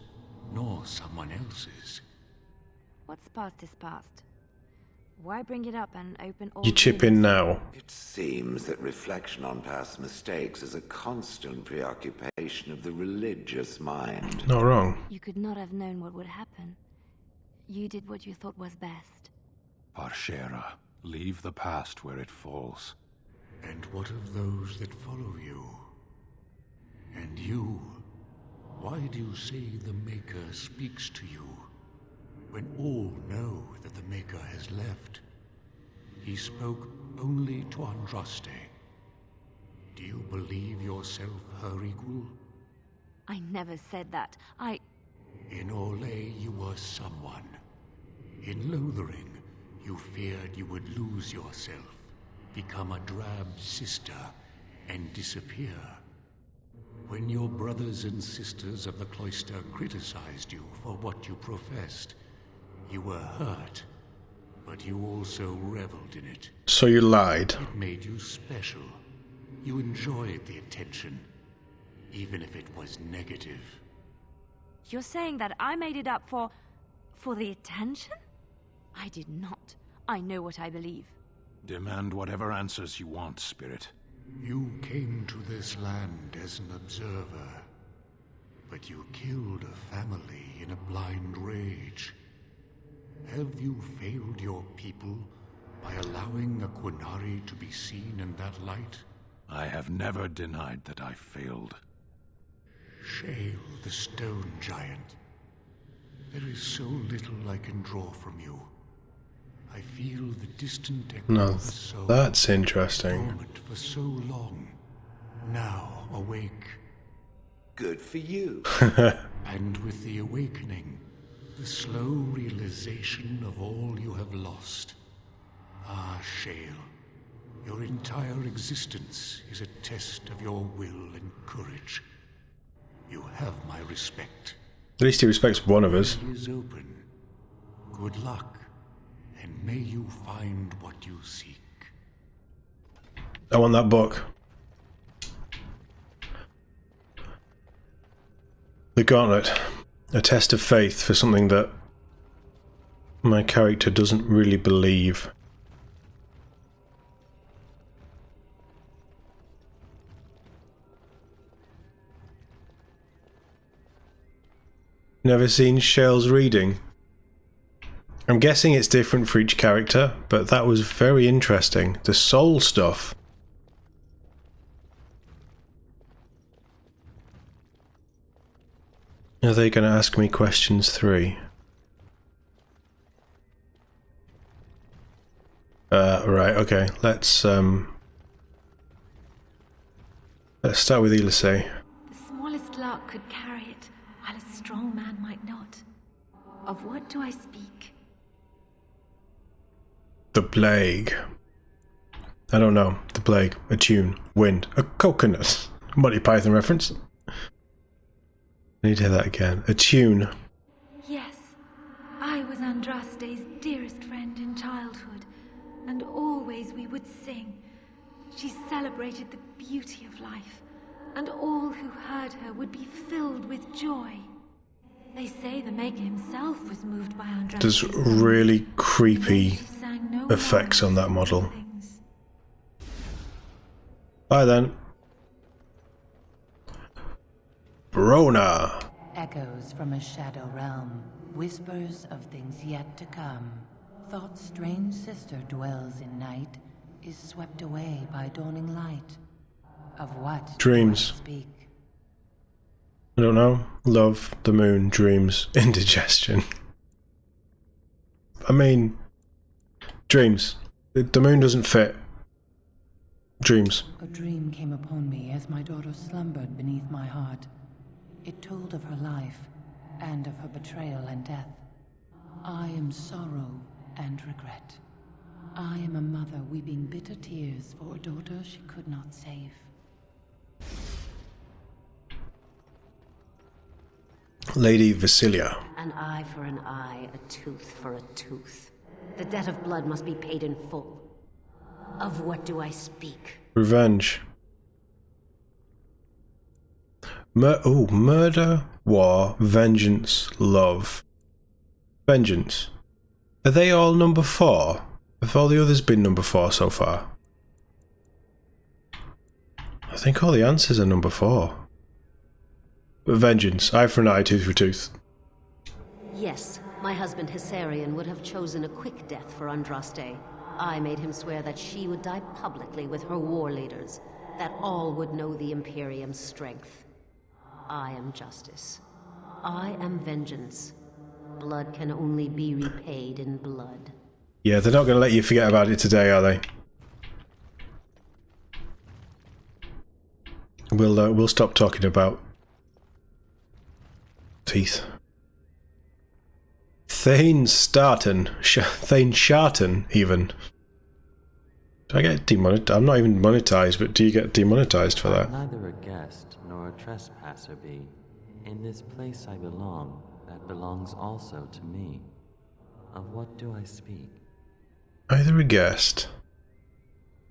nor someone else's. What's past is past. Why bring it up and open all You chip in now. It seems that reflection on past mistakes is a constant preoccupation of the religious mind. Not wrong. You could not have known what would happen. You did what you thought was best. Parshera, leave the past where it falls. And what of those that follow you? And you? Why do you say the Maker speaks to you? When all know that the Maker has left. He spoke only to Andraste. Do you believe yourself her equal? I never said that. In Orlais you were someone. In Lothering, you feared you would lose yourself, become a drab sister, and disappear. When your brothers and sisters of the cloister criticized you for what you professed, you were hurt, but you also reveled in it. So you lied. It made you special. You enjoyed the attention, even if it was negative. You're saying that I made it up for the attention? I did not. I know what I believe. Demand whatever answers you want, Spirit. You came to this land as an observer, but you killed a family in a blind rage. Have you failed your people by allowing a Qunari to be seen in that light? I have never denied that I failed. Shale, the stone giant. There is so little I can draw from you. I feel the distant echo No, of a soul that's interesting. dormant for so long, now awake. Good for you. And with the awakening, the slow realization of all you have lost. Ah, Shale, your entire existence is a test of your will and courage. You have my respect. At least he respects one of us. The way is open. Good luck, and may you find what you seek. I want that book. The Gauntlet. A test of faith for something that my character doesn't really believe. Never seen Shale's reading? I'm guessing it's different for each character, but that was very interesting. The soul stuff. Are they going to ask me questions 3? Right, okay. Let's start with Elisay. The smallest lark could carry it, while a strong man might not. Of what do I speak? The plague. I don't know. The plague. A tune. Wind. A coconut. Monty Python reference. I need to hear that again. A tune. Yes, I was Andraste's dearest friend in childhood, and always we would sing. She celebrated the beauty of life, and all who heard her would be filled with joy. They say the Maker himself was moved by Andraste. There's really creepy effects on that model. Bye then. Brona. Echoes from a shadow realm, whispers of things yet to come. Thought's strange sister dwells in night, is swept away by dawning light. Of what Dreams. do I speak? I don't know. Love, the moon, dreams, indigestion. I mean, dreams. The moon doesn't fit. Dreams. A dream came upon me as my daughter slumbered beneath my heart. It told of her life, and of her betrayal and death. I am sorrow and regret. I am a mother weeping bitter tears for a daughter she could not save. Lady Vasilia. An eye for an eye, a tooth for a tooth. The debt of blood must be paid in full. Of what do I speak? Revenge. Murder, war, vengeance, love. Vengeance. Are they all number 4? Have all the others been number 4 so far? I think all the answers are number 4. Vengeance. Eye for an eye, tooth for tooth. Yes, my husband Hysarion would have chosen a quick death for Andraste. I made him swear that she would die publicly with her war leaders, that all would know the Imperium's strength. I am justice. I am vengeance. Blood can only be repaid in blood. Yeah, they're not going to let you forget about it today, are they? We'll stop talking about teeth. Thane Sharton, even. Do I get demonetized? I'm not even monetized, but do you get demonetized for that? Neither a guest nor a trespasser be. In this place I belong, that belongs also to me. Of what do I speak? Neither a guest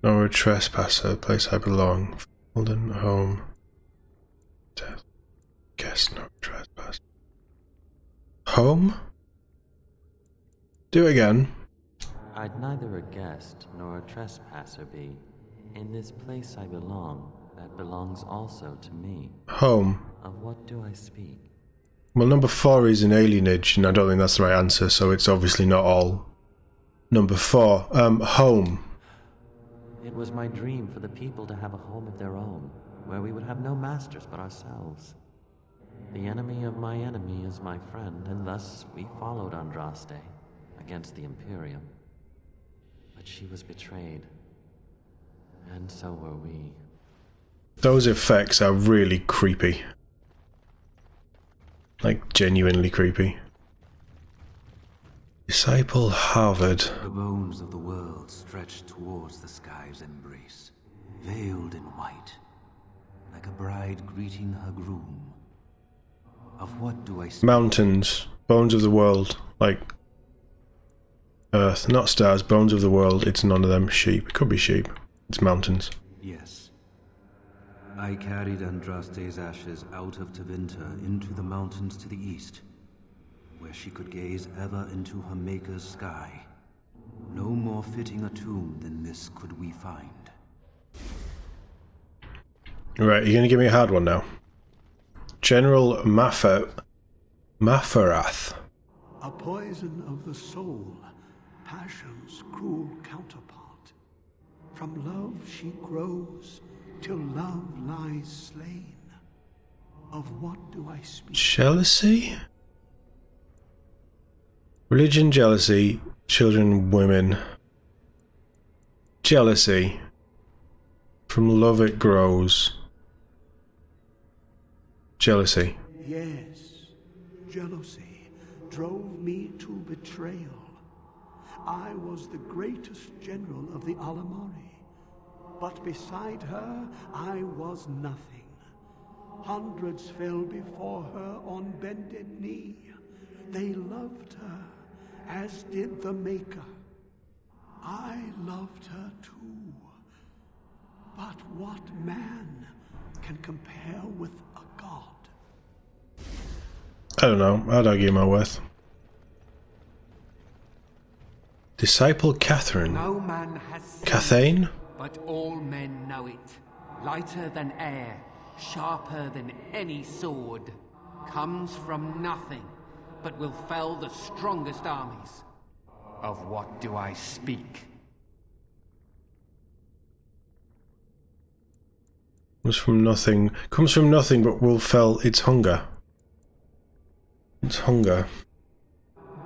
nor a trespasser, the place I belong. Ferelden, home, death. Guest nor trespass. Home? Do it again. I'd neither a guest nor a trespasser be. In this place I belong, that belongs also to me. Home. Of what do I speak? Well, number 4 is an alienage, and I don't think that's the right answer, so it's obviously not all. Number 4, home. It was my dream for the people to have a home of their own, where we would have no masters but ourselves. The enemy of my enemy is my friend, and thus we followed Andraste against the Imperium. But she was betrayed, and so were we. Those effects are really creepy. Like, genuinely creepy. Disciple Harvard. The bones of the world stretched towards the sky's embrace, veiled in white, like a bride greeting her groom. Of what do I speak? Mountains. Bones of the world. Like Earth. Not stars. Bones of the world. It's none of them. Sheep. It could be sheep. It's mountains. Yes. I carried Andraste's ashes out of Tevinter into the mountains to the east, where she could gaze ever into her Maker's sky. No more fitting a tomb than this could we find. Right, you're going to give me a hard one now. General Mafarath. A poison of the soul, passion's cruel counterpart. From love she grows, till love lies slain. Of what do I speak? Jealousy? Religion, jealousy, children, women. Jealousy. From love it grows. Jealousy. Yes, jealousy drove me to betrayal. I was the greatest general of the Alamari, but beside her I was nothing. Hundreds fell before her on bended knee. They loved her, as did the Maker. I loved her too. But what man can compare with a god? I don't know. I'd argue my worth. Disciple Catherine. No man has seen Cathane? it, but all men know it. Lighter than air, sharper than any sword. Comes from nothing, but will fell the strongest armies. Of what do I speak? Comes from nothing, but will fell its hunger. Its hunger.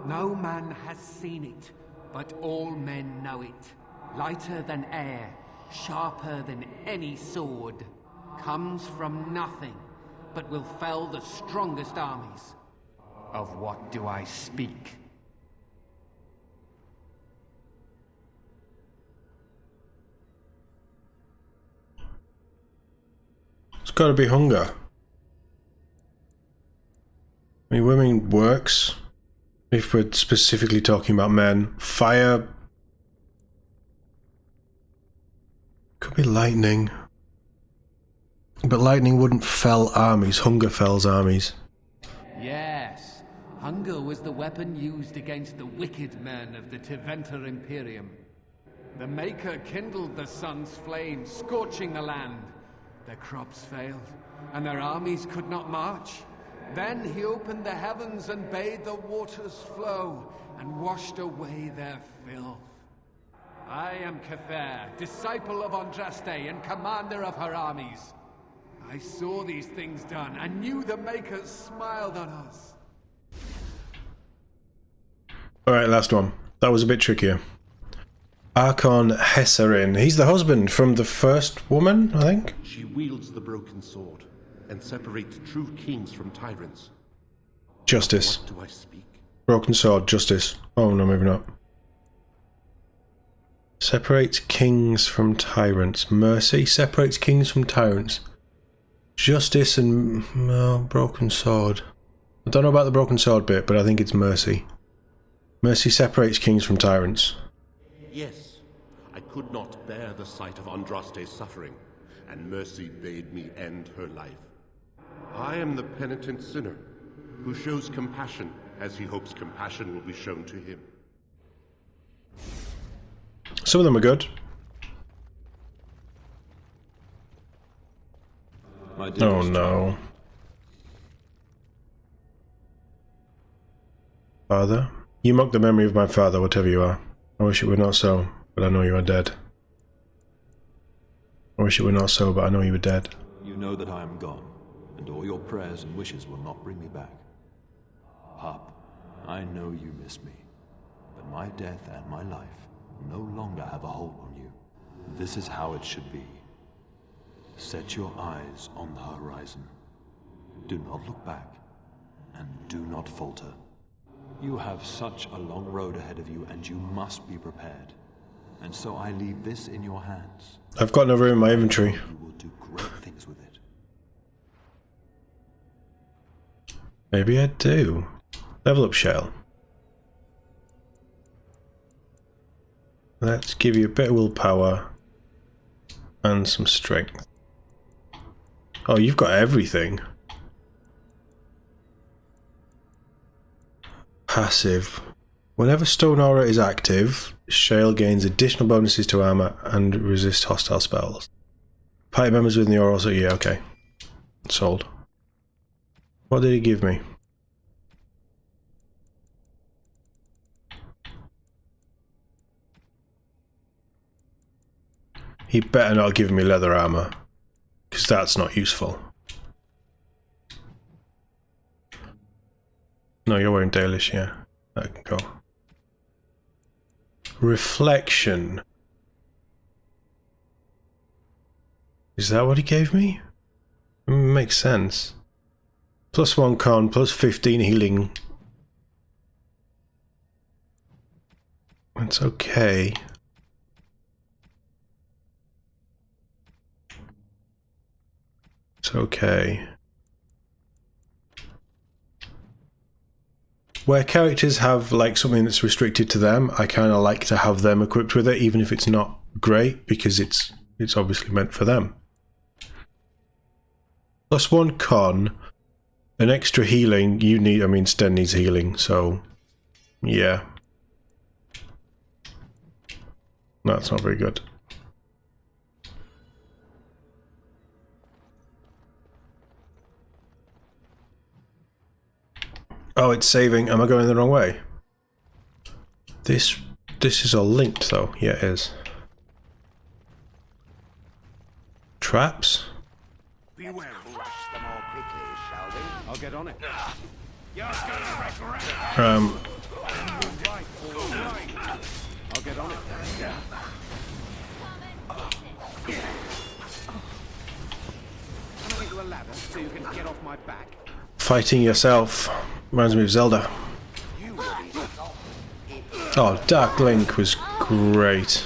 No man has seen it, but all men know it. Lighter than air, sharper than any sword. Comes from nothing, but will fell the strongest armies. Of what do I speak? It's got to be hunger. I mean, women works. If we're specifically talking about men, fire could be lightning. But lightning wouldn't fell armies. Hunger fells armies. Yes, hunger was the weapon used against the wicked men of the Tevinter Imperium. The Maker kindled the sun's flame, scorching the land. Their crops failed, and their armies could not march. Then he opened the heavens and bade the waters flow, and washed away their filth. I am Cather, disciple of Andraste and commander of her armies. I saw these things done, and knew the Makers smiled on us. Alright, last one. That was a bit trickier. Archon Hessarin. He's the husband from the first woman, I think? She wields the broken sword, and separates true kings from tyrants. Justice. What do I speak? Broken sword, justice. Oh no, maybe not. Separates kings from tyrants. Mercy separates kings from tyrants. Justice and broken sword. I don't know about the broken sword bit, but I think it's mercy. Mercy separates kings from tyrants. Yes, I could not bear the sight of Andraste's suffering, and mercy bade me end her life. I am the penitent sinner, who shows compassion as he hopes compassion will be shown to him. Some of them are good. Oh no. Father? You mock the memory of my father, whatever you are. I wish it were not so, but I know you are dead. I wish it were not so, but I know you are dead. You know that I am gone, and all your prayers and wishes will not bring me back. Pup, I know you miss me, but my death and my life no longer have a hold on you. This is how it should be. Set your eyes on the horizon. Do not look back, and do not falter. You have such a long road ahead of you, and you must be prepared. And so I leave this in your hands. I've got no room in my inventory. You will do great things with it. Maybe I do. Level up shell. Let's give you a bit of willpower and some strength. Oh, you've got everything. Passive. Whenever Stone Aura is active, Shale gains additional bonuses to armor and resist hostile spells. Party members within the aura also, yeah, okay. Sold. What did he give me? He better not give me leather armor, because that's not useful. No, you're wearing Dalish, yeah. That can go. Reflection. Is that what he gave me? Makes sense. +1 con, +15 healing. That's okay. It's okay. Where characters have like something that's restricted to them, I kind of like to have them equipped with it, even if it's not great, because it's obviously meant for them. +1 con, an extra healing. You need, I mean, Sten needs healing, so yeah, that's not very good. Oh, it's saving. Am I going the wrong way? This is all linked though. Yeah, it is. Traps? Beware. Crush them all quickly, shall we? I'll get on it. You're gonna regret. Right, all right. I'll get on it. Can I get you a ladder so you can get off my back? Fighting yourself. Reminds me of Zelda. Oh, Dark Link was great.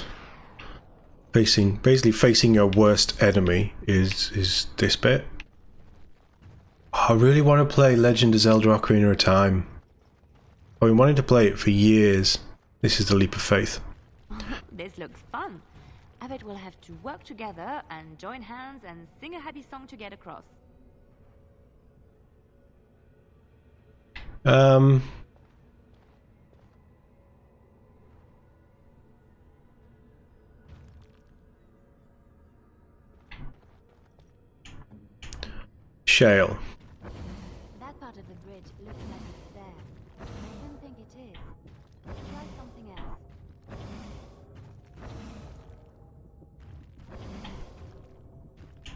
Basically facing your worst enemy is this bit. I really want to play Legend of Zelda Ocarina of Time. I've been wanting to play it for years. This is the leap of faith. This looks fun. I bet we'll have to work together and join hands and sing a happy song to get across. Shale. That part of the bridge looks like it's there. I don't think it is. Try something else.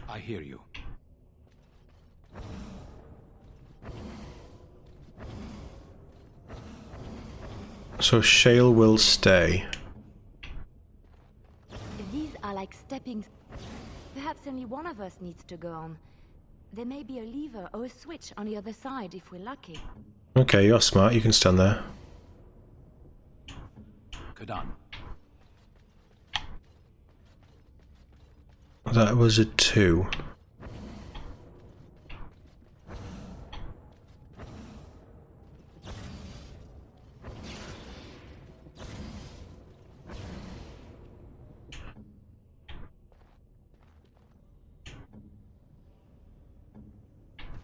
I hear you. So Shale will stay. These are like stepping... Perhaps only one of us needs to go on. There may be a lever or a switch on the other side if we're lucky. Okay, you're smart. You can stand there. Good on. That was a 2.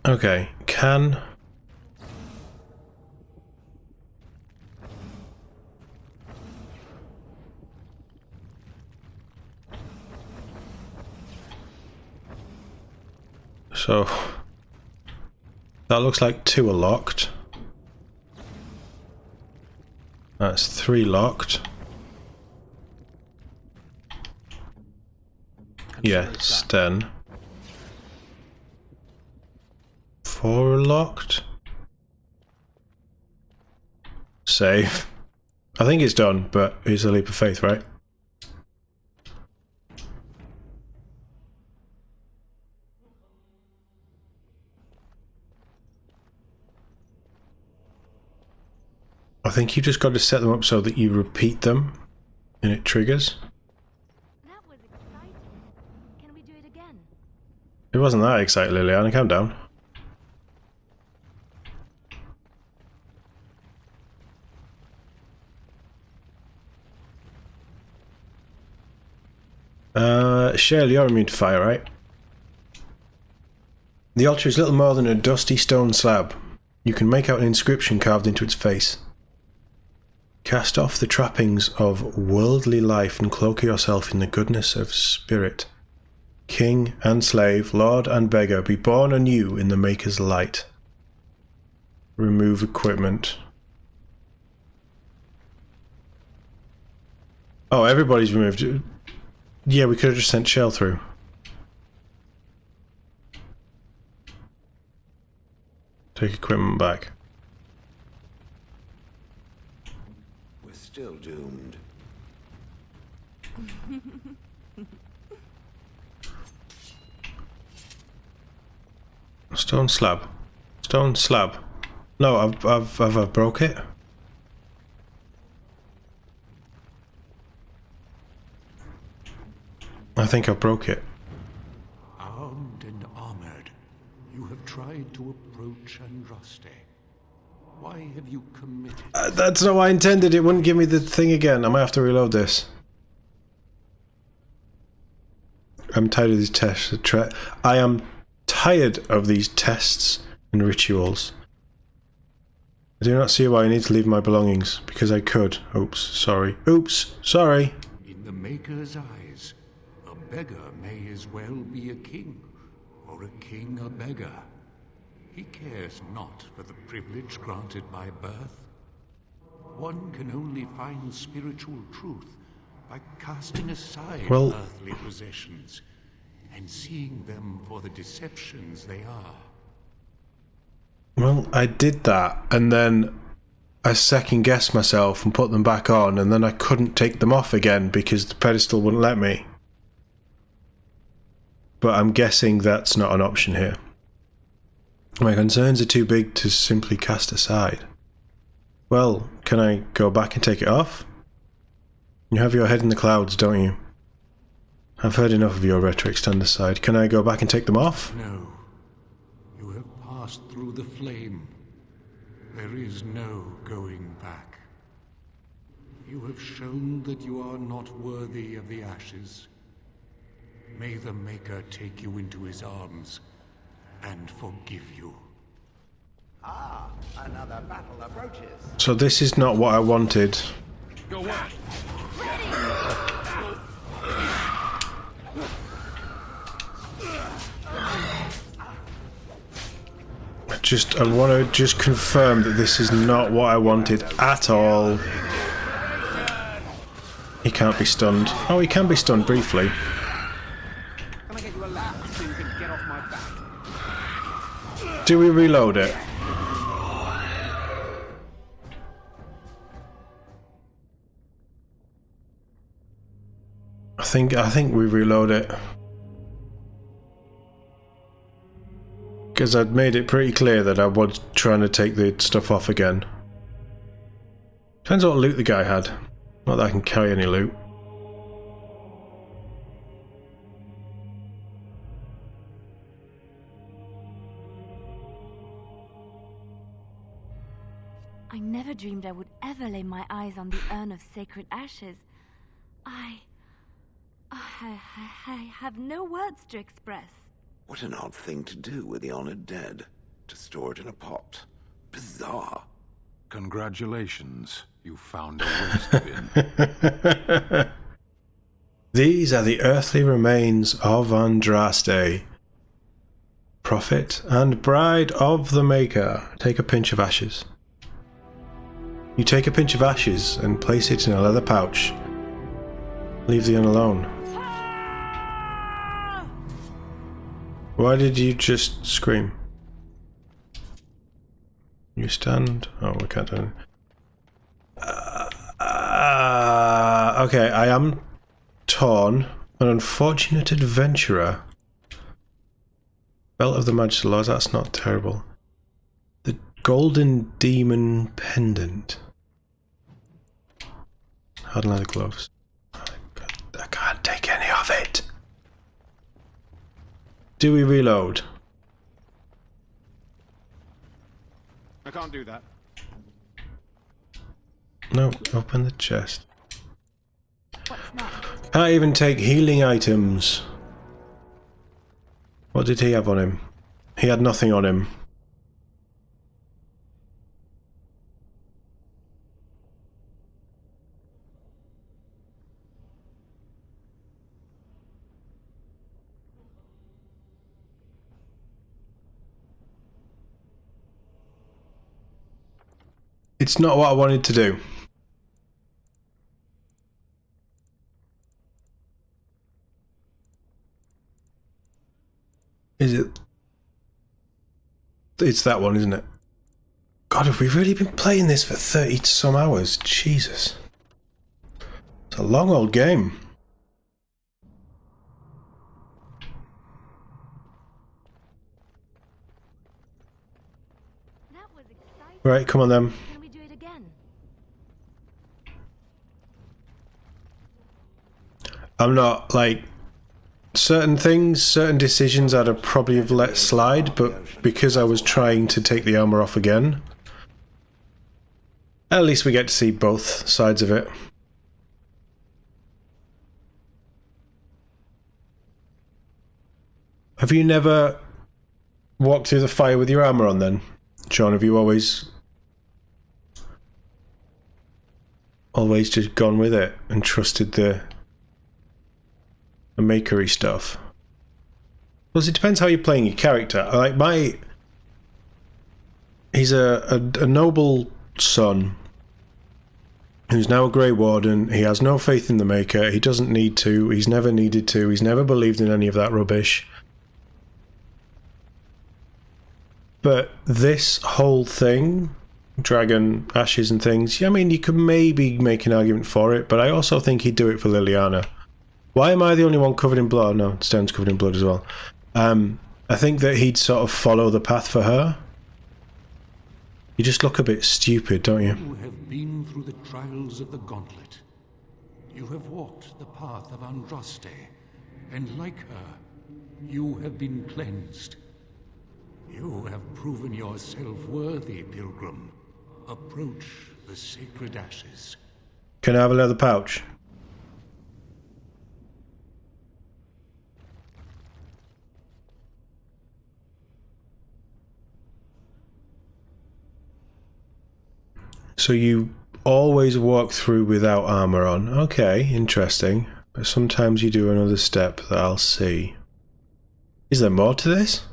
Okay, can... So... That looks like 2 are locked. That's 3 locked. Yes, then. 4 locked. Save. I think it's done, but it's a leap of faith, right? I think you just got to set them up so that you repeat them and it triggers. That was exciting. Can we do it again? It wasn't that exciting, Liliana. Calm down. Shale, you're immune to fire, right? The altar is little more than a dusty stone slab. You can make out an inscription carved into its face. Cast off the trappings of worldly life and cloak yourself in the goodness of spirit. King and slave, lord and beggar, be born anew in the Maker's light. Remove equipment. Oh, everybody's removed. Yeah, we could have just sent Shell through. Take equipment back. We're still doomed. Stone slab. Stone slab. No, I've broke it. I think I broke it. Armed and armored, you have tried to approach Andraste. Why have you committed? That's not what I intended. It wouldn't give me the thing again. I might have to reload this. I'm tired of these tests. I am tired of these tests and rituals. I do not see why I need to leave my belongings, because I could. Oops, sorry. Oops, sorry. In the Maker's eyes, a beggar may as well be a king, or a king a beggar. He cares not for the privilege granted by birth. One can only find spiritual truth by casting aside earthly possessions and seeing them for the deceptions they are. Well, I did that, and then I second-guessed myself and put them back on, and then I couldn't take them off again because the pedestal wouldn't let me. But I'm guessing that's not an option here. My concerns are too big to simply cast aside. Well, can I go back and take it off? You have your head in the clouds, don't you? I've heard enough of your rhetoric. Stand aside. Can I go back and take them off? No. You have passed through the flame. There is no going back. You have shown that you are not worthy of the ashes. May the Maker take you into his arms and forgive you. Ah, another battle approaches. So this is not what I wanted. Go on. I want to just confirm that this is not what I wanted at all. He can't be stunned. Oh, he can be stunned briefly. Can I get you a lap so you can get off my back? Do we reload it? I think we reload it. Because I'd made it pretty clear that I was trying to take the stuff off again. Depends what loot the guy had. Not that I can carry any loot. I never dreamed I would ever lay my eyes on the urn of sacred ashes. I have no words to express. What an odd thing to do with the honored dead. To store it in a pot. Bizarre. Congratulations. You found a waste bin. These are the earthly remains of Andraste, prophet and bride of the Maker. Take a pinch of ashes. You take a pinch of ashes and place it in a leather pouch. Leave the urn alone. Why did you just scream? You stand. Oh, we can't do it. Okay, I am torn. An unfortunate adventurer. Belt of the Magister Laws, that's not terrible. The Golden Demon Pendant. Hard leather gloves. I can't take any of it. Do we reload? I can't do that. No, open the chest. Can't even take healing items. What did he have on him? He had nothing on him. It's not what I wanted to do. Is it? It's that one, isn't it? God, have we really been playing this for 30 some hours? Jesus. It's a long old game. Right, come on then. Can we do it again? I'm not, like, certain things, certain decisions I'd have probably have let slide, but because I was trying to take the armor off again, at least we get to see both sides of it. Have you never walked through the fire with your armor on then? Sean, have you always just gone with it and trusted the makery stuff? Well, it depends how you're playing your character. Like he's a noble son who's now a Grey Warden. He has no faith in the Maker. He doesn't need to. He's never needed to. He's never believed in any of that rubbish. But this whole thing, dragon, ashes and things, I mean, you could maybe make an argument for it, but I also think he'd do it for Liliana. Why am I the only one covered in blood? No, Sten's covered in blood as well. I think that he'd sort of follow the path for her. You just look a bit stupid, don't you? You have been through the trials of the gauntlet. You have walked the path of Andraste, and like her, you have been cleansed. You have proven yourself worthy, pilgrim. Approach the sacred ashes. Can I have a leather pouch? So you always walk through without armor on. Okay, interesting. But sometimes you do another step that I'll see. Is there more to this?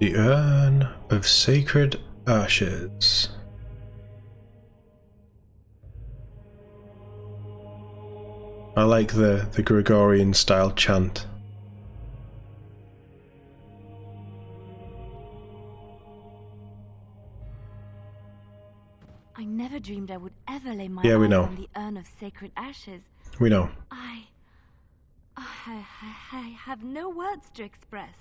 The Urn of Sacred Ashes. I like the Gregorian style chant. I never dreamed I would ever lay my we eyes know. on the Urn of Sacred Ashes. We know. I have no words to express.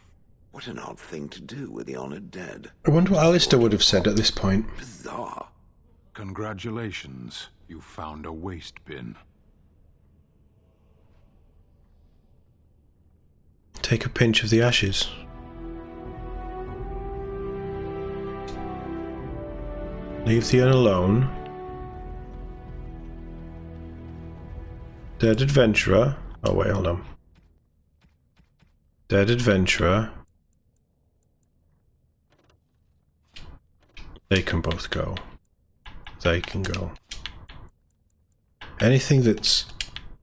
What an odd thing to do with the honored dead. I wonder what Alistair would have said at this point. Bizarre. Congratulations, you found a waste bin. Take a pinch of the ashes. Leave the urn alone. Dead adventurer. Oh wait, hold on. Dead adventurer. They can both go. They can go. Anything that's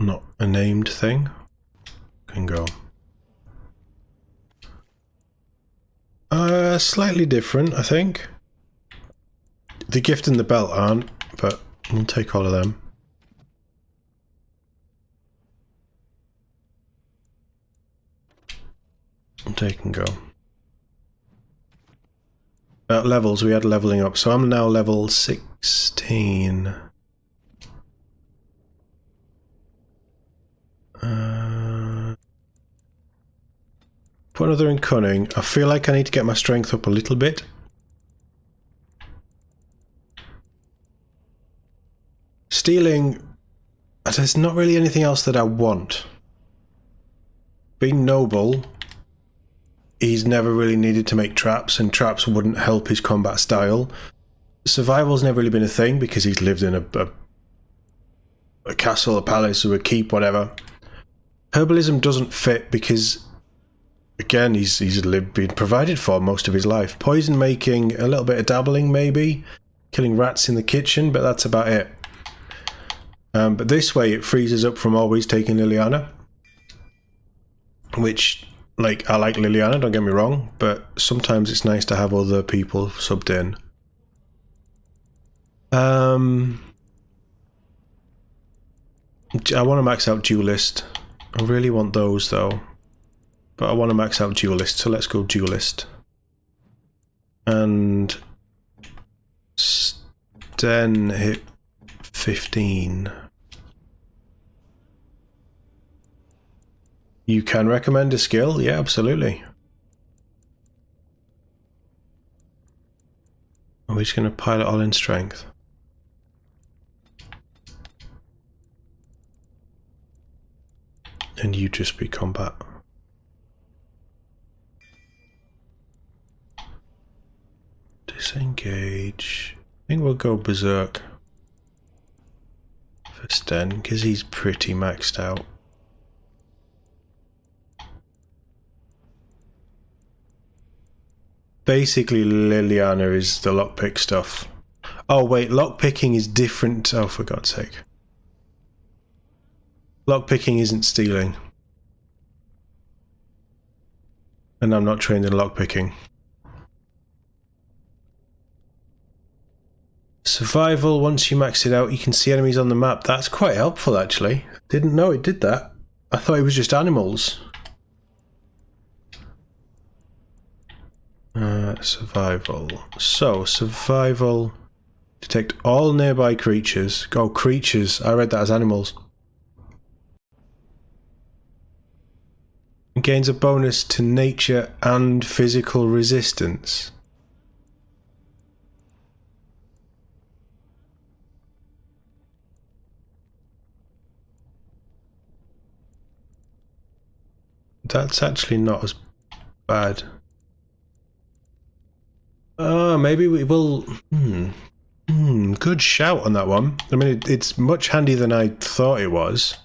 not a named thing can go. Slightly different, I think. The gift and the belt aren't, but we'll take all of them. They can go. Levels, we had leveling up, so I'm now level 16. Put another in cunning. I feel like I need to get my strength up a little bit. Stealing, there's not really anything else that I want. Being noble, he's never really needed to make traps, and traps wouldn't help his combat style. Survival's never really been a thing because he's lived in a castle, a palace, or a keep, whatever. Herbalism doesn't fit because, again, he's been provided for most of his life. Poison making, a little bit of dabbling maybe, killing rats in the kitchen, but that's about it. But this way it frees us up from always taking Liliana, which, like, I like Liliana, don't get me wrong, but sometimes it's nice to have other people subbed in. I want to max out Duelist. I really want those though, but I want to max out Duelist, so let's go Duelist. And Sten hit 15. You can recommend a skill? Yeah, absolutely. Are we just going to pile it all in strength? And you just be combat. Disengage. I think we'll go Berserk for Sten, because he's pretty maxed out. Basically, Liliana is the lockpick stuff. Oh wait, lockpicking is different. Oh, for God's sake. Lockpicking isn't stealing. And I'm not trained in lockpicking. Survival, once you max it out, you can see enemies on the map. That's quite helpful, actually. Didn't know it did that. I thought it was just animals. Survival. So, survival. Detect all nearby creatures. Oh, creatures. I read that as animals. It gains a bonus to nature and physical resistance. That's actually not as bad. Maybe we will... good shout on that one. I mean, it's much handier than I thought it was.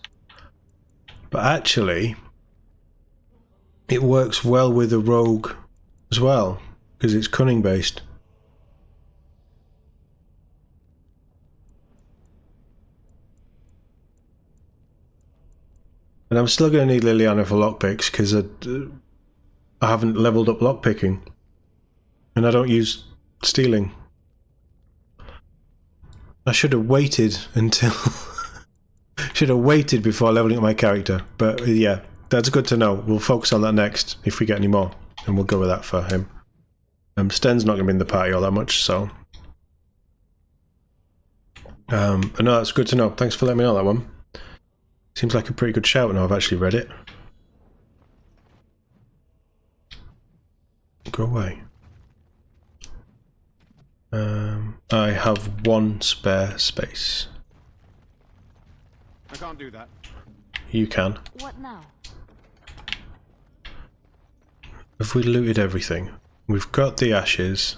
But actually, it works well with a rogue as well, because it's cunning based. And I'm still going to need Liliana for lockpicks, because I haven't leveled up lockpicking. And I don't use stealing. I should have waited until... should have waited before leveling up my character. But yeah, that's good to know. We'll focus on that next, if we get any more. And we'll go with that for him. Sten's not going to be in the party all that much, so... no, that's good to know. Thanks for letting me know that one. Seems like a pretty good shout now I've actually read it. Go away. I have one spare space. I can't do that. You can. What now? Have we looted everything? We've got the ashes.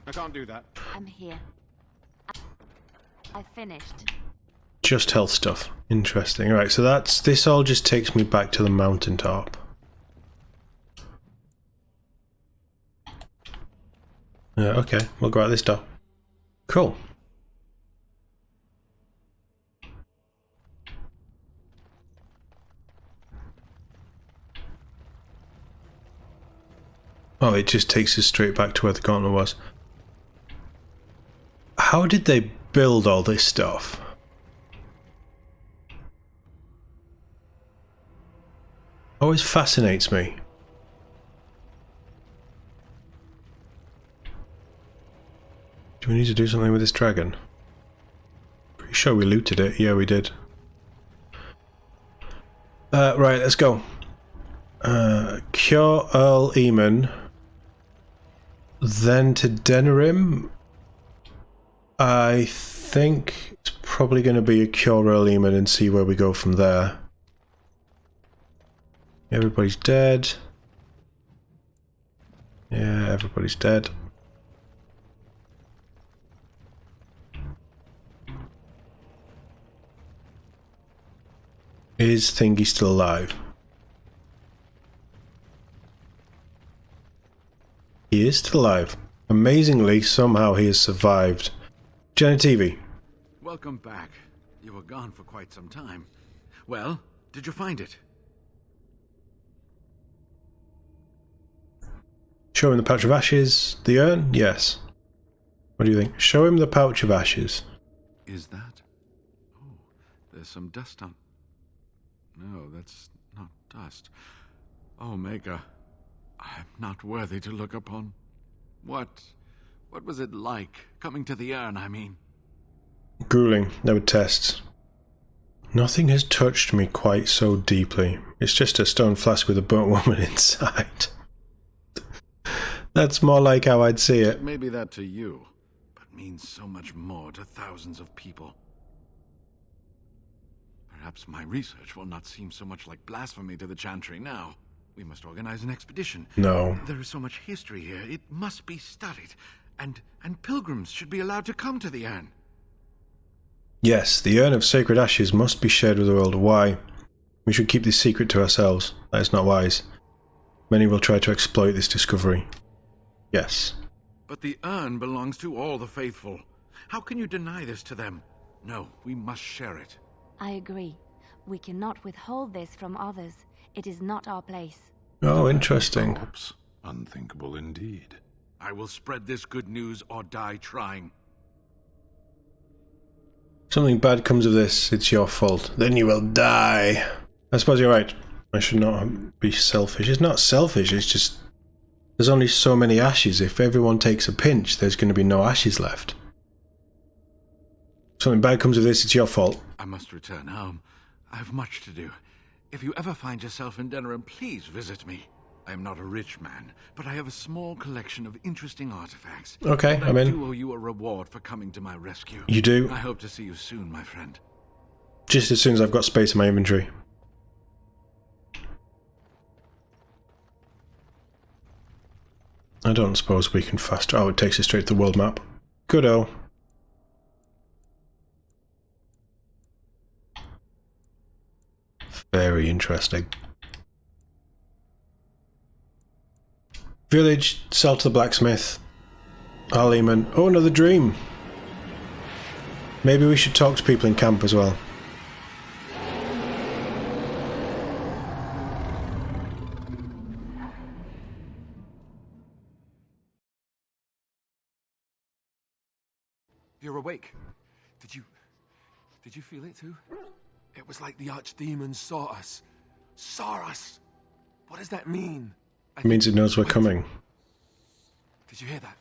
I can't do that. I'm here. I finished. Just health stuff. Interesting. Alright, so this all just takes me back to the mountaintop. Yeah, okay, we'll go out this door. Cool. Oh, it just takes us straight back to where the gauntlet was. How did they build all this stuff? Always fascinates me. Do we need to do something with this dragon? Pretty sure we looted it. Yeah, we did. Right, let's go. Cure Earl Eamon. Then to Denerim. I think it's probably going to be a Cure Earl Eamon and see where we go from there. Everybody's dead. Yeah, everybody's dead. Is Thingy still alive? He is still alive. Amazingly, somehow he has survived. Jenna TV. Welcome back. You were gone for quite some time. Well, did you find it? Show him the pouch of ashes. The urn? Yes. What do you think? Show him the pouch of ashes. Is that? Oh, there's some dust on... No, that's not dust. Oh, Maker, I'm not worthy to look upon. What was it like, coming to the urn, I mean? Grueling. There were tests. Nothing has touched me quite so deeply. It's just a stone flask with a burnt woman inside. That's more like how I'd see it. Maybe that to you, but means so much more to thousands of people. Perhaps my research will not seem so much like blasphemy to the Chantry now. We must organize an expedition. No. There is so much history here, it must be studied. And pilgrims should be allowed to come to the urn. Yes, the urn of sacred ashes must be shared with the world. Why? We should keep this secret to ourselves. That is not wise. Many will try to exploit this discovery. Yes. But the urn belongs to all the faithful. How can you deny this to them? No, we must share it. I agree. We cannot withhold this from others. It is not our place. Oh, interesting. Oops. Unthinkable indeed. I will spread this good news or die trying. Something bad comes of this, it's your fault. Then you will die. I suppose you're right. I should not be selfish. It's not selfish, it's just... There's only so many ashes. If everyone takes a pinch, there's going to be no ashes left. Something bad comes of this, it's your fault. I must return home. I have much to do. If you ever find yourself in Denerim, please visit me. I am not a rich man, but I have a small collection of interesting artifacts. Okay, and I'm I in. do owe you a reward for coming to my rescue. You do? I hope to see you soon, my friend. Just as soon as I've got space in my inventory. I don't suppose we can fast... Oh, it takes us straight to the world map. Good-o. Very interesting. Village, sell to the blacksmith. Harleman. Oh, another dream. Maybe we should talk to people in camp as well. You're awake. Did you feel it too? It was like the archdemon saw us. Saw us! What does that mean? It means it knows we're coming. Did you hear that?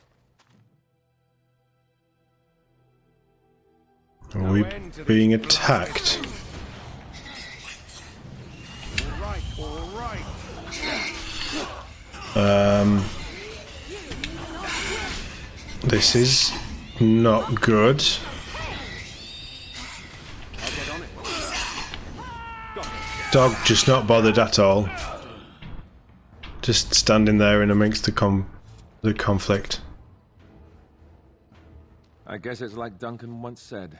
Are we being attacked? All right. This is not good. Dog just not bothered at all. Just standing there in amongst the conflict. I guess it's like Duncan once said.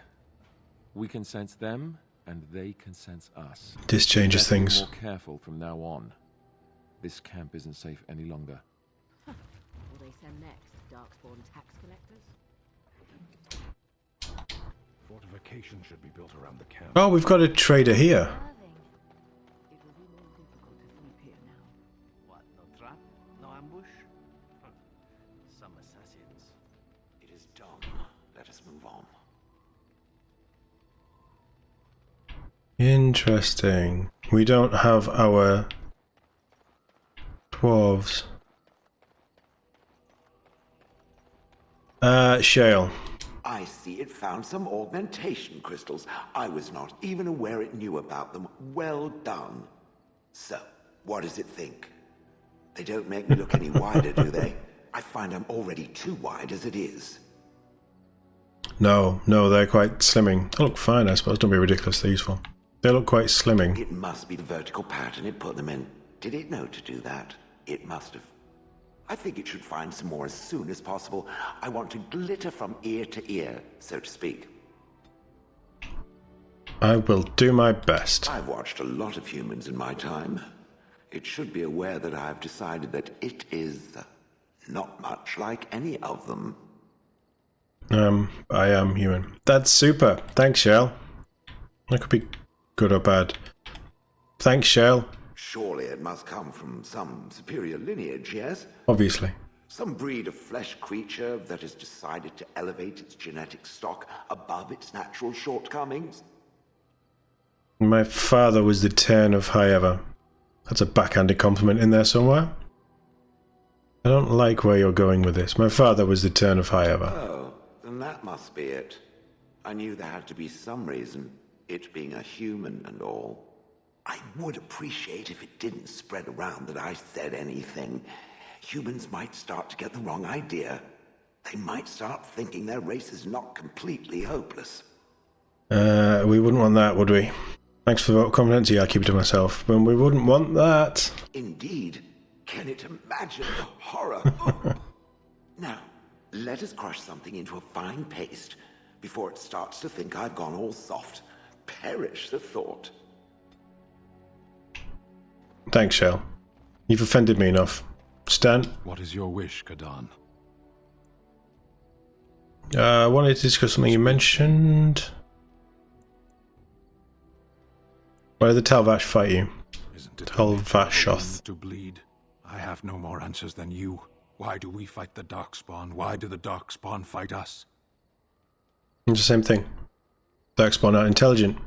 We can sense them, and they can sense us. This changes Let's be things. more careful from now on. This camp isn't safe any longer. What will they send next? Darkspawn tax collectors? Fortification should be built around the camp. Oh, we've got a trader here. What, no trap? No ambush? Some assassins. It is done. Let us move on. Interesting. We don't have our dwarves. Shale. I see it found some augmentation crystals. I was not even aware it knew about them. Well done. So, what does it think? They don't make me look any wider, do they? I find I'm already too wide as it is. No, they're quite slimming. They look fine, I suppose. Don't be ridiculously useful. They look quite slimming. It must be the vertical pattern it put them in. Did it know to do that? It must have. I think it should find some more as soon as possible. I want to glitter from ear to ear, so to speak. I will do my best. I've watched a lot of humans in my time. It should be aware that I've decided that it is not much like any of them. I am human. That's super. Thanks, Shell. That could be good or bad. Thanks, Shell. Surely it must come from some superior lineage, yes? Obviously. Some breed of flesh creature that has decided to elevate its genetic stock above its natural shortcomings? My father was the Turn of High Ever. That's a backhanded compliment in there somewhere. I don't like where you're going with this. My father was the Turn of High Ever. Oh, then that must be it. I knew there had to be some reason, it being a human and all. I would appreciate if it didn't spread around that I said anything. Humans might start to get the wrong idea. They might start thinking their race is not completely hopeless. We wouldn't want that, would we? Thanks for the vote of confidence. Yeah, I'll keep it to myself. But we wouldn't want that. Indeed. Can it imagine the horror? Now, let us crush something into a fine paste before it starts to think I've gone all soft. Perish the thought. Thanks, Shell. You've offended me enough. Stan? What is your wish, Kadan? I wanted to discuss something you mentioned. Why did the Talvash fight you? Talvashoth. To bleed. I have no more answers than you. Why do we fight the Darkspawn? Why do the Darkspawn fight us? It's the same thing. Darkspawn aren't intelligent.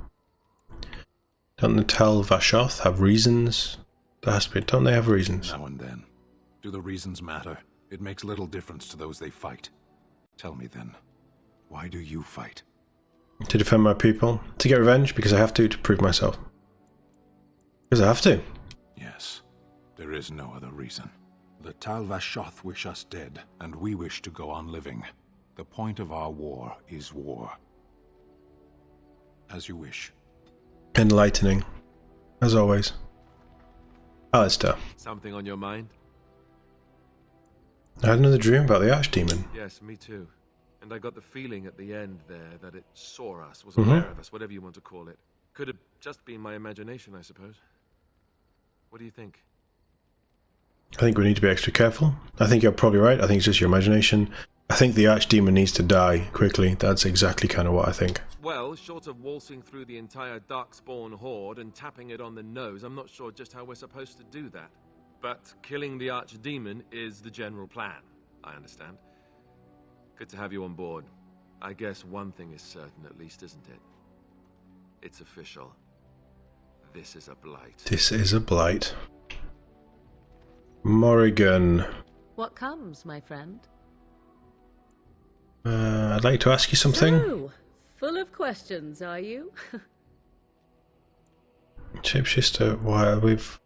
Don't the Talvashoth have reasons? There has to be. Don't they have reasons? Now and then. Do the reasons matter? It makes little difference to those they fight. Tell me then, why do you fight? To defend my people. To get revenge, because I have to prove myself. Because I have to. Yes, there is no other reason. The Tal-Vashoth wish us dead, and we wish to go on living. The point of our war is war. As you wish. Enlightening. As always. Alistair. Something on your mind? I had another dream about the Archdemon. Yes, me too. And I got the feeling at the end there that it saw us, was Mm-hmm. aware of us, whatever you want to call it. Could have just been my imagination, I suppose. What do you think? I think we need to be extra careful. I think you're probably right. I think it's just your imagination. I think the Archdemon needs to die quickly. That's exactly kind of what I think. Well, short of waltzing through the entire Darkspawn horde and tapping it on the nose, I'm not sure just how we're supposed to do that. But killing the Archdemon is the general plan, I understand. Good to have you on board. I guess one thing is certain at least, isn't it? It's official. This is a blight. This is a blight. Morrigan. What comes, my friend? I'd like to ask you something. So, full of questions, are you? Shapeshifter, why we've...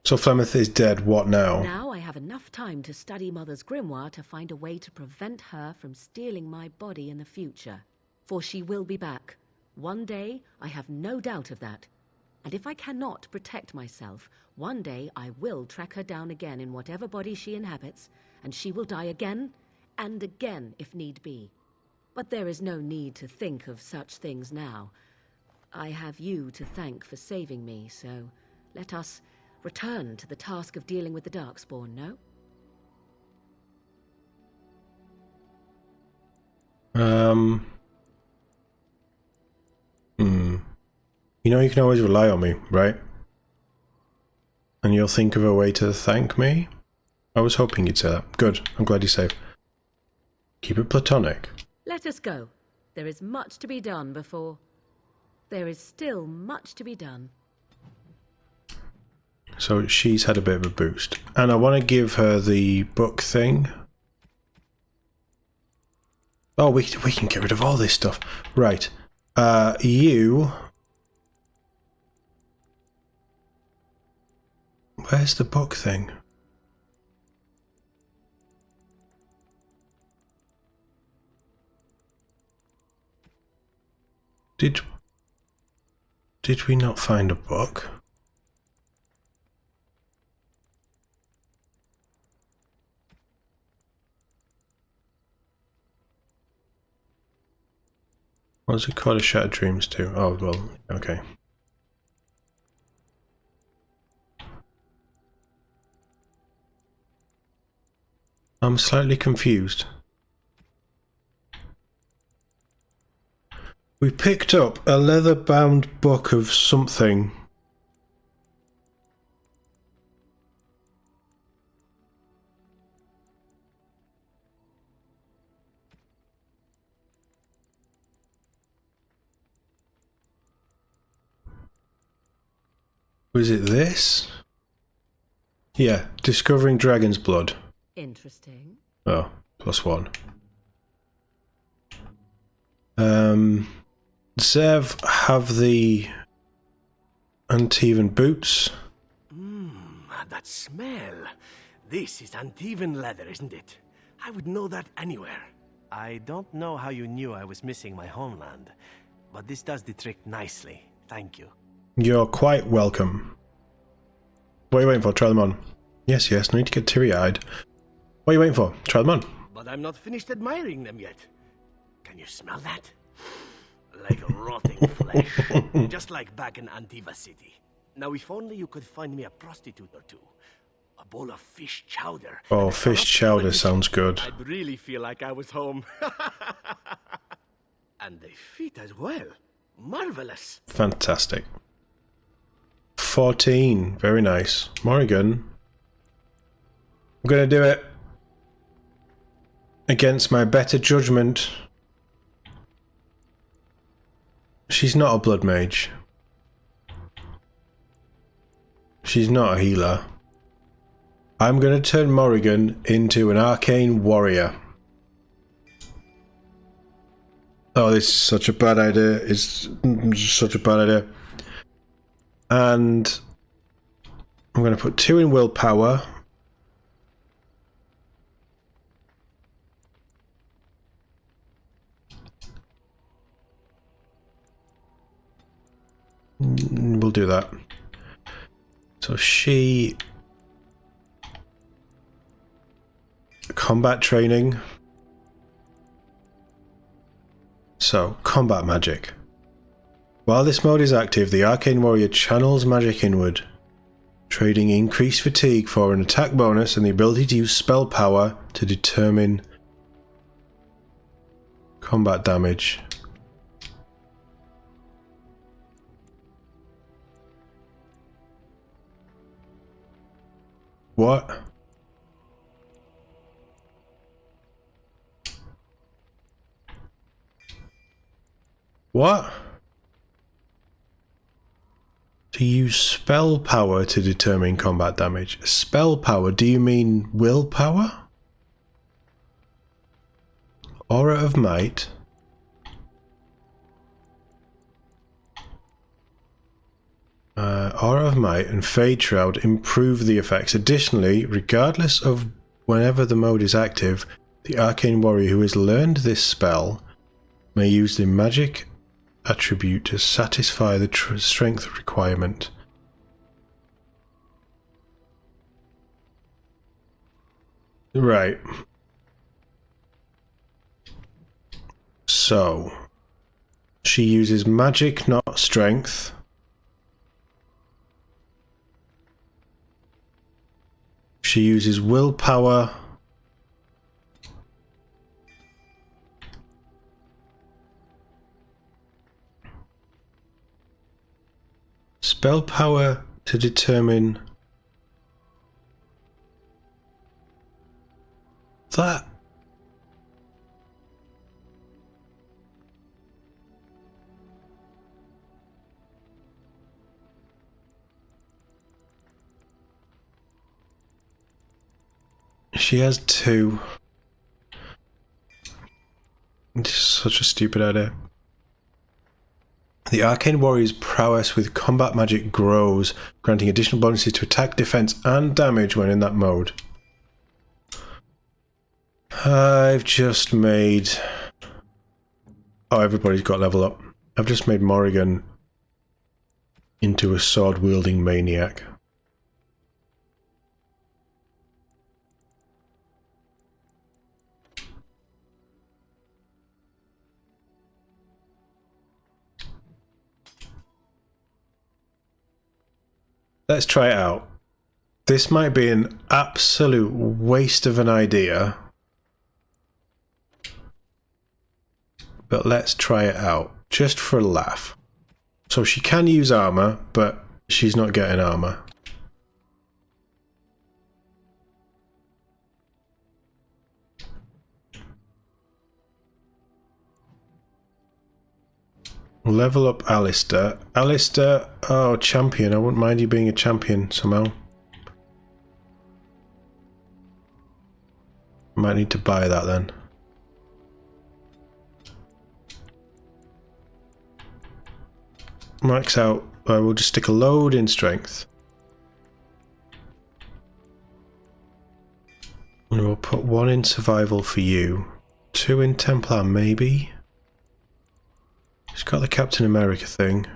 So Flemeth is dead, what now? Now I have enough time to study Mother's grimoire to find a way to prevent her from stealing my body in the future. For she will be back. One day, I have no doubt of that. And if I cannot protect myself, one day I will track her down again in whatever body she inhabits, and she will die again and again if need be. But there is no need to think of such things now. I have you to thank for saving me, so let us return to the task of dealing with the Darkspawn, no? You know you can always rely on me, right? And you'll think of a way to thank me? I was hoping you'd say that. Good, I'm glad you're safe. Keep it platonic. Let us go. There is much to be done before... There is still much to be done. So she's had a bit of a boost. And I want to give her the book thing. Oh, we can get rid of all this stuff. Right. You... Where's the book thing? Did we not find a book? What's it called? A Shattered Dreams too? Oh, well, okay. I'm slightly confused. We picked up a leather-bound book of something. Was it this? Yeah, Discovering Dragon's Blood. Interesting. Oh, +1. Zev have the Antivan boots. That smell. This is Antivan leather, isn't it? I would know that anywhere. I don't know how you knew I was missing my homeland, but this does the trick nicely. Thank you. You're quite welcome. What are you waiting for? Try them on. Yes, no need to get teary-eyed. What are you waiting for? Try them on. But I'm not finished admiring them yet. Can you smell that? Like rotting flesh. Just like back in Antiva City. Now, if only you could find me a prostitute or two. A bowl of fish chowder. Oh, fish chowder sounds good. I'd really feel like I was home. And they fit as well. Marvelous. Fantastic. 14. Very nice. Morrigan. I'm gonna do it. Against my better judgment. She's not a blood mage. She's not a healer. I'm gonna turn Morrigan into an arcane warrior. Oh, this is such a bad idea. It's such a bad idea. And I'm going to put 2 in willpower. We'll do that. So she... combat training. So, combat magic. While this mode is active, the Arcane Warrior channels magic inward, trading increased fatigue for an attack bonus and the ability to use spell power to determine combat damage. What? What? To use spell power to determine combat damage. Spell power, do you mean willpower? Aura of Might. Aura of Might and Fade Shroud improve the effects. Additionally, regardless of whenever the mode is active, the Arcane Warrior who has learned this spell may use the magic attribute to satisfy the strength requirement. Right. So, she uses magic, not strength. She uses willpower. Spell power to determine that. She has 2. This is such a stupid idea. The Arcane Warrior's prowess with combat magic grows, granting additional bonuses to attack, defense, and damage when in that mode. I've just made... oh, everybody's got level up. I've just made Morrigan into a sword-wielding maniac. Let's try it out. This might be an absolute waste of an idea, but let's try it out, just for a laugh. So she can use armor, but she's not getting armor. Level up Alistair. Alistair, oh, champion. I wouldn't mind you being a champion somehow. Might need to buy that then. Max out. We'll just stick a load in strength. And we'll put 1 in survival for you. 2 in Templar, maybe? He's got the Captain America thing.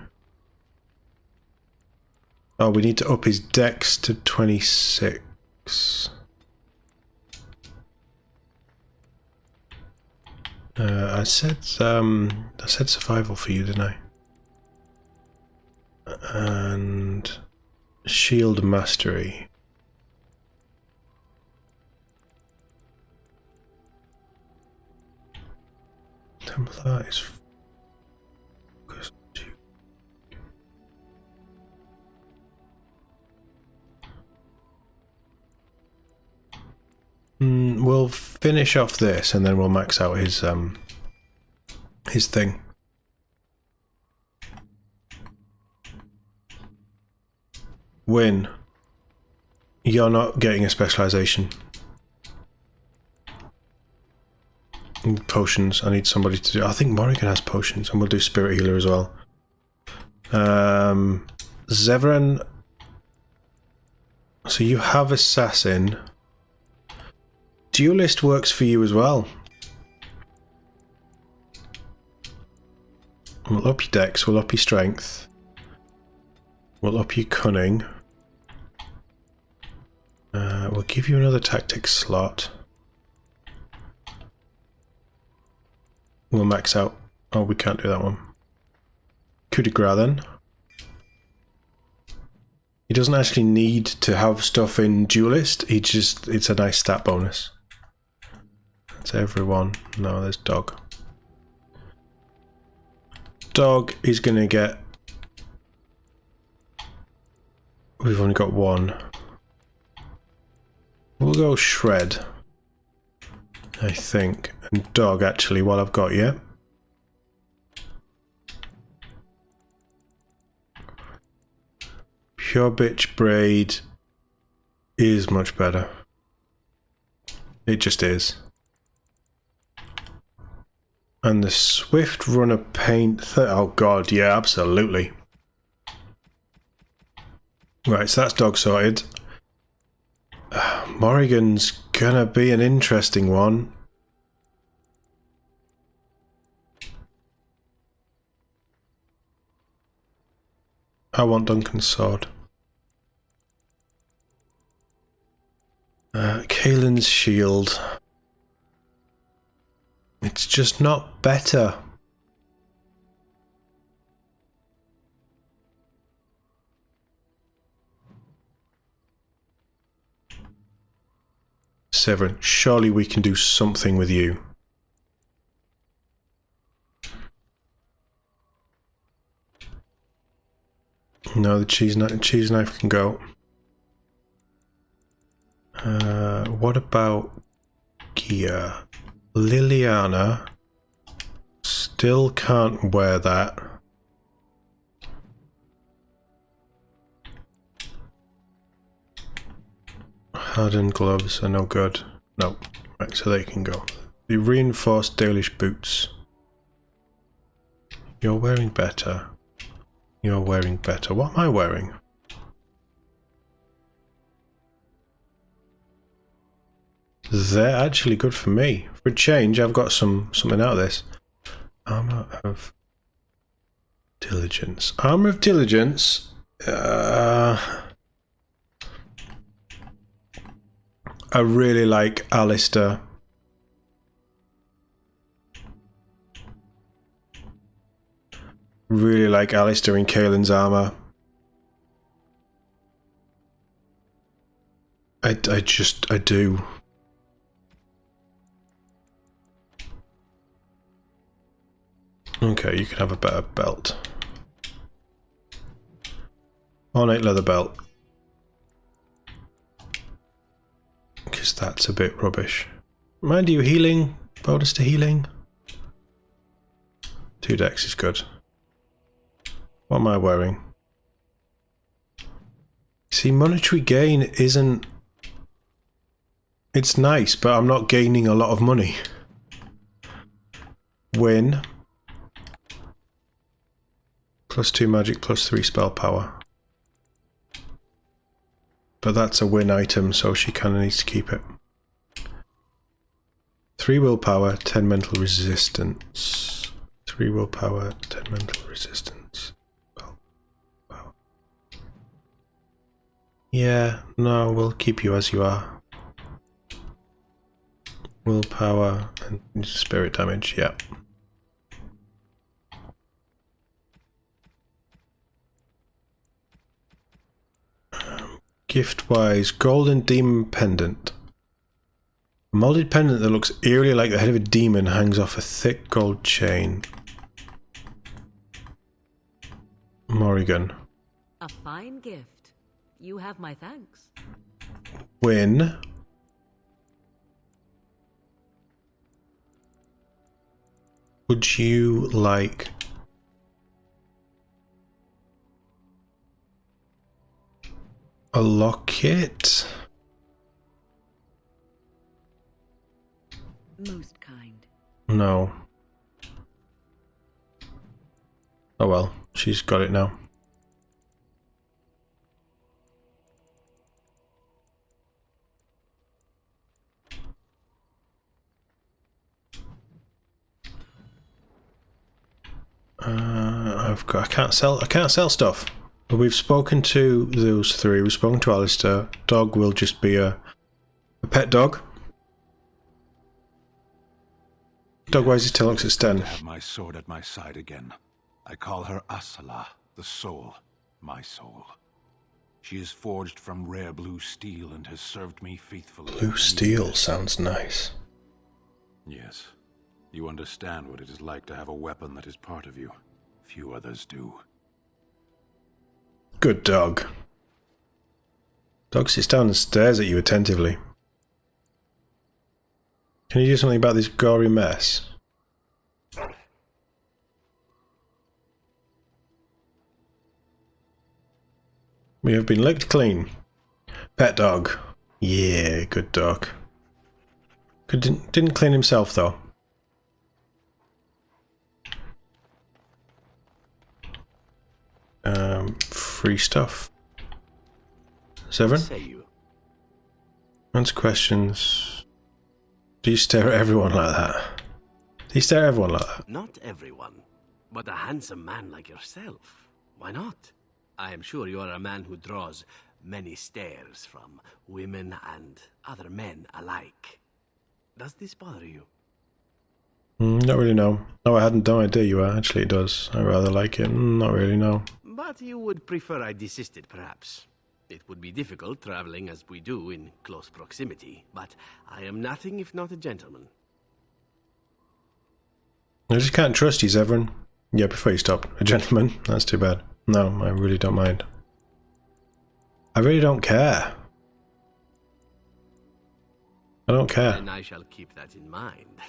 Oh, we need to up his dex to 26. I said survival for you, didn't I? And shield mastery. Templar is we'll finish off this and then we'll max out his thing. Win. You're not getting a specialization. Potions. I need somebody to do. I think Morrigan has potions, and we'll do Spirit Healer as well. Zevran. So you have assassin. Duelist works for you as well. We'll up your dex, we'll up your strength. We'll up your cunning. We'll give you another tactics slot. We'll max out. Oh, we can't do that one. Coup de grace then. He doesn't actually need to have stuff in Duelist, it's a nice stat bonus. That's everyone. No, there's Dog. Dog is gonna get... We've only got one. We'll go Shred, I think. And Dog, actually, while I've got you. Pure Bitch Braid is much better. It just is. And the Swift Runner Paint... Oh god, yeah, absolutely. Right, so that's Dog sorted. Morrigan's gonna be an interesting one. I want Duncan's sword. Kaelin's shield. It's just not better. Severin, surely we can do something with you. No, the cheese knife can go. What about gear? Liliana still can't wear that. Hardened gloves are no good. No. Right, so they can go. The reinforced Dalish boots. You're wearing better. You're wearing better. What am I wearing? They're actually good for me. For a change, I've got something out of this. Armor of Diligence. Armor of Diligence. I really like Alistair. Really like Alistair in Kaelin's armor. I do. Okay, you can have a better belt. Ornate leather belt. Because that's a bit rubbish. Mind you, healing. Bonus to healing. 2 dex is good. What am I wearing? See, monetary gain isn't... It's nice, but I'm not gaining a lot of money. Win. +2 magic, +3 spell power. But that's a win item, so she kind of needs to keep it. 3 willpower, 10 mental resistance. 3 willpower, 10 mental resistance. Wow. Yeah, no, we'll keep you as you are. Willpower and spirit damage, yeah. Gift-wise, golden demon pendant. A molded pendant that looks eerily like the head of a demon hangs off a thick gold chain. Morrigan. A fine gift. You have my thanks. Win. Would you like... a locket? Most kind. No. Oh well, she's got it now. I can't sell stuff. But we've spoken to those three. We've spoken to Alistair. Dog will just be a pet dog. Dog weighs his tail, looks at Sten. I have my sword at my side again. I call her Asala, the soul, my soul. She is forged from rare blue steel and has served me faithfully. Blue steel sounds nice. Yes. You understand what it is like to have a weapon that is part of you. Few others do. Good dog. Dog sits down and stares at you attentively. Can you do something about this gory mess? We have been licked clean. Pet dog. Yeah, good dog. Didn't clean himself though. Free stuff. Severin? Answer questions. Do you stare at everyone like that? Do you stare at everyone like that? Not everyone, but a handsome man like yourself. Why not? I am sure you are a man who draws many stares from women and other men alike. Does this bother you? Not really, no. No, I hadn't no idea you were. Actually, it does. I rather like it. Not really, no. But you would prefer I desisted, perhaps. It would be difficult traveling as we do in close proximity, but I am nothing if not a gentleman. I just can't trust you, Severin. Yeah, before you stop. A gentleman? That's too bad. No, I really don't mind. I really don't care. I don't care. And I shall keep that in mind.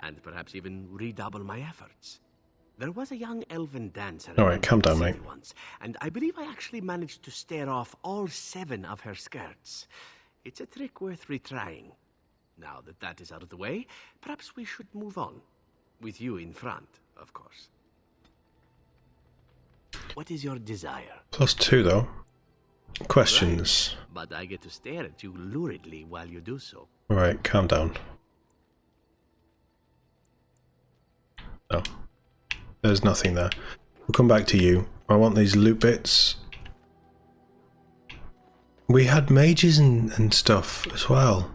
And perhaps even redouble my efforts. There was a young elven dancer. Alright, calm down, mate. Once, and I believe I actually managed to stare off all 7 of her skirts. It's a trick worth retrying. Now that that is out of the way, perhaps we should move on. With you in front, of course. What is your desire? +2 though. Questions. Right. But I get to stare at you luridly while you do so. Alright, calm down. No. There's nothing there. We'll come back to you. I want these loot bits. We had mages and stuff as well.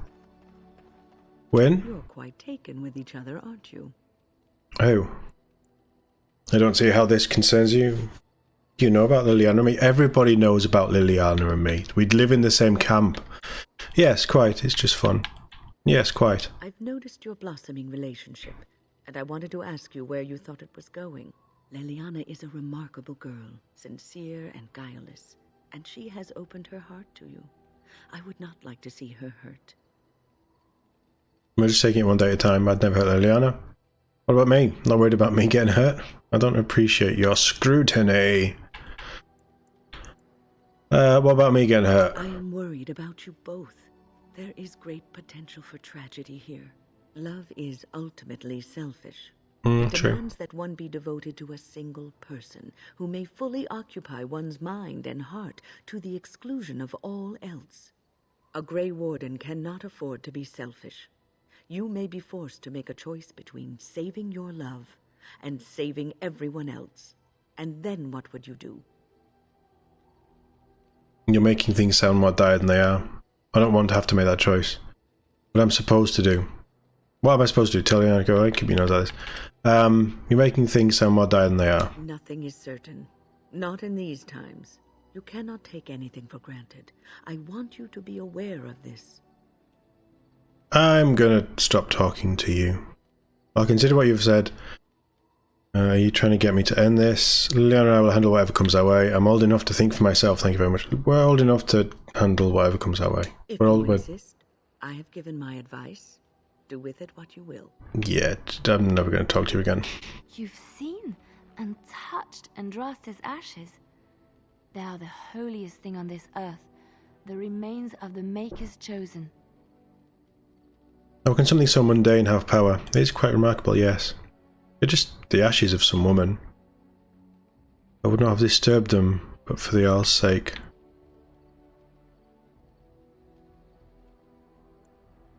When? You're quite taken with each other, aren't you? Oh. I don't see how this concerns you. You know about Liliana and me? Everybody knows about Liliana and me. We'd live in the same camp. Yes, quite. It's just fun. Yes, quite. I've noticed your blossoming relationship, and I wanted to ask you where you thought it was going. Liliana is a remarkable girl, sincere and guileless, and she has opened her heart to you. I would not like to see her hurt. We're just taking it one day at a time. I'd never hurt Liliana. What about me? Not worried about me getting hurt? I don't appreciate your scrutiny. What about me getting hurt? I am worried about you both. There is great potential for tragedy here. Love is ultimately selfish. It True. demands that one be devoted to a single person who may fully occupy one's mind and heart to the exclusion of all else. A Grey Warden cannot afford to be selfish. You may be forced to make a choice between saving your love and saving everyone else. And then what would you do? You're making things sound more dire than they are. I don't want to have to make that choice. What I'm supposed to do. What am I supposed to do? Tell Liliana, go away, keep your nose out of this. You're making things sound more dire than they are. Nothing is certain. Not in these times. You cannot take anything for granted. I want you to be aware of this. I'm gonna stop talking to you. I'll consider what you've said. Are you trying to get me to end this? Liliana and I will handle whatever comes our way. I'm old enough to think for myself, thank you very much. We're old enough to handle whatever comes our way. If We're you old. insist, I have given my advice. Do with it what you will. Yeah, I'm never going to talk to you again. You've seen and touched Andraste's ashes. They are the holiest thing on this earth, the remains of the Maker's chosen. How can something so mundane have power? It is quite remarkable, yes. They're just the ashes of some woman. I would not have disturbed them, but for the Earl's sake.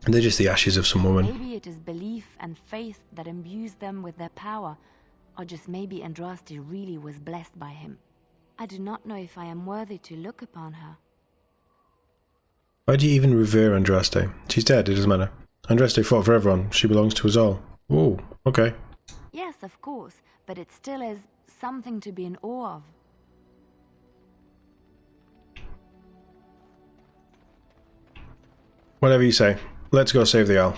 And they're just the ashes of some woman. Maybe it is belief and faith that imbues them with their power, Or just maybe Andraste really was blessed by him. I do not know if I am worthy to look upon her. Why do you even revere Andraste? She's dead, it doesn't matter. Andraste fought for everyone. She belongs to us all. Ooh, okay. Yes, of course, but it still is something to be in awe of. Whatever you say. Let's go save the owl.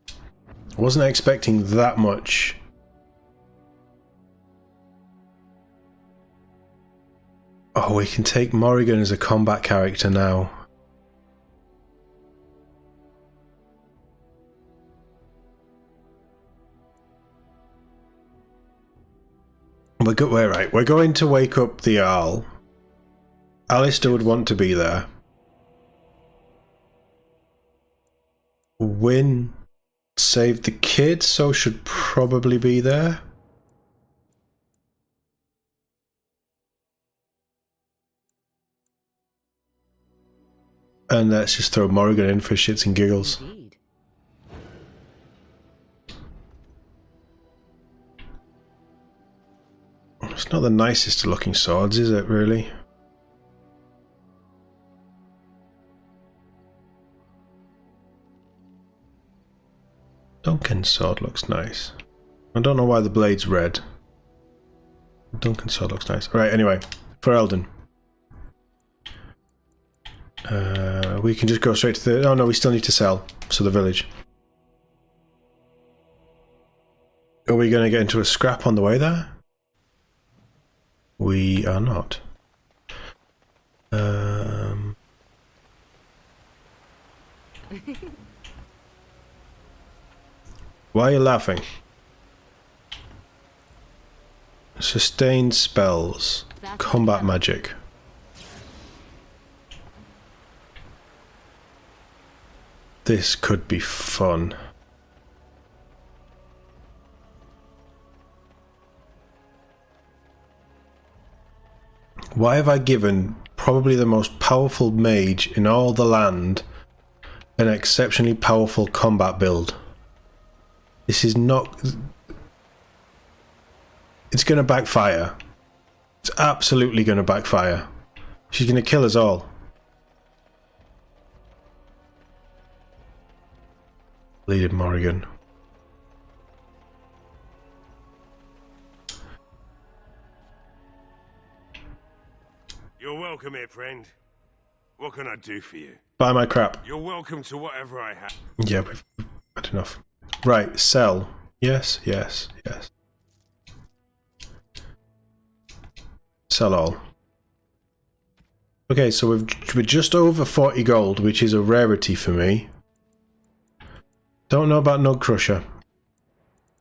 I wasn't expecting that much. Oh, we can take Morrigan as a combat character now. We're right. We're going to wake up the Jarl. Alistair would want to be there. Wynne saved the kid, so should probably be there. And let's just throw Morrigan in for shits and giggles. Indeed. It's not the nicest looking swords, is it, really? Duncan's sword looks nice. I don't know why the blade's red. Duncan's sword looks nice. Right, anyway, Ferelden. We can just go straight to the... Oh no, we still need to sell. So the village. Are we going to get into a scrap on the way there? We are not. Why are you laughing? Sustained spells. Combat magic. This could be fun. Why have I given probably the most powerful mage in all the land an exceptionally powerful combat build? This is not... It's going to backfire. It's absolutely going to backfire. She's going to kill us all. Bleeding Morrigan. You're welcome here, friend. What can I do for you? Buy my crap. You're welcome to whatever I have. Yeah, we've had enough. Right, sell. Yes, yes, yes. Sell all. Okay, so we're just over 40 gold, which is a rarity for me. Don't know about Nug Crusher.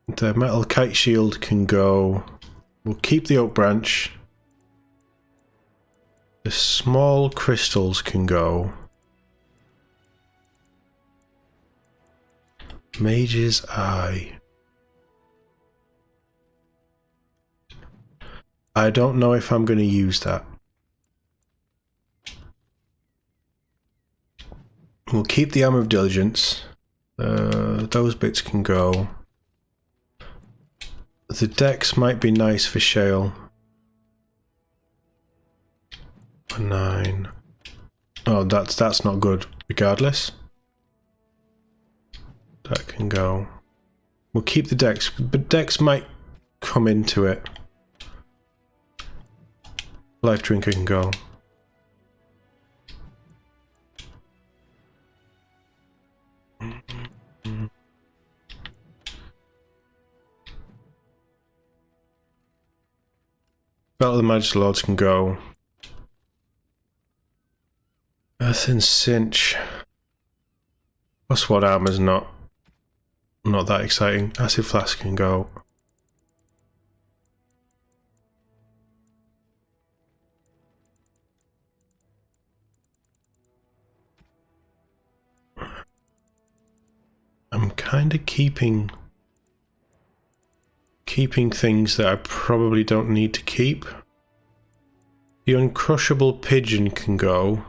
The metal kite shield can go. We'll keep the oak branch. The small crystals can go. Mage's Eye. I don't know if I'm going to use that. We'll keep the Armor of Diligence. Those bits can go. The dex might be nice for Shale. 9. Oh, that's not good. Regardless, that can go. We'll keep the dex, but dex might come into it. Life drinker can go. Battle of the Magic Lords can go. Earth and Cinch. Plus what armor's not that exciting. Acid Flask can go. I'm kind of keeping things that I probably don't need to keep. The Uncrushable Pigeon can go.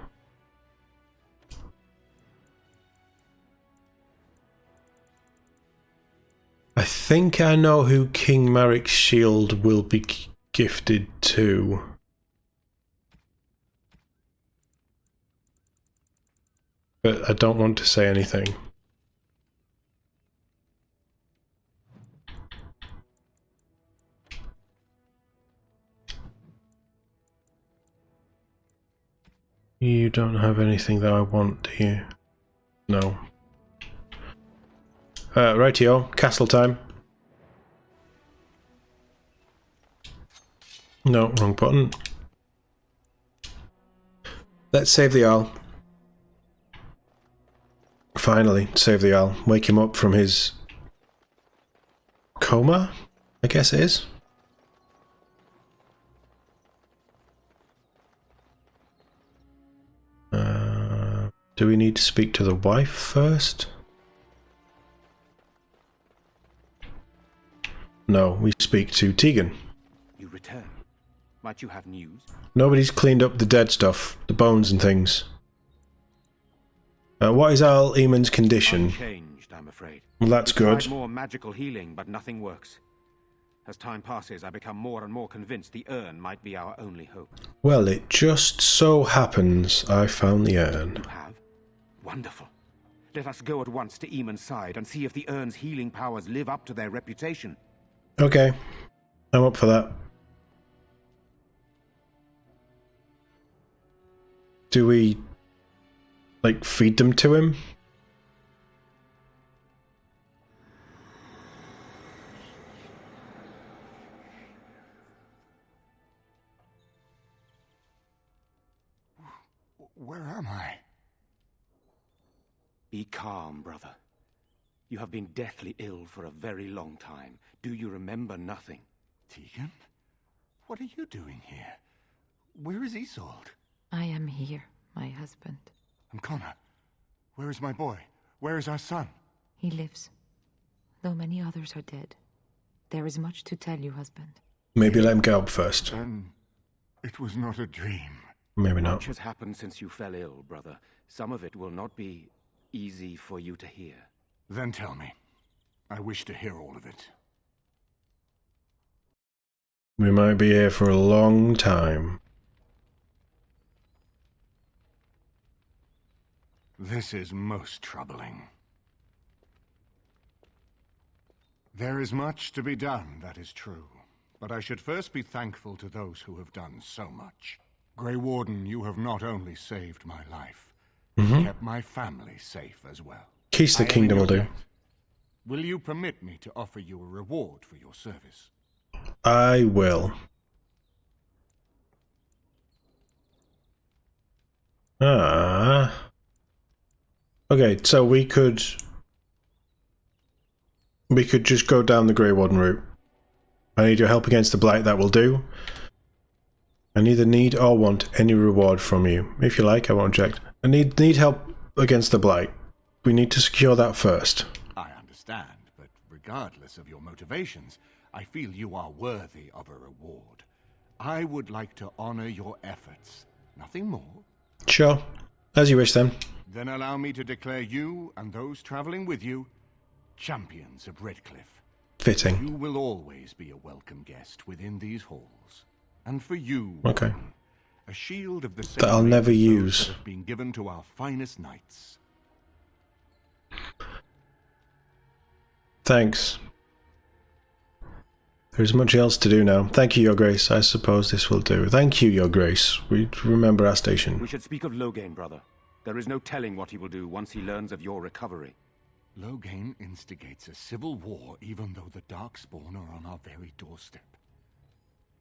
I think I know who King Marik's shield will be gifted to. But I don't want to say anything. You don't have anything that I want, do you? No. Rightio, castle time. No, wrong button. Let's save the Jarl. Finally, save the Jarl. Wake him up from his coma, I guess it is. Do we need to speak to the wife first? No, we speak to Tegan. You return. Might you have news? Nobody's cleaned up the dead stuff, the bones and things. What is Al Eamon's condition? Unchanged, I'm afraid. Well, that's We've tried good. more magical healing, but nothing works. As time passes, I become more and more convinced the urn might be our only hope. Well, it just so happens I found the urn. You have? Wonderful. Let us go at once to Eamon's side and see if the urn's healing powers live up to their reputation. Okay, I'm up for that. Do we, like, feed them to him? Where am I? Be calm, brother. You have been deathly ill for a very long time. Do you remember nothing? Tegan? What are you doing here? Where is Isolde? I am here, my husband. And Connor? Where is my boy? Where is our son? He lives, though many others are dead. There is much to tell you, husband. Maybe let him get up first. Then it was not a dream. Maybe not. Much has happened since you fell ill, brother. Some of it will not be easy for you to hear. Then tell me. I wish to hear all of it. We might be here for a long time. This is most troubling. There is much to be done, that is true. But I should first be thankful to those who have done so much. Grey Warden, you have not only saved my life, but kept my family safe as well. Keys to the kingdom will do. Will you permit me to offer you a reward for your service? I will. Okay, so we could just go down the Grey Warden route. I need your help against the Blight, that will do. I neither need or want any reward from you. If you like, I won't object. I need help against the Blight. We need to secure that first. I understand, but regardless of your motivations, I feel you are worthy of a reward. I would like to honor your efforts. Nothing more. Sure. As you wish, then. Then allow me to declare you and those traveling with you champions of Redcliffe. Fitting. You will always be a welcome guest within these halls. And for you, okay, a shield of the same that I'll never use. That has been given to our finest knights. Thanks. There's much else to do now. Thank you, Your Grace. I suppose this will do. Thank you, Your Grace. We remember our station. We should speak of Loghain, brother. There is no telling what he will do once he learns of your recovery. Loghain instigates a civil war even though the Darkspawn are on our very doorstep.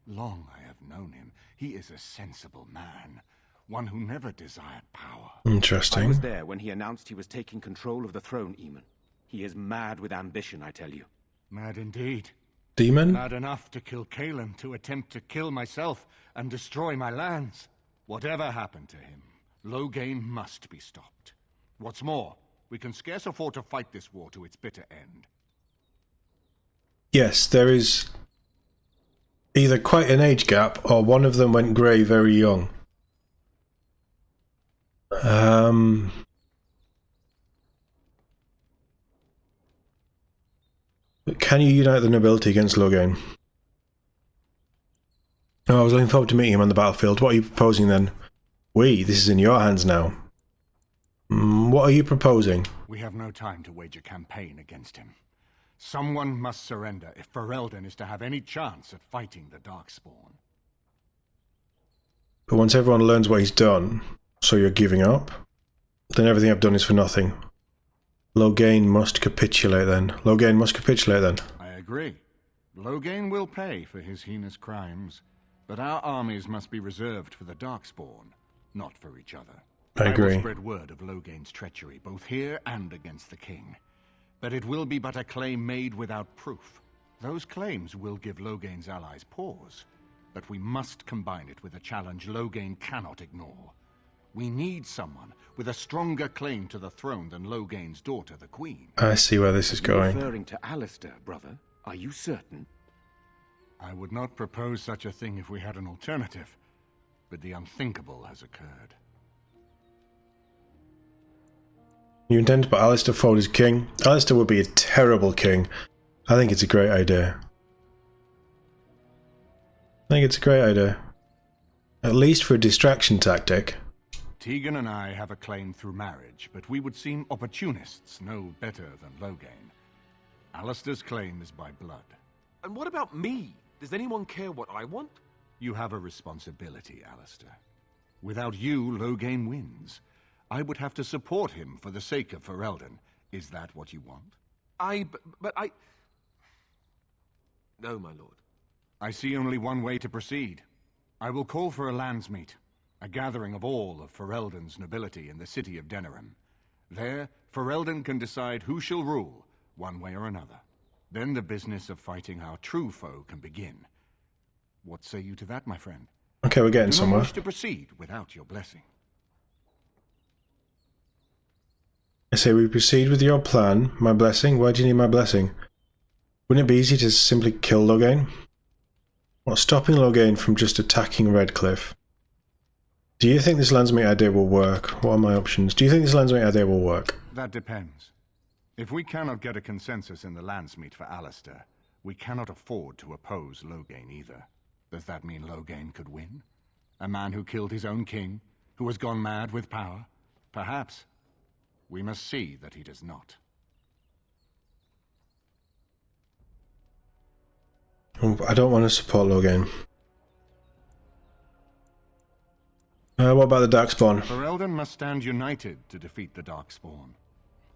Long I have known him. He is a sensible man. One who never desired power. Interesting. I was there when he announced he was taking control of the throne, Eamon. He is mad with ambition, I tell you. Mad indeed. Demon? Mad enough to kill Cailan, to attempt to kill myself and destroy my lands. Whatever happened to him, Loghain must be stopped. What's more, we can scarce afford to fight this war to its bitter end. Yes, there is either quite an age gap or one of them went grey very young. Can you unite the nobility against Loghain? Oh, I was looking forward to meeting him on the battlefield. What are you proposing then? This is in your hands now. What are you proposing? We have no time to wage a campaign against him. Someone must surrender if Ferelden is to have any chance at fighting the Darkspawn. But once everyone learns what he's done, so you're giving up, then everything I've done is for nothing. Loghain must capitulate then. Loghain must capitulate then. I agree. Loghain will pay for his heinous crimes, but our armies must be reserved for the Darkspawn, not for each other. I agree. will spread word of Loghain's treachery, both here and against the king. But it will be but a claim made without proof. Those claims will give Loghain's allies pause, but we must combine it with a challenge Loghain cannot ignore. We need someone with a stronger claim to the throne than Loghain's daughter, the Queen. I see where this is going. Referring to Alistair, brother? Are you certain? I would not propose such a thing if we had an alternative, but the unthinkable has occurred. You intend to put Alistair forward as king? Alistair would be a terrible king. I think it's a great idea. At least for a distraction tactic. Tegan and I have a claim through marriage, but we would seem opportunists no better than Loghain. Alistair's claim is by blood. And what about me? Does anyone care what I want? You have a responsibility, Alistair. Without you, Loghain wins. I would have to support him for the sake of Ferelden. Is that what you want? But I... No, my lord. I see only one way to proceed. I will call for a landsmeet, a gathering of all of Ferelden's nobility in the city of Denerim. There, Ferelden can decide who shall rule, one way or another. Then the business of fighting our true foe can begin. What say you to that, my friend? Okay, we're getting Do somewhere. not wish to proceed without your blessing. I say we proceed with your plan. My blessing? Why do you need my blessing? Wouldn't it be easy to simply kill Loghain? What's stopping Loghain from just attacking Redcliffe? Do you think this landsmeet idea will work? What are my options? Do you think this landsmeet idea will work? That depends. If we cannot get a consensus in the landsmeet for Alistair, we cannot afford to oppose Loghain either. Does that mean Loghain could win? A man who killed his own king, who has gone mad with power? Perhaps. We must see that he does not. I don't want to support Loghain. What about the Darkspawn? Ferelden must stand united to defeat the Darkspawn.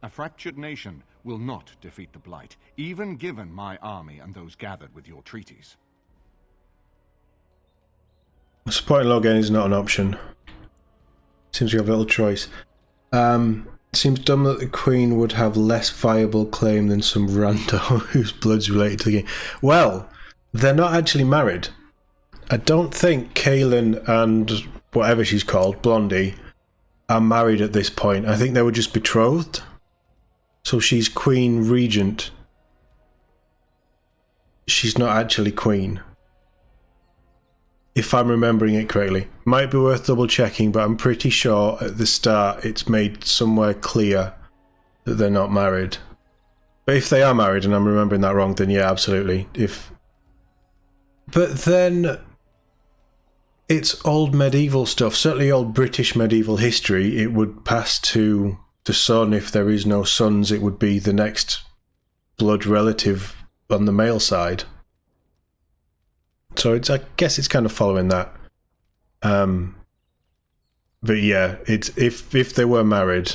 A fractured nation will not defeat the Blight, even given my army and those gathered with your treaties. Supporting Loghain is not an option. Seems we have little choice. Seems dumb that the Queen would have less viable claim than some rando whose blood's related to the king. Well, they're not actually married. I don't think Kaelin and whatever she's called, Blondie, are married at this point. I think they were just betrothed. So she's Queen Regent. She's not actually Queen. If I'm remembering it correctly. Might be worth double checking, but I'm pretty sure at the start it's made somewhere clear that they're not married. But if they are married and I'm remembering that wrong, then yeah, absolutely. But then it's old medieval stuff, certainly old British medieval history. It would pass to the son. If there is no sons, it would be the next blood relative on the male side. So I guess it's kind of following that. But yeah, it's if they were married,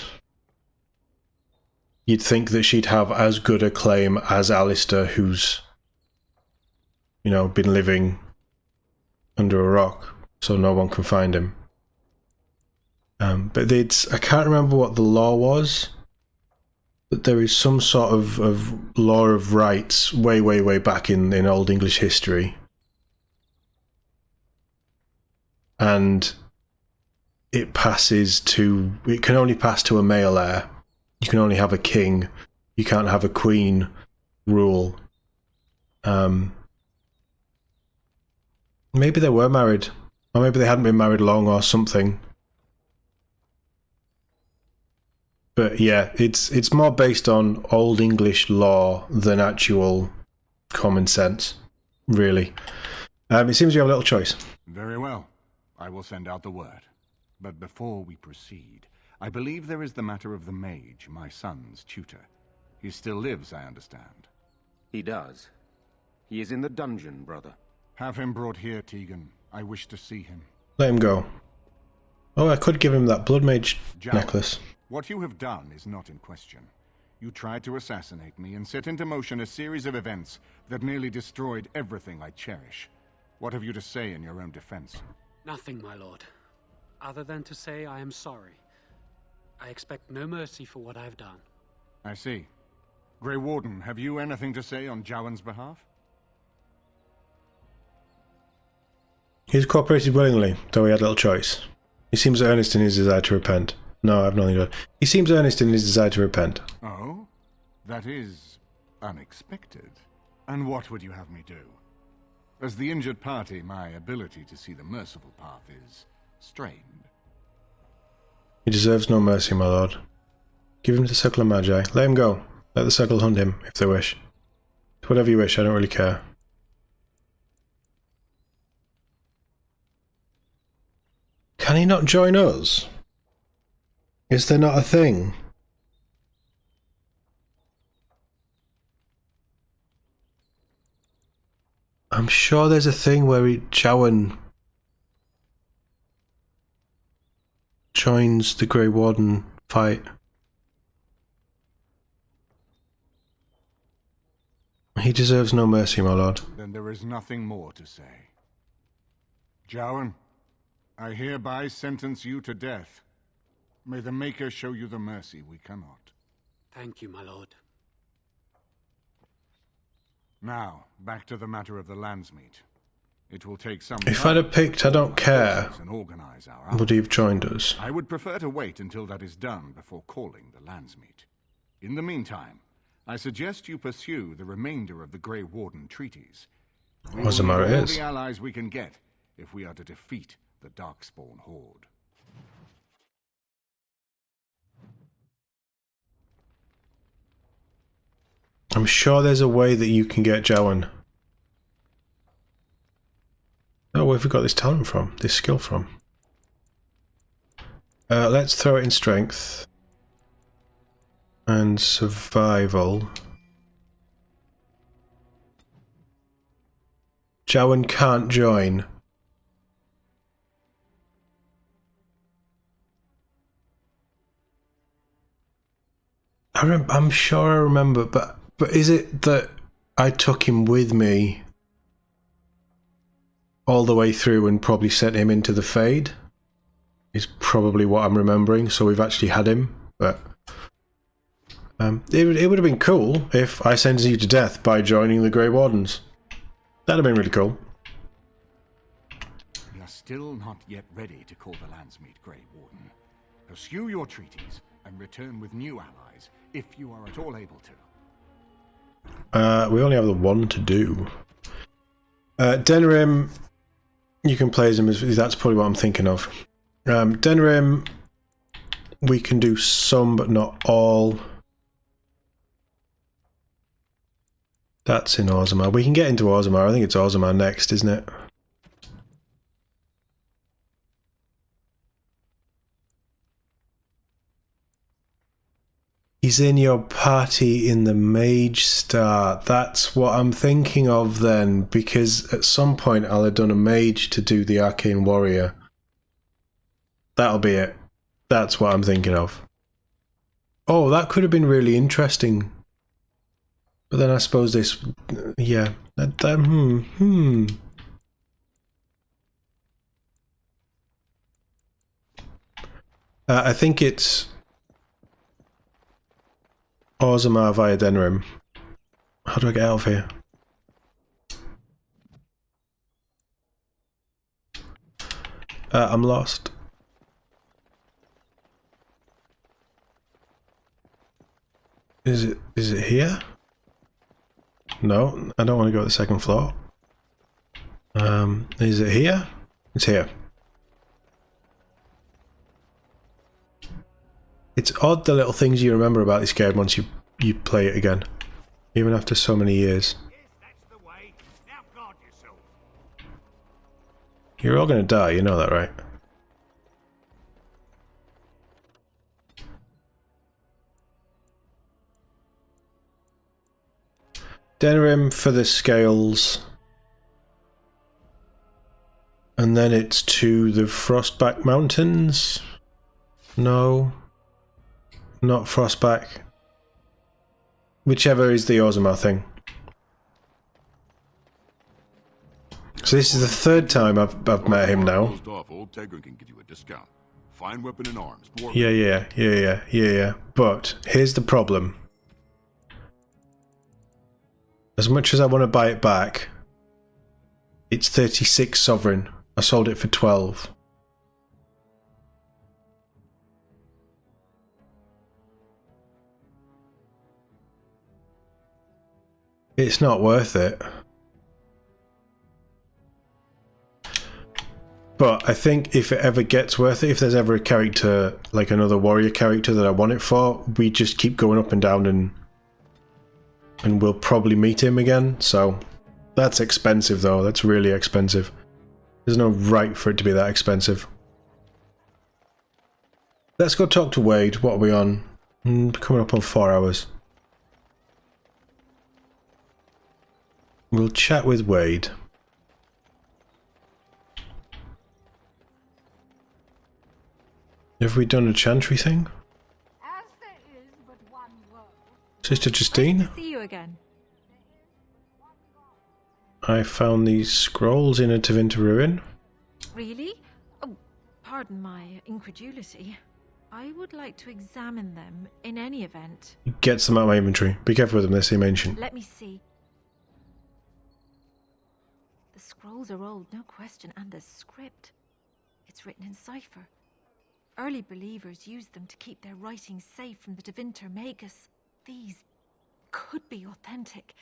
you'd think that she'd have as good a claim as Alistair, who's, you know, been living under a rock, so no one can find him. But I can't remember what the law was, but there is some sort of law of rights way back in Old English history. And it can only pass to a male heir. You can only have a king. You can't have a queen rule. Maybe they were married. Or maybe they hadn't been married long or something. But yeah, it's more based on Old English law than actual common sense, really. It seems you have a little choice. Very well. I will send out the word. But before we proceed, I believe there is the matter of the mage, my son's tutor. He still lives, I understand. He does. He is in the dungeon, brother. Have him brought here, Tegan. I wish to see him. Let him go. Oh, I could give him that blood mage necklace. What you have done is not in question. You tried to assassinate me and set into motion a series of events that nearly destroyed everything I cherish. What have you to say in your own defense? Nothing, my lord. Other than to say I am sorry. I expect no mercy for what I've done. I see. Grey Warden, have you anything to say on Jowan's behalf? He's cooperated willingly, though he had little choice. He seems earnest in his desire to repent. No, I've nothing to do. He seems earnest in his desire to repent. Oh? That is unexpected. And what would you have me do? As the injured party, my ability to see the merciful path is strained. He deserves no mercy, my lord. Give him to the Circle of Magi. Let him go. Let the Circle hunt him, if they wish. It's whatever you wish, I don't really care. Can he not join us? Is there not a thing? I'm sure there's a thing where Jowan joins the Grey Warden fight. He deserves no mercy, my lord. Then there is nothing more to say. Jowan, I hereby sentence you to death. May the Maker show you the mercy we cannot. Thank you, my lord. Now, back to the matter of the Landsmeet. It will take some If time I'd have picked I don't care, and organize our would he have joined us? I would prefer to wait until that is done before calling the Landsmeet. In the meantime, I suggest you pursue the remainder of the Grey Warden treaties. We will need all the allies we can get if we are to defeat the Darkspawn Horde. I'm sure there's a way that you can get Jowan. Oh, where have we got this talent from? This skill from? Let's throw it in strength. And survival. Jowan can't join. I'm sure I remember, but is it that I took him with me all the way through and probably sent him into the Fade? Is probably what I'm remembering. So we've actually had him, but it would have been cool if I sentenced you to death by joining the Grey Wardens. That'd have been really cool. We are still not yet ready to call the Landsmeet, Grey Warden. Pursue your treaties and return with new allies, if you are at all able to. We only have the one to do. Denerim, you can play as him, that's probably what I'm thinking of. Denerim, we can do some, but not all. That's in Orzammar. We can get into Orzammar. I think it's Orzammar next, isn't it? He's in your party in the Mage Star. That's what I'm thinking of then, because at some point I'll have done a Mage to do the Arcane Warrior. That'll be it. That's what I'm thinking of. Oh, that could have been really interesting. But then I suppose this... yeah. I think it's... Orzammar via Denerim. How do I get out of here? I'm lost. Is it here? No, I don't want to go to the second floor. Is it here? It's here. It's odd the little things you remember about this game once you play it again, even after so many years. You're all gonna die, you know that, right? Denerim for the scales. And then it's to the Frostback Mountains? No. Not Frostback. Whichever is the Ozma thing. So this is the third time I've met him now. Old Tegrin can give you a discount. Fine weapon and arms. Yeah. But here's the problem. As much as I want to buy it back, it's 36 sovereign. I sold it for 12. It's not worth it. But I think if it ever gets worth it, if there's ever a character, like another warrior character that I want it for, we just keep going up and down and we'll probably meet him again. So that's expensive though, that's really expensive. There's no right for it to be that expensive. Let's go talk to Wade. What are we on? Coming up on 4 hours. We'll chat with Wade. Have we done a chantry thing? Sister Justine? Nice to see you again. I found these scrolls in a Tevinter ruin. Really? Oh, pardon my incredulity. I would like to examine them in any event. Gets them out of my inventory. Be careful with them, they seem ancient. Let me see. The scrolls are old, no question, and the script. It's written in cipher. Early believers used them to keep their writings safe from the Tevinter Magus. These could be authentic.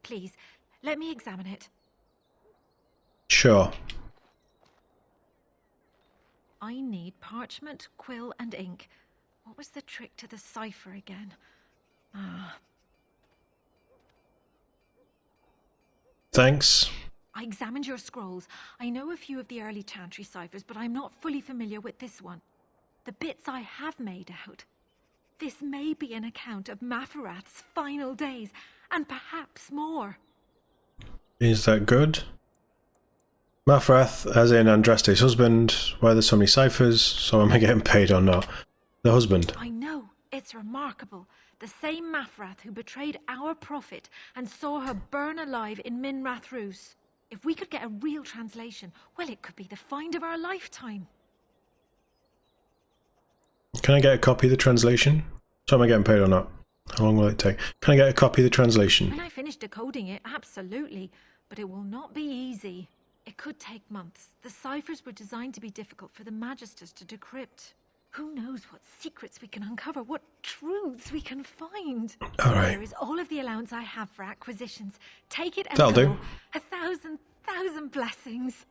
Please, let me examine it. Sure. I need parchment, quill, and ink. What was the trick to the cipher again? Thanks. I examined your scrolls. I know a few of the early chantry ciphers, but I'm not fully familiar with this one. The bits I have made out. This may be an account of Mafarath's final days, and perhaps more. Is that good? Mafarath, as in Andraste's husband. Why are there so many ciphers? So am I getting paid or not? The husband. I know. It's remarkable. The same Mafarath who betrayed our prophet and saw her burn alive in Minrath Rus. If we could get a real translation, well, it could be the find of our lifetime. Can I get a copy of the translation? So am I getting paid or not? How long will it take? Can I get a copy of the translation? When I finish decoding it, absolutely. But it will not be easy. It could take months. The ciphers were designed to be difficult for the Magisters to decrypt. Who knows what secrets we can uncover, what truths we can find. All right. There is all of the allowance I have for acquisitions. Take it and That'll go. do. 1,000 blessings.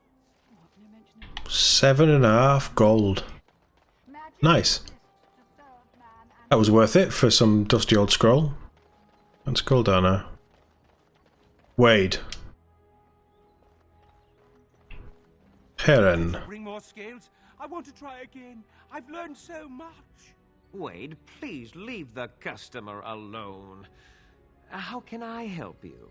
7.5 gold. Nice. That was worth it for some dusty old scroll. Let's scroll down now. Wade. Heron. Bring more scales. I want to try again. I've learned so much. Wade, please leave the customer alone. How can I help you?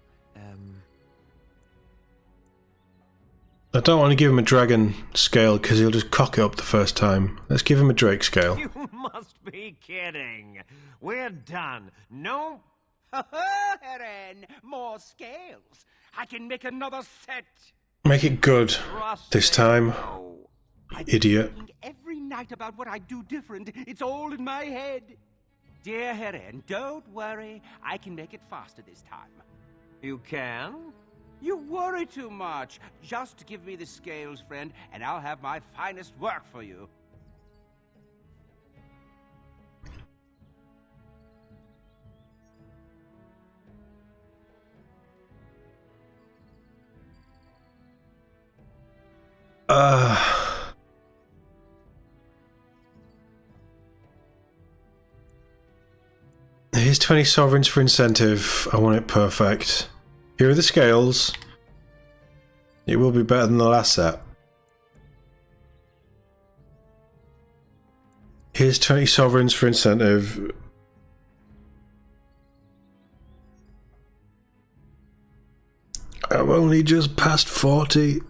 I don't want to give him a dragon scale because he'll just cock it up the first time. Let's give him a drake scale. You must be kidding. We're done. No. Heron, more scales. I can make another set. Make it good this time, idiot. Every night about what I do different. It's all in my head. Dear Heron, don't worry. I can make it faster this time. You can? You worry too much. Just give me the scales, friend, and I'll have my finest work for you. here's 20 sovereigns for incentive. I want it perfect. Here are the scales. It will be better than the last set. Here's 20 sovereigns for incentive. I'm only just past 40.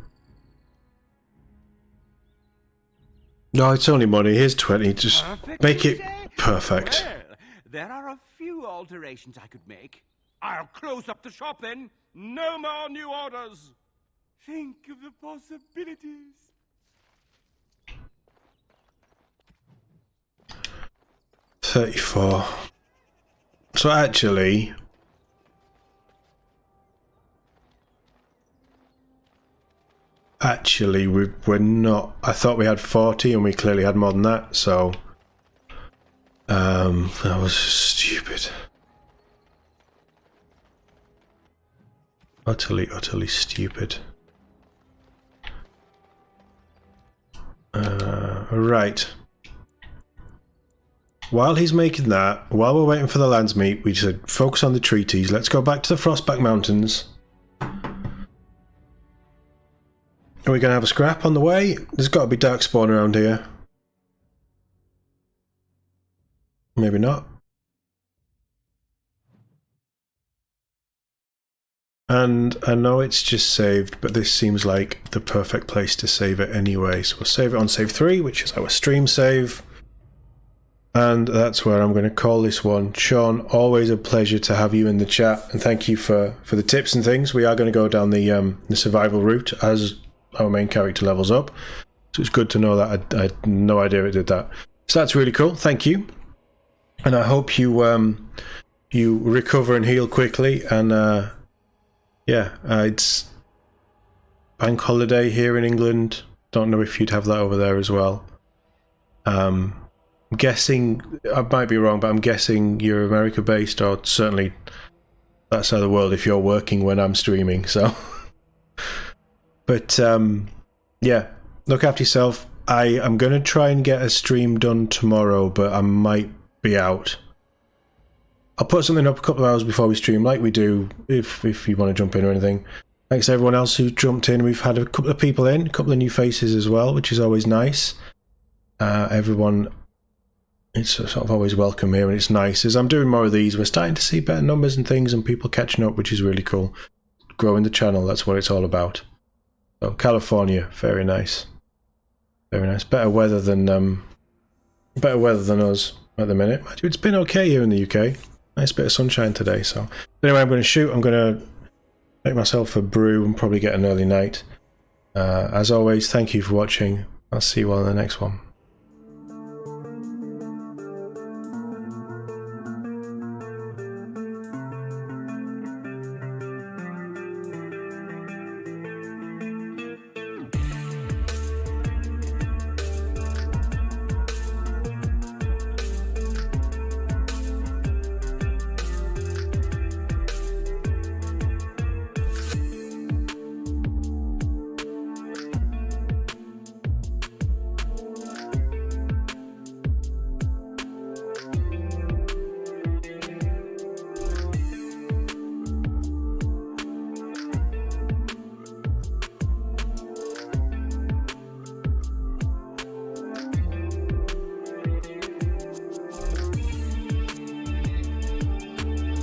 No, it's only money. Here's 20. Just make it perfect. Well, there are a few alterations I could make. I'll close up the shop then. No more new orders. Think of the possibilities. $34. So actually, we're not. I thought we had 40 and we clearly had more than that, so that was stupid. Utterly stupid. Right. While he's making that, while we're waiting for the lands meet, we said focus on the treaties. Let's go back to the Frostback Mountains. Are we going to have a scrap on the way? There's got to be Darkspawn around here. Maybe not. And I know it's just saved, but this seems like the perfect place to save it anyway. So we'll save it on save 3, which is our stream save. And that's where I'm going to call this one. Sean, always a pleasure to have you in the chat. And thank you for the tips and things. We are going to go down the survival route as our main character levels up. So it's good to know that. I had no idea it did that. So that's really cool. Thank you. And I hope you you recover and heal quickly. And yeah, it's bank holiday here in England. Don't know if you'd have that over there as well. I'm guessing, I might be wrong, but I'm guessing you're America based, or certainly that side of the world if you're working when I'm streaming. So, but yeah, look after yourself. I am going to try and get a stream done tomorrow, but I might be out. I'll put something up a couple of hours before we stream, like we do, if you want to jump in or anything. Thanks to everyone else who jumped in. We've had a couple of people in, a couple of new faces as well, which is always nice. Everyone, it's sort of always welcome here, and it's nice. As I'm doing more of these, we're starting to see better numbers and things, and people catching up, which is really cool. Growing the channel, that's what it's all about. So California, very nice, very nice. Better weather than us at the minute. It's been okay here in the UK. Nice bit of sunshine today. So anyway, I'm going to shoot. I'm going to make myself a brew and probably get an early night. As always, thank you for watching. I'll see you all in the next one.